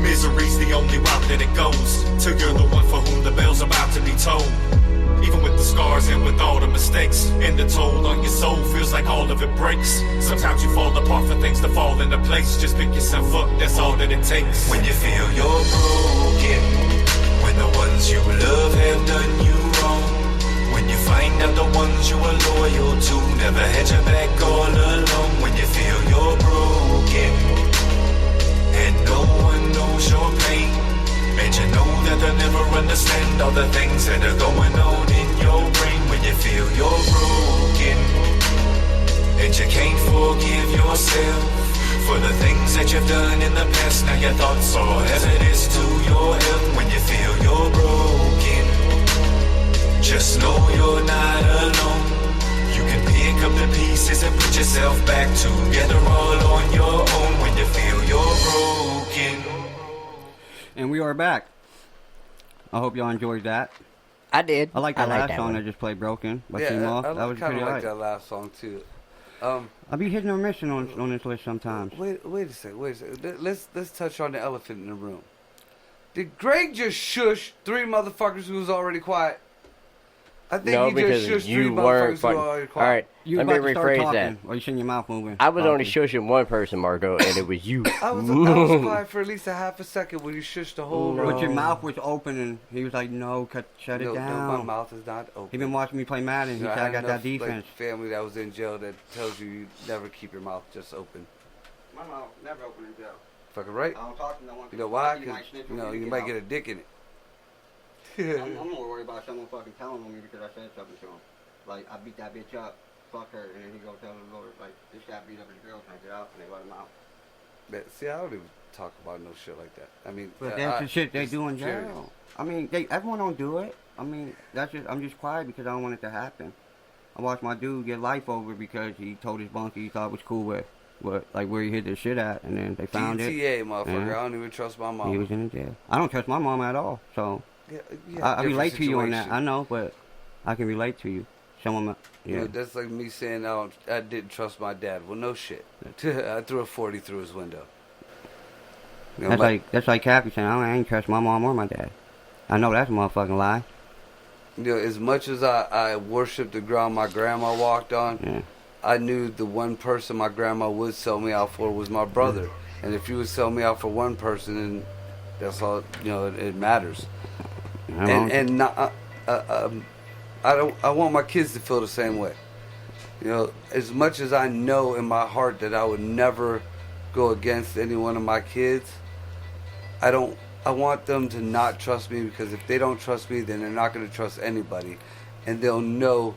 Misery's the only route that it goes, till you're the one for whom the bell's about to be tolled. Even with the scars and with all the mistakes, and the toll on your soul feels like all of it breaks. Sometimes you fall apart for things to fall into place. Just pick yourself up, that's all that it takes. When you feel you're broken, when the ones you love have done you wrong, when you find out the ones you are loyal to never had your back all along, when you feel you're broken and no one knows your pain, and you know that they'll never understand all the things that are going on in your brain. When you feel you're broken and you can't forgive yourself for the things that you've done in the past, now your thoughts are hazardous to your health. When you feel you're broken, just know you're not alone. You can pick up the pieces and put yourself back together all on your own. When you feel you're broken. And we are back. I hope y'all enjoyed that. I did. I like that last that song one. that just played Broken by Yeah, T-Moth. I That was kind pretty of like alright. that last song too. I be hitting or missing on this list sometimes. Wait a second. Let's touch on the elephant in the room. Did Greg just shush 3 motherfuckers who was already quiet? I think No, he because just shushed 3 you weren't motherfuckers who were already All quiet. right, You let me about to start rephrase talking, that. or you seen your mouth moving. I was only shushing one person, Marco, and it was you. I was quiet for at least a half a second when you shushed the whole room. But your mouth was open, and he was like, "No, shut it No, down." my mouth is not open. He been watching me play Madden. He You know, said I had got that enough, defense. Like, family that was in jail that tells you never keep your mouth just open. My mouth never open in jail. Fucking right. I don't talk to no one. You know why? You 'Cause, might snitch you on know me you to might get get a out. dick in it. I'm more worried about someone fucking telling on me because I said something to him. Like, I beat that bitch up, fuck her, and then he go tell the Lord, like, this guy beat up his girl, can I get out? And they let him out. But, see, I don't even talk about no shit like that. I mean, But that's the shit they it's do in serious. jail. I mean, everyone don't do it. I mean, I'm just quiet because I don't want it to happen. I watched my dude get life over because he told his bunkie he thought it was cool with where he hid this shit at, and then they found DTA, it. motherfucker. Yeah. I don't even trust my mom. He was in the jail. I don't trust my mom at all, so Yeah, I relate different to you on that. situation. I know, but I can relate to you. Someone, You yeah. know, that's like me saying I didn't trust my dad. Well, no shit. I threw a 40 through his window. You know, That's like Cappy saying I ain't trust my mom or my dad. I know that's a motherfucking lie. you know, as much as I worshiped the ground my grandma walked on, Yeah. I knew the one person my grandma would sell me out for was my brother. And if you would sell me out for one person, then that's all, you know, it matters. And not, I want my kids to feel the same way. You know, as much as I know in my heart that I would never go against any one of my kids, I want them to not trust me, because if they don't trust me, then they're not going to trust anybody. And they'll know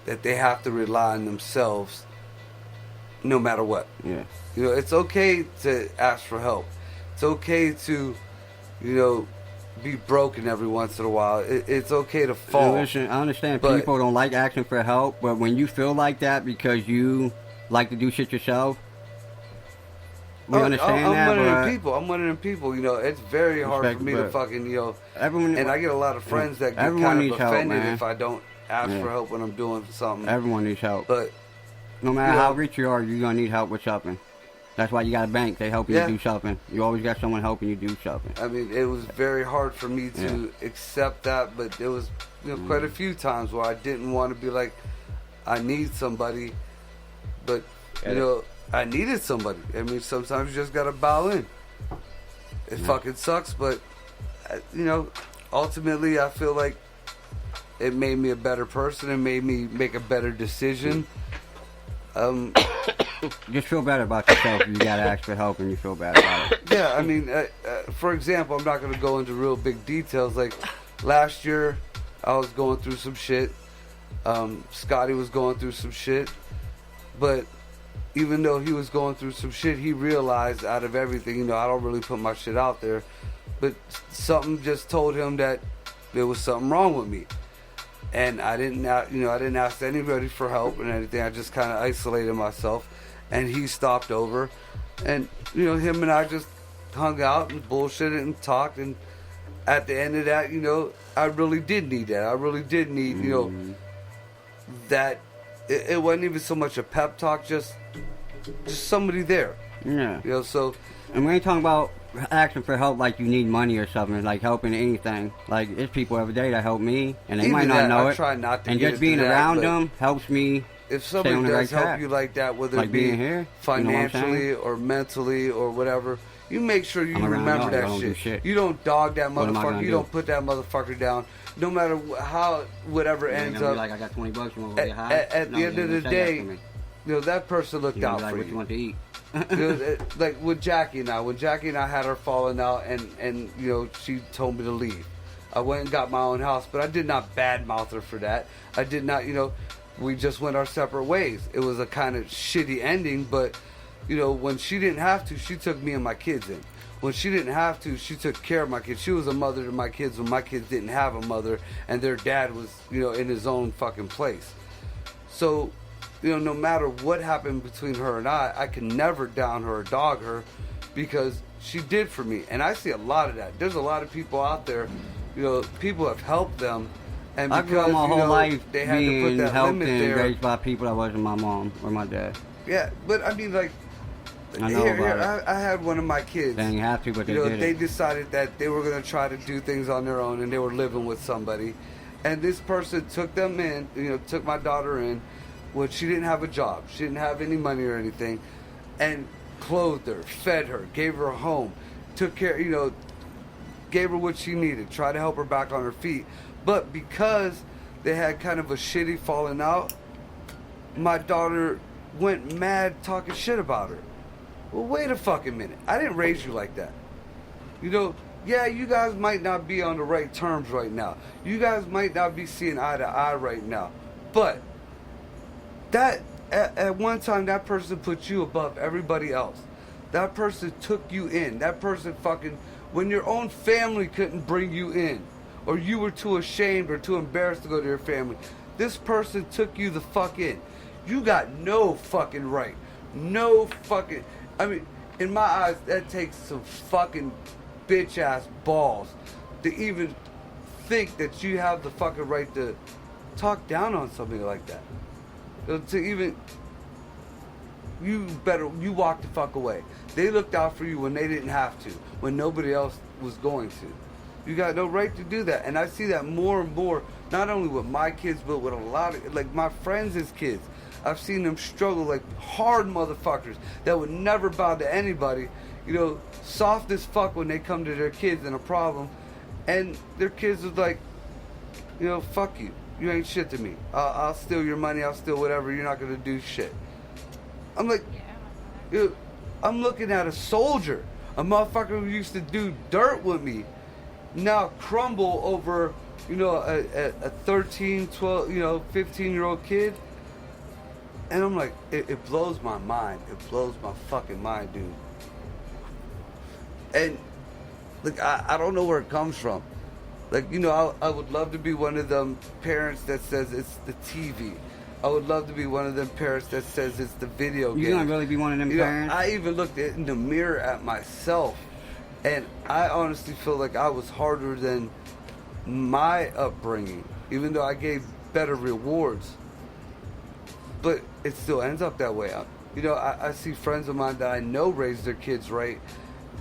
that they have to rely on themselves no matter what. Yeah. You know, it's okay to ask for help. It's okay to, you know, be broken every once in a while. It's okay to fall. Now, listen, I understand But- people don't like asking for help, but when you feel like that because you like to do shit yourself, we understand I'm that, one of but them people. I'm one of them people. You know, it's very hard for Respect, me to but fucking, you know. everyone- and I get a lot of friends that get everyone kind needs of help, offended man. if I don't ask Yeah. for help when I'm doing something. everyone needs help. But No matter you know- how rich you are, you're gonna need help with something. That's why you got a bank. They help you Yeah. do something. You always got someone helping you do something. I mean, it was very hard for me to accept that, but there was, you know, quite a few times where I didn't want to be like, I need somebody, but you know, I needed somebody. I mean, sometimes you just gotta bow in. It fucking sucks, but you know, ultimately, I feel like it made me a better person. It made me make a better decision. Just feel better about yourself. You gotta ask for help and you feel bad about it. Yeah, I mean, for example, I'm not going to go into real big details. Like, last year, I was going through some shit. Scotty was going through some shit. But even though he was going through some shit, he realized out of everything, you know, I don't really put my shit out there. But something just told him that there was something wrong with me. And I didn't ask anybody for help and anything. I just kind of isolated myself. And he stopped over. And, you know, him and I just hung out and bullshitted and talked. And at the end of that, you know, I really did need that. I really did need, you know, that. It wasn't even so much a pep talk, just somebody there. Yeah. You know, so. And we ain't talking about asking for help like you need money or something, like helping anything. Like, there's people every day that help me, and they Even might not that, know I it. try not to and get just into being that, around but them helps me If stay somebody on the does right help track. you like that, whether Like it be being here, you know what I'm financially saying? or mentally or whatever, you make sure you I'm around remember y'all, that y'all don't do shit. shit. You don't dog that What am I motherfucker. gonna You do? don't put that motherfucker down. No matter how, whatever You ain't ends gonna up. be like, I got $20, you wanna go get high? At No, the you end ain't of the gonna say that day, to me. you know, that person looked You gonna out be like, for what you. you want to eat? You know, like with Jackie and I, when Jackie and I had our falling out, and you know, she told me to leave. I went and got my own house, but I did not badmouth her for that. I did not, you know, we just went our separate ways. It was a kind of shitty ending, but you know, when she didn't have to, she took me and my kids in. When she didn't have to, she took care of my kids. She was a mother to my kids when my kids didn't have a mother, and their dad was, you know, in his own fucking place. So, you know, no matter what happened between her and I can never down her or dog her, because she did for me. And I see a lot of that. There's a lot of people out there, people have helped them. And I because, grew up my whole life they had to put being that helped limit and there. raised by people that wasn't my mom or my dad. Yeah, but I mean, like, I know about it. I had one of my kids. They didn't have to, but they did They it. decided that they were going to try to do things on their own, and they were living with somebody. And this person took them in, took my daughter in, when she didn't have a job. She didn't have any money or anything. And clothed her, fed her, gave her a home, took care, gave her what she needed, tried to help her back on her feet. But because they had kind of a shitty falling out, my daughter went mad talking shit about her. Well, wait a fucking minute. I didn't raise you like that. Yeah, you guys might not be on the right terms right now. You guys might not be seeing eye to eye right now. But that at one time, that person put you above everybody else. That person took you in. That person when your own family couldn't bring you in, or you were too ashamed or too embarrassed to go to your family, this person took you the fuck in. You got no fucking right. No fucking... I mean, in my eyes, that takes some fucking bitch-ass balls to even think that you have the fucking right to talk down on somebody like that. To even... You walk the fuck away. They looked out for you when they didn't have to, when nobody else was going to. You got no right to do that. And I see that more and more, not only with my kids, but with a lot of, like, my friends' kids. I've seen them struggle like hard motherfuckers that would never bow to anybody. Soft as fuck when they come to their kids in a problem. And their kids is like, fuck you. You ain't shit to me. I'll steal your money. I'll steal whatever. You're not going to do shit. I'm like, I'm looking at a soldier. A motherfucker who used to do dirt with me. Now crumble over, a 13, 12, 15-year-old kid. And I'm like, it blows my mind. It blows my fucking mind, dude. And, look, I don't know where it comes from. Like, I would love to be one of them parents that says it's the TV. I would love to be one of them parents that says it's the video game. You gonna really be one of them parents? I even looked in the mirror at myself, and I honestly feel like I was harder than my upbringing, even though I gave better rewards. But it still ends up that way. I see friends of mine that I know raised their kids right,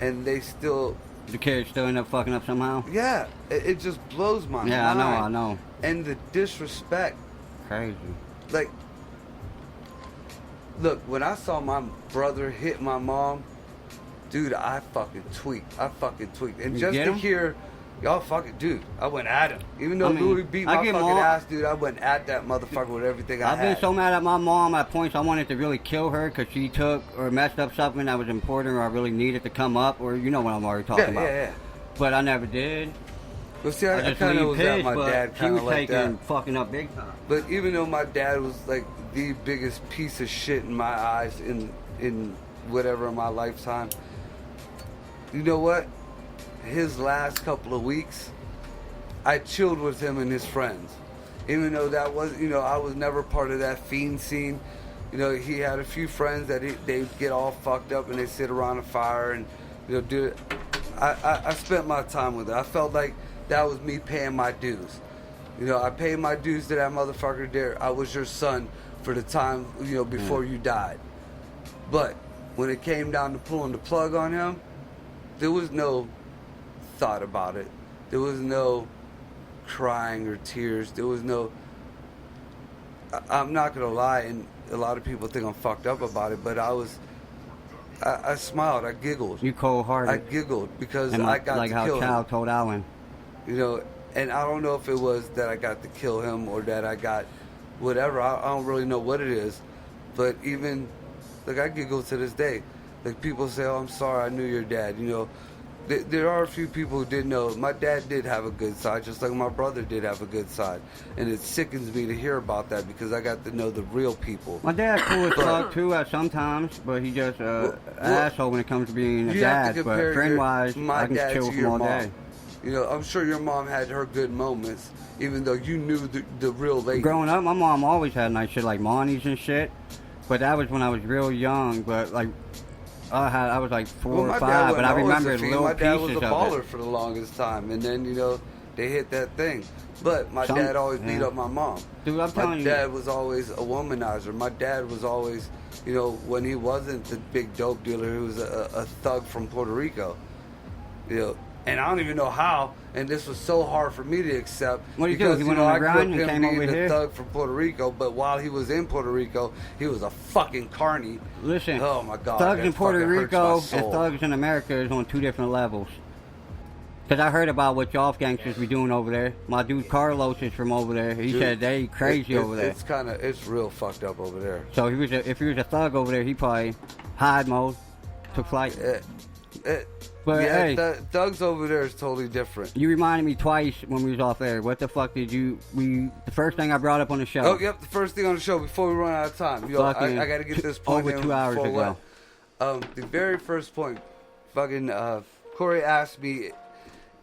and they still... The kids still end up fucking up somehow? Yeah, it just blows my mind. Yeah, I know. And the disrespect. Crazy. Like, look, when I saw my brother hit my mom, dude, I fucking tweaked. And just to hear... Y'all fucking, dude, I went at him. Even though Louis beat my fucking ass, dude, I went at that motherfucker with everything I had. I've been so mad at my mom at points I wanted to really kill her because she took or messed up something that was important or I really needed to come up, or you know what I'm already talking about. Yeah. But I never did. Well, see, I kind of was at my dad kind of like that. She was taking fucking up big time. But even though my dad was like the biggest piece of shit in my eyes in whatever in my lifetime, you know what? His last couple of weeks, I chilled with him and his friends. Even though that was, I was never part of that fiend scene. He had a few friends that they get all fucked up and they sit around a fire and, do it. I spent my time with it. I felt like that was me paying my dues. I paid my dues to that motherfucker there. I was your son for the time, before you died. But when it came down to pulling the plug on him, there was no thought about it. There was no crying or tears. There was no... I'm not gonna lie, and a lot of people think I'm fucked up about it, but I smiled, I giggled. You cold-hearted. I giggled because and I got like to how kill Chow him. told Alan. And I don't know if it was that I got to kill him or that I got whatever. I don't really know what it is, but even like I giggle to this day. Like people say, "Oh, I'm sorry, I knew your dad." There are a few people who did know. My dad did have a good side, just like my brother did have a good side. And it sickens me to hear about that because I got to know the real people. My dad's cool as fuck too at sometimes, but he just an asshole when it comes to being a dad. But friend-wise, I can chill from all day. I'm sure your mom had her good moments, even though you knew the real lady. Growing up, my mom always had nice shit like Monty's and shit. But that was when I was real young. But like I was like 4 Well, or my 5, dad but I wasn't always remember a fiend. little My dad was pieces a of baller it. for the longest time, and then they hit that thing. But my dad always beat up my mom. Dude, I'm telling you. My dad was always a womanizer. My dad was always, when he wasn't the big dope dealer, he was a thug from Puerto Rico. And I don't even know how. And this was so hard for me to accept. What did he do? because He went on the I grew up grind and him came being over the here? thug from Puerto Rico. But while he was in Puerto Rico, he was a fucking carny. Listen, oh my god, thugs that in Puerto fucking hurts my Rico soul. and thugs in America is on 2 different levels. Because I heard about what y'all gangsters be doing over there. My dude Carlos is from over there. He Dude, said they crazy over there. It's real fucked up over there. So if he was a thug over there, he probably hide mode, took flight. But yeah, hey, thugs over there is totally different. you reminded me twice when we was off air. What the fuck did you? The first thing I brought up on the show. Oh, yep, the first thing on the show before we run out of time. I got to get this point over in 2 hours before ago. what? The very first point, fucking Corey asked me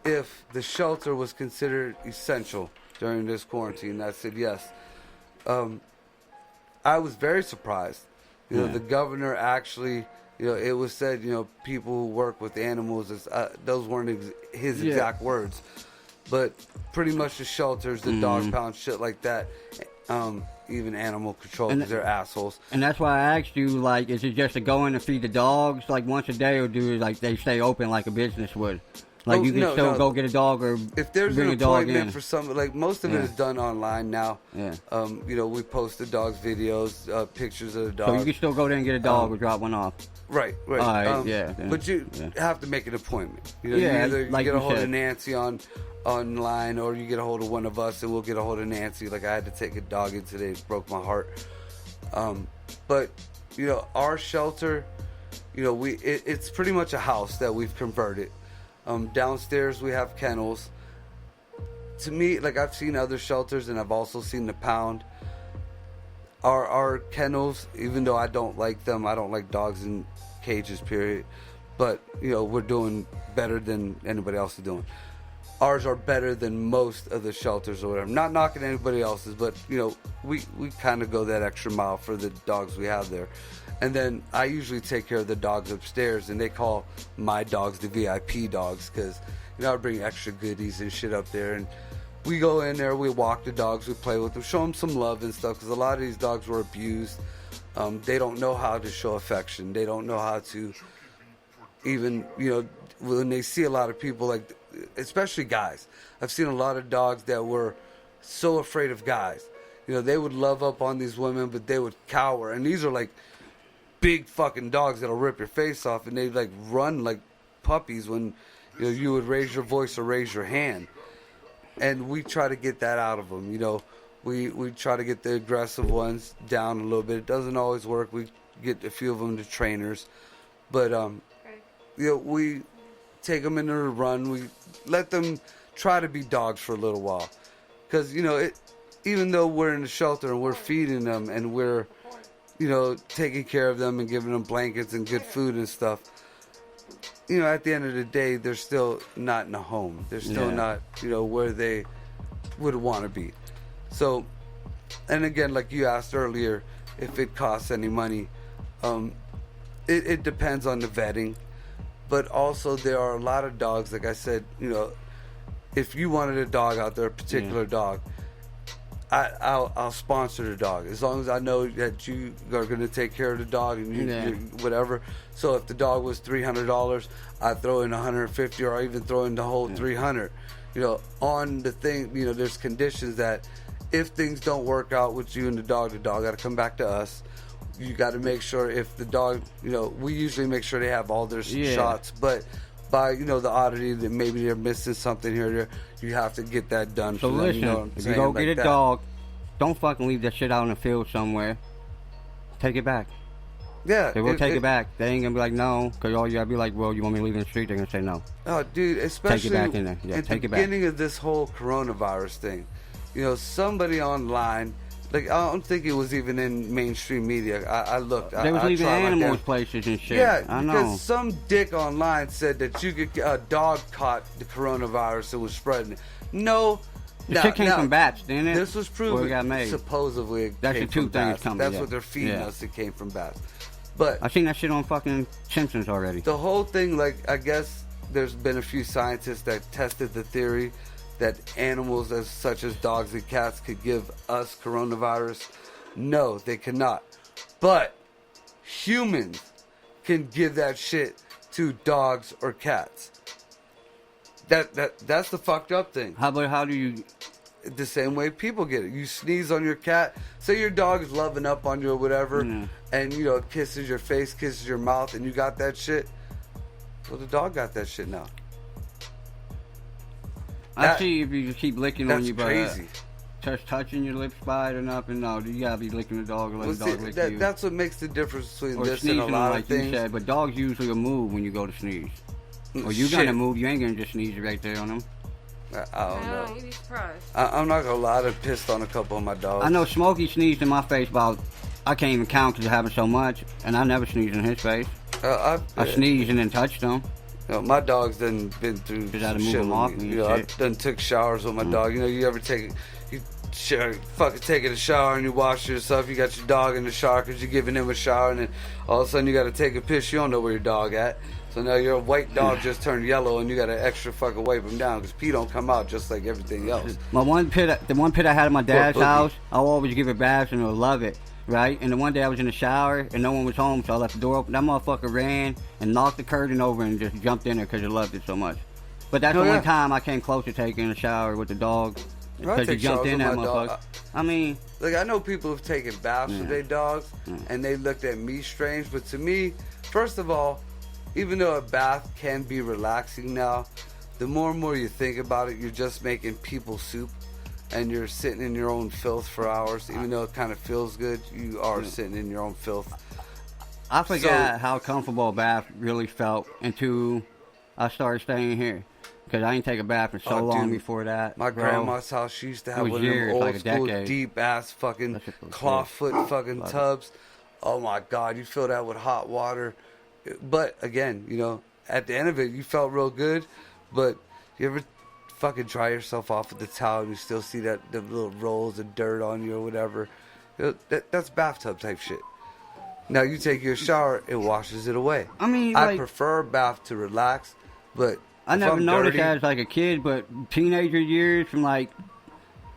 if the shelter was considered essential during this quarantine. I said yes. I was very surprised. The governor actually, it was said, people who work with animals, those weren't his exact words. But pretty much the shelters, the dog pound, shit like that, even animal control, because they're assholes. And that's why I asked you, like, is it just to go in and feed the dogs, like, once a day, or do like they stay open like a business would? Like, you can still go get a dog or if there's bring an a dog in. appointment for something, like most of it is done online now. Yeah. We post the dog's videos, pictures of the dog. So you can still go there and get a dog or drop one off. Right. All right, yeah. But you have to make an appointment. You Yeah, either like get a you hold of said. Nancy online, or you get a hold of one of us, and we'll get a hold of Nancy. Like I had to take a dog in today; it broke my heart. But our shelter, it's pretty much a house that we've converted. Downstairs we have kennels. To me, like I've seen other shelters, and I've also seen the pound. Our kennels, even though I don't like them, I don't like dogs in cages, period. But we're doing better than anybody else is doing. Ours are better than most of the shelters or whatever. I'm not knocking anybody else's, but we kind of go that extra mile for the dogs we have there. And then I usually take care of the dogs upstairs, and they call my dogs the VIP dogs because I bring extra goodies and shit up there. And we go in there, we walk the dogs, we play with them, show them some love and stuff, because a lot of these dogs were abused. They don't know how to show affection. They don't know how to even, when they see a lot of people, like, especially guys. I've seen a lot of dogs that were so afraid of guys. They would love up on these women, but they would cower. And these are like big fucking dogs that'll rip your face off, and they like run like puppies when you would raise your voice or raise your hand. And we try to get that out of them. We try to get the aggressive ones down a little bit. It doesn't always work. We get a few of them to trainers, but we take them into a run. We let them try to be dogs for a little while, because even though we're in the shelter and we're feeding them and we're taking care of them and giving them blankets and good food and stuff, at the end of the day, they're still not in a home. They're still not, where they would want to be. So, and again, like you asked earlier, if it costs any money, it depends on the vetting. But also, there are a lot of dogs, like I said, if you wanted a dog out there, a particular dog, I'll sponsor the dog as long as I know that you are going to take care of the dog and you whatever. So if the dog was $300, I throw in $150, or I even throw in the whole $300. On the thing, there's conditions that if things don't work out with you and the dog got to come back to us. You got to make sure if the dog, we usually make sure they have all their shots, but by the oddity that maybe they're missing something here or there, you have to get that done. So for listen, them, if you go get a dog, don't fucking leave that shit out in the field somewhere. Take it back. Yeah, they will take it back. They ain't gonna be like no, because all you gotta be like, well, you want me to leave it in the street? They're gonna say no. Oh, dude, especially take it back in there. Yeah, at take the it back. beginning of this whole coronavirus thing, somebody online. Like, I don't think it was even in mainstream media. I looked. They was leaving animals places and shit. Yeah, I know. because some dick online said that a dog caught the coronavirus and was spreading it. No. The shit came from bats, didn't it? This was proven. Where it got made. Supposedly it That's came the two from things bats. coming. That's what they're feeding us. It came from bats. But I seen that shit on fucking Simpsons already. the whole thing, like, I guess there's been a few scientists that tested the theory that animals as such as dogs and cats could give us coronavirus. No, they cannot. But humans can give that shit to dogs or cats. That's the fucked up thing. How do you? The same way people get it. You sneeze on your cat. Say your dog is loving up on you or whatever, and you know it kisses your face, kisses your mouth, and you got that shit. Well, the dog got that shit now. I see if you just keep licking on you, but crazy. Just touching your lips by it or nothing. No, you gotta be licking the dog or let the dog lick you. That's what makes the difference between or this and a lot like of things. You said, but dogs usually will move when you go to sneeze. Or you gonna move, you ain't gonna just sneeze right there on them. I don't know. You'd be surprised. I'm not gonna lie, I've pissed on a couple of my dogs. I know Smokey sneezed in my face about, I can't even count because it happened so much, and I never sneezed in his face. I sneezed and then touched him. You know, my dog's been through some shit with me. You know, I done took showers with my dog. You know, you ever fucking taking a shower and you wash yourself, you got your dog in the shower because you're giving him a shower, and then all of a sudden you got to take a piss, you don't know where your dog at. So now your white dog just turned yellow and you got to extra fucking wipe him down because pee don't come out just like everything else. The one pit I had at my dad's house, I'll always give it baths and he'll love it, right? And the one day I was in the shower and no one was home, so I left the door open. That motherfucker ran and knocked the curtain over and just jumped in there because he loved it so much. But that's the one time I came close to taking a shower with the dog because he jumped in that motherfucker. I mean, like, I know people have taken baths with their dogs and they looked at me strange, but to me, first of all, even though a bath can be relaxing now, the more and more you think about it, you're just making people soup and you're sitting in your own filth for hours. Even though it kind of feels good, you are sitting in your own filth. I forgot how comfortable a bath really felt until I started staying here. Because I didn't take a bath in so long before that. My grandma's house, she used to have one of them old school, deep-ass fucking clawfoot fucking tubs. Oh, my God. You fill that with hot water. But, again, you know, at the end of it, you felt real good. But you ever fucking dry yourself off with the towel and you still see the little rolls of dirt on you or whatever? You know, that's bathtub type shit. Now, you take your shower, it washes it away. I mean, I prefer a bath to relax, but I never noticed that as like a kid, but teenager years from like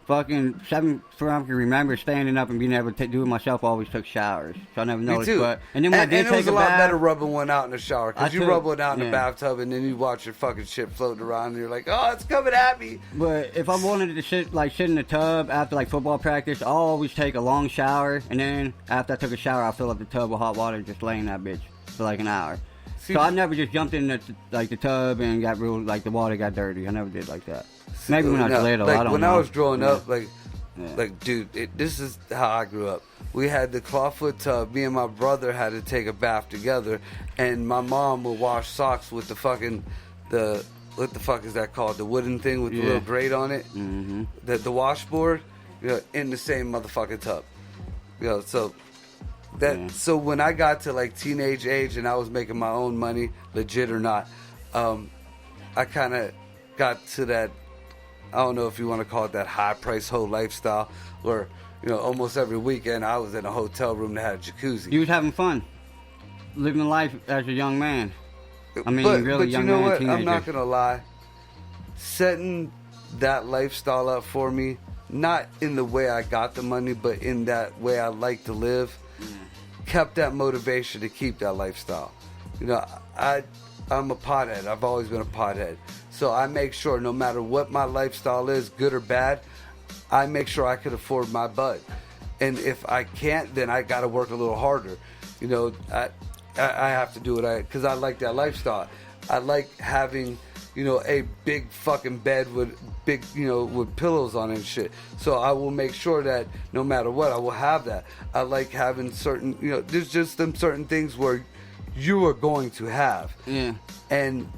fucking 7 from I can remember standing up and being able to do it myself. I always took showers, so I never noticed. Me too. But and then when I did it take was a a lot bath, better rubbing one out in the shower because you rub one out in the yeah. bathtub and then you watch your fucking shit floating around and you're like, oh, it's coming at me. But if I wanted to sit in the tub after like football practice, I'll always take a long shower, and then after I took a shower, I'll fill up the tub with hot water and just lay in that bitch for like an hour. So I never just jumped in the tub and got real, like the water got dirty. I never did like that. Maybe when I was little, like I don't know. When I was growing up, like dude, this is how I grew up. We had the clawfoot tub. Me and my brother had to take a bath together, and my mom would wash socks with the fucking what the fuck is that called? The wooden thing with the little grate on it. Mm-hmm. The washboard, you know, in the same motherfucking tub. You know, so. So when I got to like teenage age and I was making my own money, legit or not, I kind of got to that, I don't know if you want to call it that high price hoe lifestyle where, you know, almost every weekend I was in a hotel room that had a jacuzzi. You was having fun, living life as a young man. I mean, really but young you know man, what? teenager. I'm not going to lie. Setting that lifestyle up for me, not in the way I got the money, but in that way I like to live, kept that motivation to keep that lifestyle. You know, I'm a pothead. I've always been a pothead. So I make sure no matter what my lifestyle is, good or bad, I make sure I can afford my bud. And if I can't, then I got to work a little harder. You know, I have to do it because I like that lifestyle. I like having, you know, a big fucking bed with big, you know, with pillows on it and shit. So I will make sure that no matter what, I will have that. I like having certain, you know, there's just some certain things where you are going to have. Yeah. And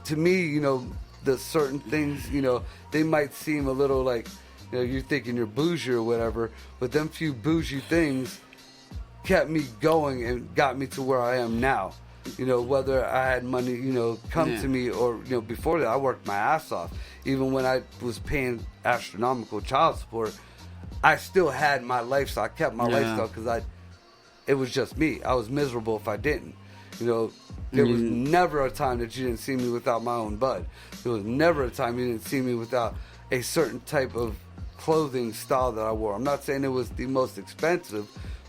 to me, you know, the certain things, you know, they might seem a little like, you know, you're thinking you're bougie or whatever, but them few bougie things kept me going and got me to where I am now. You know, whether I had money, you know, come to me or, you know, before that, I worked my ass off. Even when I was paying astronomical child support, I still had my lifestyle. I kept my lifestyle because it was just me. I was miserable if I didn't. You know, there was never a time that you didn't see me without my own bud. There was never a time you didn't see me without a certain type of clothing style that I wore. I'm not saying it was the most expensive,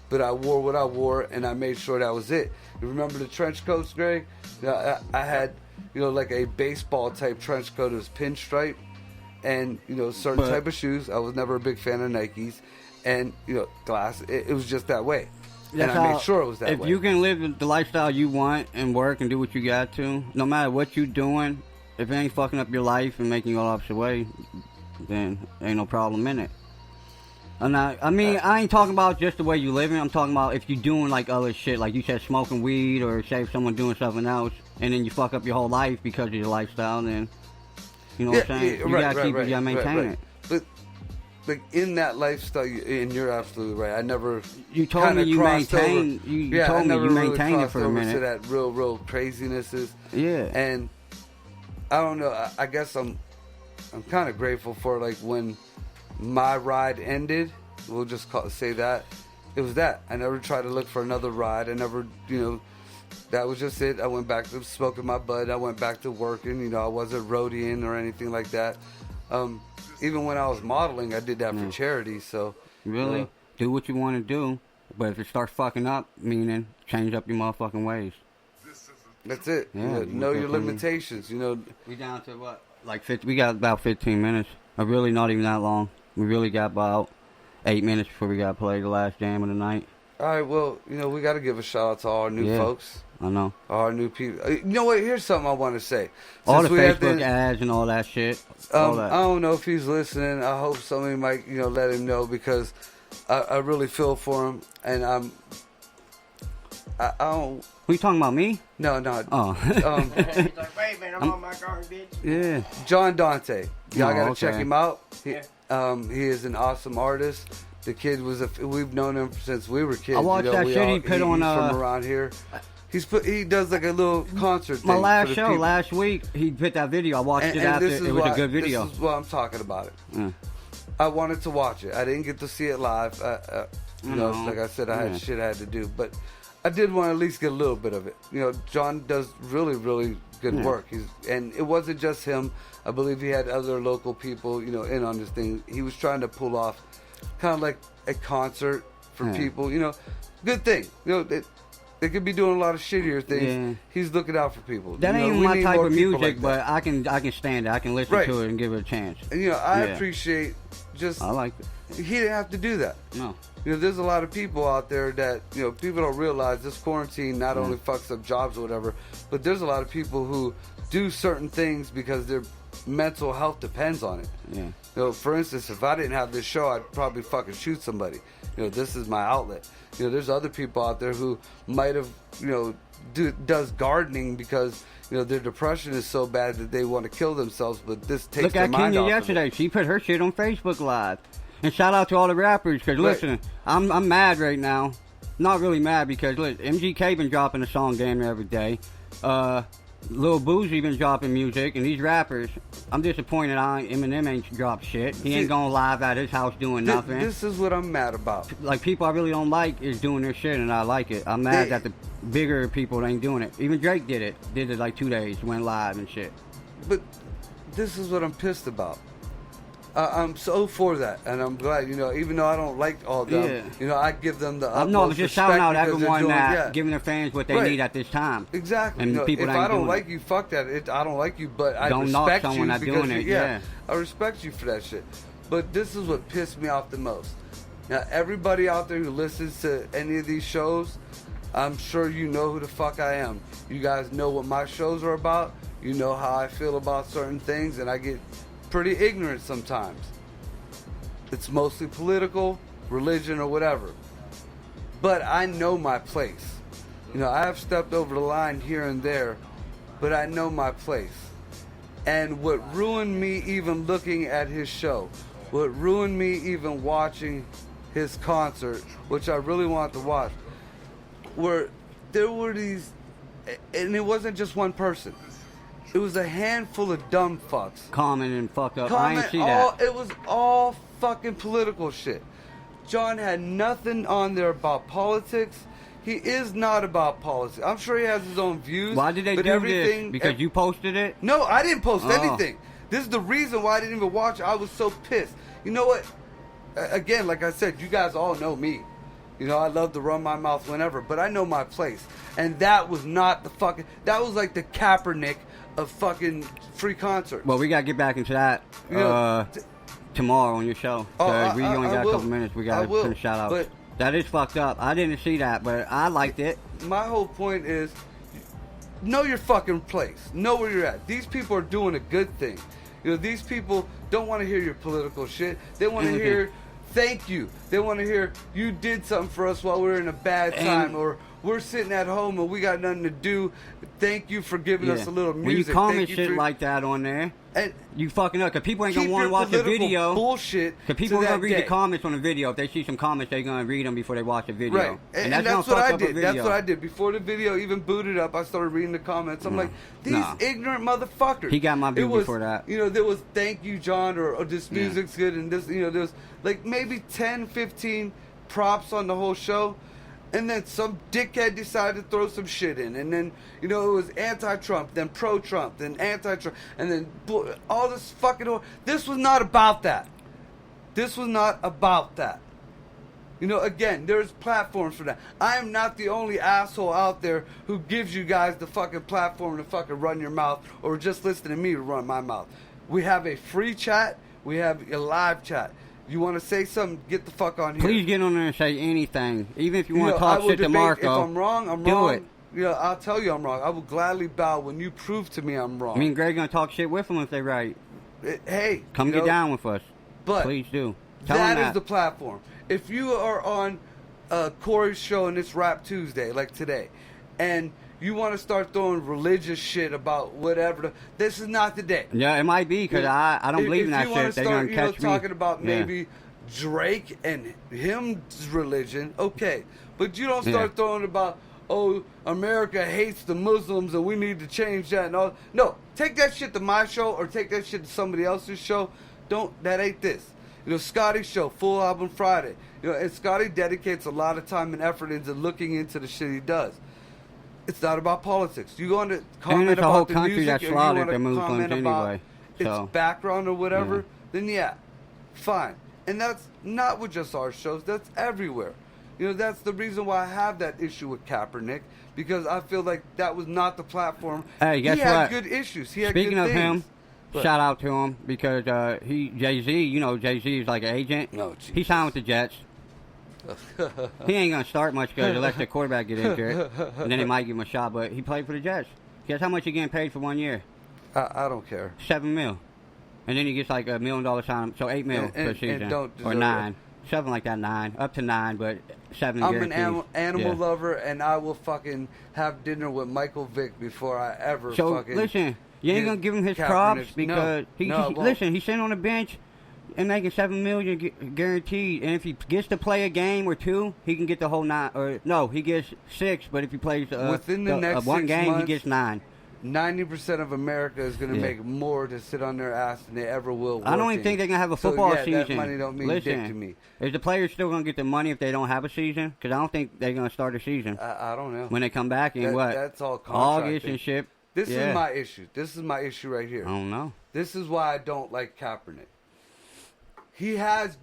but I wore what I wore, and I made sure that was it. You remember the trench coats, Greg? I had, you know, like a baseball type trench coat. It was pinstripe, and, you know, certain type of shoes. I was never a big fan of Nikes, and, you know, glass. It was just that way. And I made sure it was that way. If you can live the lifestyle you want and work and do what you got to, no matter what you're doing, if it ain't fucking up your life and making you all opposite way, then ain't no problem in it. And I mean, I ain't talking about just the way you living. I'm talking about if you're doing like other shit, like you said, smoking weed, or say if someone doing something else, and then you fuck up your whole life because of your lifestyle. Then you know what I'm saying? You gotta keep it, you gotta maintain it. But like in that lifestyle, and you're absolutely right. I never. You told me you maintain. You told me you maintain it for a minute. To that real craziness is. Yeah. And I don't know. I guess I'm kind of grateful for like when my ride ended. We'll just say that it was that. I never tried to look for another ride. I never, you know, that was just it. I went back to smoking my bud. I went back to working. You know, I wasn't roadieing or anything like that. Even when I was modeling, I did that for charity. So really, do what you want to do, but if it starts fucking up, meaning change up your motherfucking ways. That's it. Yeah, know your limitations. You know, we down to what? Like 50. We got about 15 minutes. Really, not even that long. We really got about 8 minutes before we got to play the last jam of the night. All right, well, you know, we got to give a shout out to all our new folks. I know. Our new people. You know what? Here's something I want to say. All the Facebook ads and all that shit. All that. I don't know if he's listening. I hope somebody might, you know, let him know, because I really feel for him, and I don't. Who you talking about, me? No. Oh. He's like, wait, man, I'm on my guard, bitch. Yeah. John Dante. Y'all gotta check okay. him out. He is an awesome artist. The kid was we've known him since we were kids. I watched that shit he put on. He's from around here. He does like a little concert thing. My last show last week, he put that video. I watched it after. It was a good video. This is what I'm talking about it. I wanted to watch it. I didn't get to see it live. You know, like I said, I had shit I had to do, but I did want to at least get a little bit of it. You know, John does really, really good work. And it wasn't just him. I believe he had other local people, you know, in on this thing. He was trying to pull off kind of like a concert for people. You know, good thing. You know, they could be doing a lot of shittier things. Yeah. He's looking out for people. That ain't my type of music, like but I can stand it. I can listen to it and give it a chance. And, you know, I appreciate just. I like it. He didn't have to do that. No. You know, there's a lot of people out there that, you know, people don't realize this quarantine not only fucks up jobs or whatever, but there's a lot of people who do certain things because their mental health depends on it. Yeah. You know, for instance, if I didn't have this show, I'd probably fucking shoot somebody. You know, this is my outlet. You know, there's other people out there who might have, you know, does gardening because, you know, their depression is so bad that they want to kill themselves, but this takes their mind off. Look at Kenya yesterday. She put her shit on Facebook Live. And shout out to all the rappers, because listen, I'm mad right now. Not really mad, because look, MGK been dropping a song damn near every day. Lil Boozy been dropping music, and these rappers, I'm disappointed Eminem ain't dropped shit. He ain't going live at his house doing nothing. This is what I'm mad about. Like, people I really don't like is doing their shit, and I like it. I'm mad that the bigger people ain't doing it. Even Drake did it like 2 days, went live and shit. But this is what I'm pissed about. I'm so for that, and I'm glad, you know, even though I don't like all them, you know, I give them the utmost no, I'm just shouting out everyone that giving their fans what they need at this time. Exactly. And you know, people if I don't like you, fuck that. I don't like you, but I respect you because doing it. I respect you for that shit. But this is what pissed me off the most. Now, everybody out there who listens to any of these shows, I'm sure you know who the fuck I am. You guys know what my shows are about. You know how I feel about certain things, and I get pretty ignorant sometimes. It's mostly political, religion, or whatever. But I know my place. You know, I have stepped over the line here and there, but I know my place. And what ruined me even looking at his show, what ruined me even watching his concert, which I really wanted to watch, there were these, and it wasn't just one person. It was a handful of dumb fucks. Comment and fuck up. I ain't see that. It was all fucking political shit. John had nothing on there about politics. he is not about politics. I'm sure he has his own views. Why did they but do everything, this? Because you posted it? No, I didn't post Oh. anything. This is the reason why I didn't even watch it. I was so pissed. You know what? Again, like I said, you guys all know me. You know, I love to run my mouth whenever, but I know my place. And that was not the fucking... That was like the Kaepernick of fucking free concerts. Well, we got to get back into that You know, tomorrow on your show. Oh, So we only I got a will. couple minutes. We got I to will, send shout outs. but- That is fucked up. I didn't see that, but I liked it. My whole point is, know your fucking place. Know where you're at. These people are doing a good thing. You know, these people don't want to hear your political shit. They want to hear, thank you. They want to hear, you did something for us while we were in a bad time, or we're sitting at home and we got nothing to do. Thank you for giving us a little music. When you comment Thank you shit for- like that on there, and you fucking up. Because people ain't going keep to want to your watch the political video. bullshit Because people to are going that to read day. the comments on the video. If they see some comments, they're going to read them before they watch the video. Right, and that's that's gonna what fuck I up a did. That's video. what I did before the video even booted up. I started reading the comments. I'm like, these Nah. ignorant motherfuckers. He got my view It was, before that. You know, there was thank you, John, or this Yeah. music's good, and this. You know, there was like maybe 10, 15 props on the whole show. And then some dickhead decided to throw some shit in. And then, you know, it was anti-Trump, then pro-Trump, then anti-Trump, and then all this fucking... This was not about that. This was not about that. You know, again, there's platforms for that. I am not the only asshole out there who gives you guys the fucking platform to fucking run your mouth or just listen to me to run my mouth. We have a free chat. We have a live chat. You want to say something, get the fuck on here. Please get on there and say anything. Even if you want to I talk will shit to debate. Marco. If I'm wrong, I'm do wrong. it. You know, I'll tell you I'm wrong. I will gladly bow when you prove to me I'm wrong. Me and Greg going to talk shit with them if they right. Hey. Come you get know, down with us. But Please do. Tell them that that. is the platform. If you are on Corey's show and it's Rap Tuesday, like today, and you want to start throwing religious shit about whatever, this is not the day. Yeah, it might be because I don't believe in that If you want shit. to They're going start, to you know, catch me. talking about Yeah. maybe Drake and him's religion, okay. But you don't start Yeah. throwing about, oh, America hates the Muslims and we need to change that and all. No, take that shit to my show or take that shit to somebody else's show. That ain't this. You know, Scotty's show, Full Album Friday. You know, and Scotty dedicates a lot of time and effort into looking into the shit he does. It's not about politics. You want to comment it's a about whole the country music, that or you slaughtered wanna the Muslims comment about anyway, its so. background or whatever, Yeah. then yeah, fine. And that's not with just our shows. That's everywhere. You know, that's the reason why I have that issue with Kaepernick, because I feel like that was not the platform. Hey, guess he had what? good issues. He had Speaking good of things. him, But- shout out to him because Jay-Z, you know, Jay-Z is like an agent. No, he signed with the Jets. He ain't going to start much because unless the quarterback get injured, and then they might give him a shot, but he played for the Jets. Guess how much he getting paid for 1 year? I don't care. $7 million. And then he gets like $1 million sign, so $8 million per season. don't Or deserve 9. Something like that, 9. Up to 9, but 7 I'm an guaranteed. animal Yeah. lover, and I will fucking have dinner with Michael Vick before I ever So fucking... listen, you ain't get gonna give him his Kaepernick's- props because no, I won't. listen, he's sitting on the bench and making $7 million guaranteed. And if he gets to play a game or two, he can get the whole 9. Or no, he gets 6. But if he plays Within the next one 6 game, months, he gets 9. 90% of America is going to Yeah. make more to sit on their ass than they ever will. I don't even working. think they're gonna have a So, football yeah, season. That money don't mean listen, dick to me. Is the players still gonna get the money if they don't have a season? Because I don't think they're gonna start a season. I don't know. When they come back in what? That's all August contracting. and shit. This Yeah. is my issue. This is my issue right here. I don't know. This is why I don't like Kaepernick. He had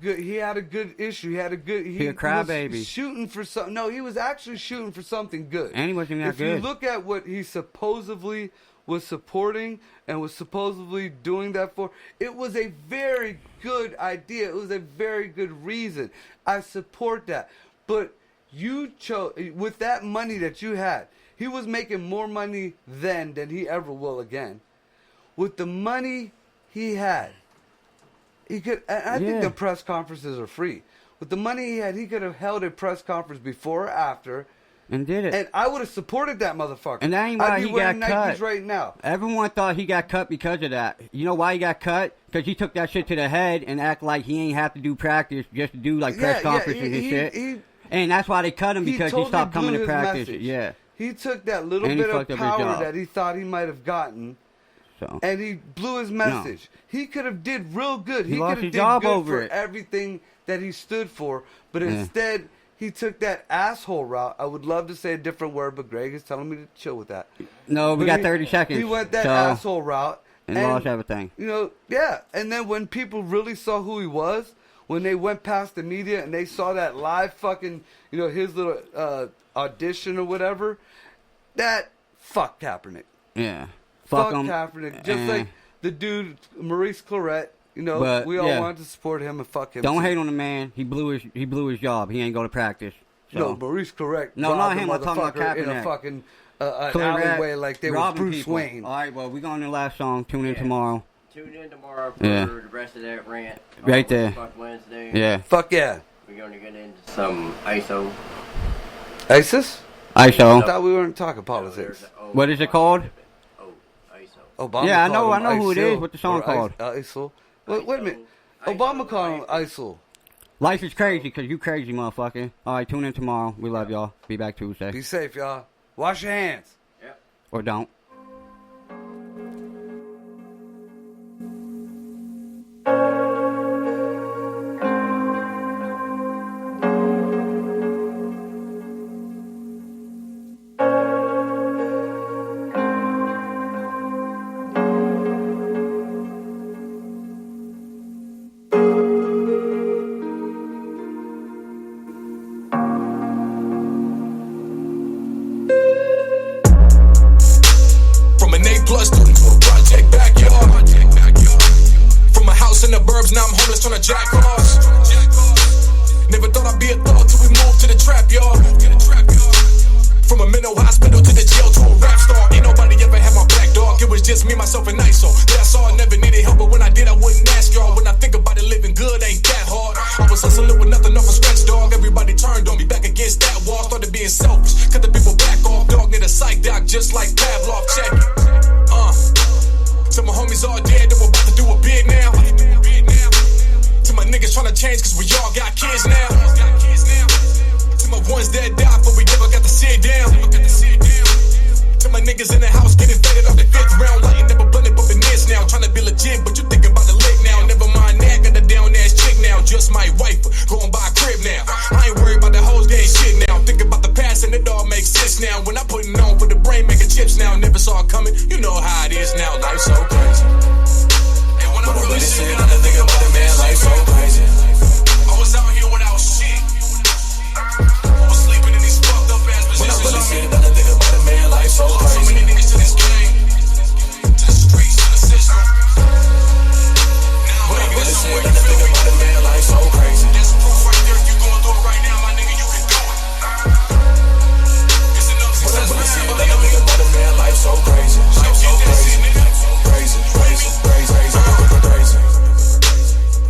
a good issue. He had a good. He a was crybaby. shooting for something. No, he was actually shooting for something good. And he wasn't that if good. you look at what he supposedly was supporting and was supposedly doing that for, it was a very good idea. It was a very good reason. I support that. But you chose with that money that you had. He was making more money then than he ever will again. With the money he had, he could. And I think the press conferences are free. With the money he had, he could have held a press conference before or after, and did it. And I would have supported that motherfucker. And that ain't I'd why be he got wearing cut. Nikes right now. Everyone thought he got cut because of that. You know why he got cut? Because he took that shit to the head and act like he ain't have to do practice just to do like press conferences and shit. And that's why they cut him because he totally stopped coming blew to his practice. message. Yeah. He took that little And he bit of fucked up his power job. that he thought he might have gotten, So. and he blew his message. He could have did real good. He He lost could have his did job good over for it. everything that he stood for, but Yeah. instead he took that asshole route. I would love to say a different word, but Greg is telling me to chill with that. No, we got 30 seconds. He went that so, asshole route. And lost everything. You know, yeah. And then when people really saw who he was, when they went past the media and they saw that live fucking, you know, his little audition or whatever, that fuck Kaepernick. Yeah. Fuck Kaepernick. Just like the dude, Maurice Clarett, you know, we all wanted to support him and fuck him. Don't too. hate on the man. He blew his job. He ain't go to practice. So. No, Maurice Clarett. No, not him. I'm talking about Kaepernick. In a fucking an alleyway like they were Bruce people. Wayne. All right, well, we're going to the last song. Tune in tomorrow. Tune in tomorrow for the rest of that rant. Right there. Fuck Wednesday. Yeah. Fuck yeah. We're going to get into some ISO. ISIS? ISO. I thought we weren't talking politics. What is it called? Obama. Yeah, I know who it is. What the song called? ISIL. Wait a minute. Obama called him ISIL. Life is crazy because you crazy, motherfucker. All right, tune in tomorrow. We love y'all. Be back Tuesday. Be safe, y'all. Wash your hands. Yep. Or don't. Now I'm homeless on a jack cross. Never thought I'd be a thug till we moved to the trap yard. From a mental hospital to the jail to a rap star. Ain't nobody ever had my back, dog. It was just me, myself, and ISO. That's all. I never needed help, but when I did, I wouldn't ask y'all. When I think about it, living good ain't that hard. I was hustling with nothing off a scratch, dog. Everybody turned on me, back against that wall. Started being selfish, cut the people back off, dog. Need a psych doc, just like Pavlov. Check it. So my homies all dead, they were about to do a bid now. To my niggas tryna change, cause we all got kids now. To my ones that died, but we never got to sit down. To my niggas in the house getting faded off the fifth round. Lighting up a blunt and bumping this now. Tryna be legit, but you thinking about the lick now. Never mind that, got a down ass chick now. Just my wife, going by a crib now. I ain't worried about the hoes, they ain't shit now. Thinking about the past and it all makes sense now. When I putting on for the brain, making chips now. Never saw it coming, you know how it is now. Life's so crazy. And when I'm really sick, I think about it, man. Life's so crazy. I was out here without shit. I was sleeping in these fucked up ass positions. When I really sick, I think about it, man. Life's so crazy. So many niggas to this game, to the streets, to the system. Now I'm really sick, I think about it, man. Life's so crazy. That's proof right there. If you going through it right now, my nigga, you can do it. It's enough success right now, but I think about it, man. Life's so crazy. Life's so crazy. Crazy, crazy, crazy, crazy, crazy.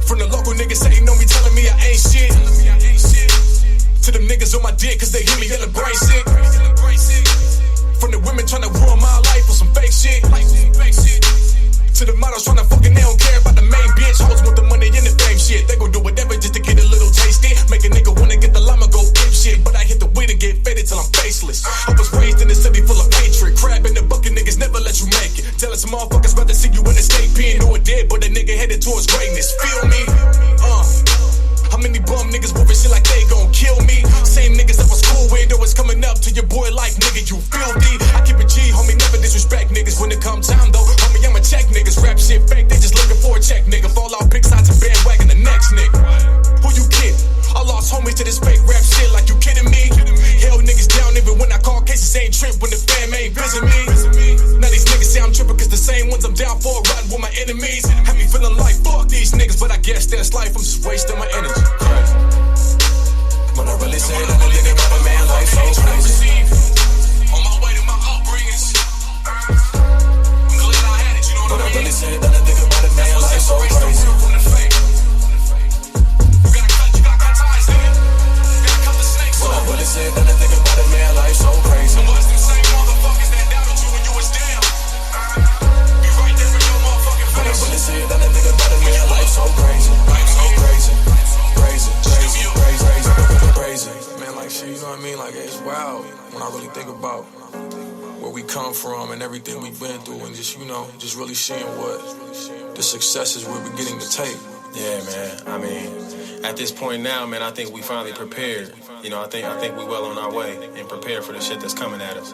From the local niggas say know me, telling me I ain't shit. To them niggas on my dick, cause they hear me yelling brain sick. From the women tryna ruin my life with some fake shit. To the models tryna fucking, they don't care about the main bitch. Hoes want the money and the fame shit. They gon' do whatever just to get a little taste it. Make a nigga wanna get the llama, go imp shit. But I hit the weed and get faded till I'm faceless. I was raised in a city full of hatred. Crab in the bucket, niggas never let you make it. Telling some motherfuckers rather see you in the state pen or dead, but a nigga headed towards greatness. Feel me? How many bum niggas moving shit like they gon' kill me? Same niggas that was cool with, always coming up to your boy like, nigga, you filthy. I keep it G, homie, never disrespect niggas. When it come time though, homie, I'ma check niggas. Rap shit fake, they just looking for a check, nigga. Fall out big sides and bandwagon the next nigga. Who you kidding? I lost homies to this fake rap shit, like you kidding me? Held niggas down even when I call cases ain't trip when the fam ain't visit me. Now these niggas say I'm tripping cause the same ones I'm down for riding with my enemies. Have me feeling like fuck these niggas, but I guess that's life, I'm just wasting my energy. When I really say that I think about a man like so crazy. On my way to my upbringings. I'm glad I had it, you know what I mean? When I really say that I think about a man like so crazy. When I really say that I think about a man like so crazy. It was them same motherfuckers that doubted you when you was down. Be right there in your motherfucking face. When I really say that I think about a man like so crazy. Like so crazy. Crazy, crazy, crazy, crazy, crazy. Man, like shit, you know what I mean? Like it's wild when I really think about where we come from and everything we've been through, and just, you know, just really seeing what the successes we're beginning to take. Yeah, man. I mean, at this point now, man, I think we finally prepared. You know, I think we well on our way and prepared for the shit that's coming at us.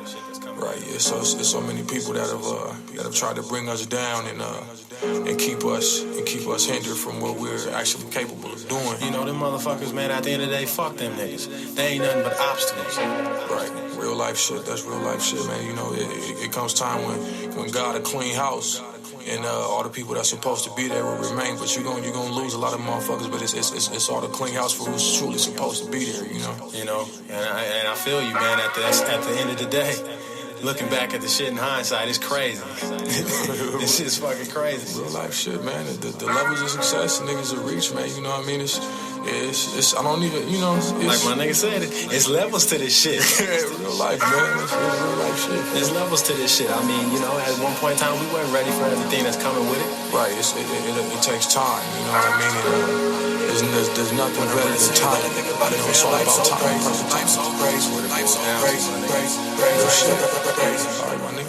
Right, yeah. So it's so many people that have tried to bring us down and keep us hindered from what we're actually capable of doing. You know, them motherfuckers, man, at the end of the day, fuck them niggas. They ain't nothing but obstacles. Right, real life shit. That's real life shit, man. You know, it comes time when God a clean house. And all the people that's supposed to be there will remain, but you're gonna lose a lot of motherfuckers. But it's all the clean house for who's truly supposed to be there, you know. You know, and I feel you, man. At the end of the day, looking back at the shit in hindsight, it's crazy. This shit's fucking crazy. Real life shit, man. The levels of success niggas will reach, man. You know what I mean? It's I don't even, you know. Like my nigga said, it's levels to this shit. Real life, man. It's real life shit. There's levels to this shit. I mean, you know, at one point in time, we weren't ready for everything that's coming with it. Right. It takes time. You know what I mean? There's nothing better than time. You know, it's all about time. Life's so crazy. Life's so crazy. All right, my nigga.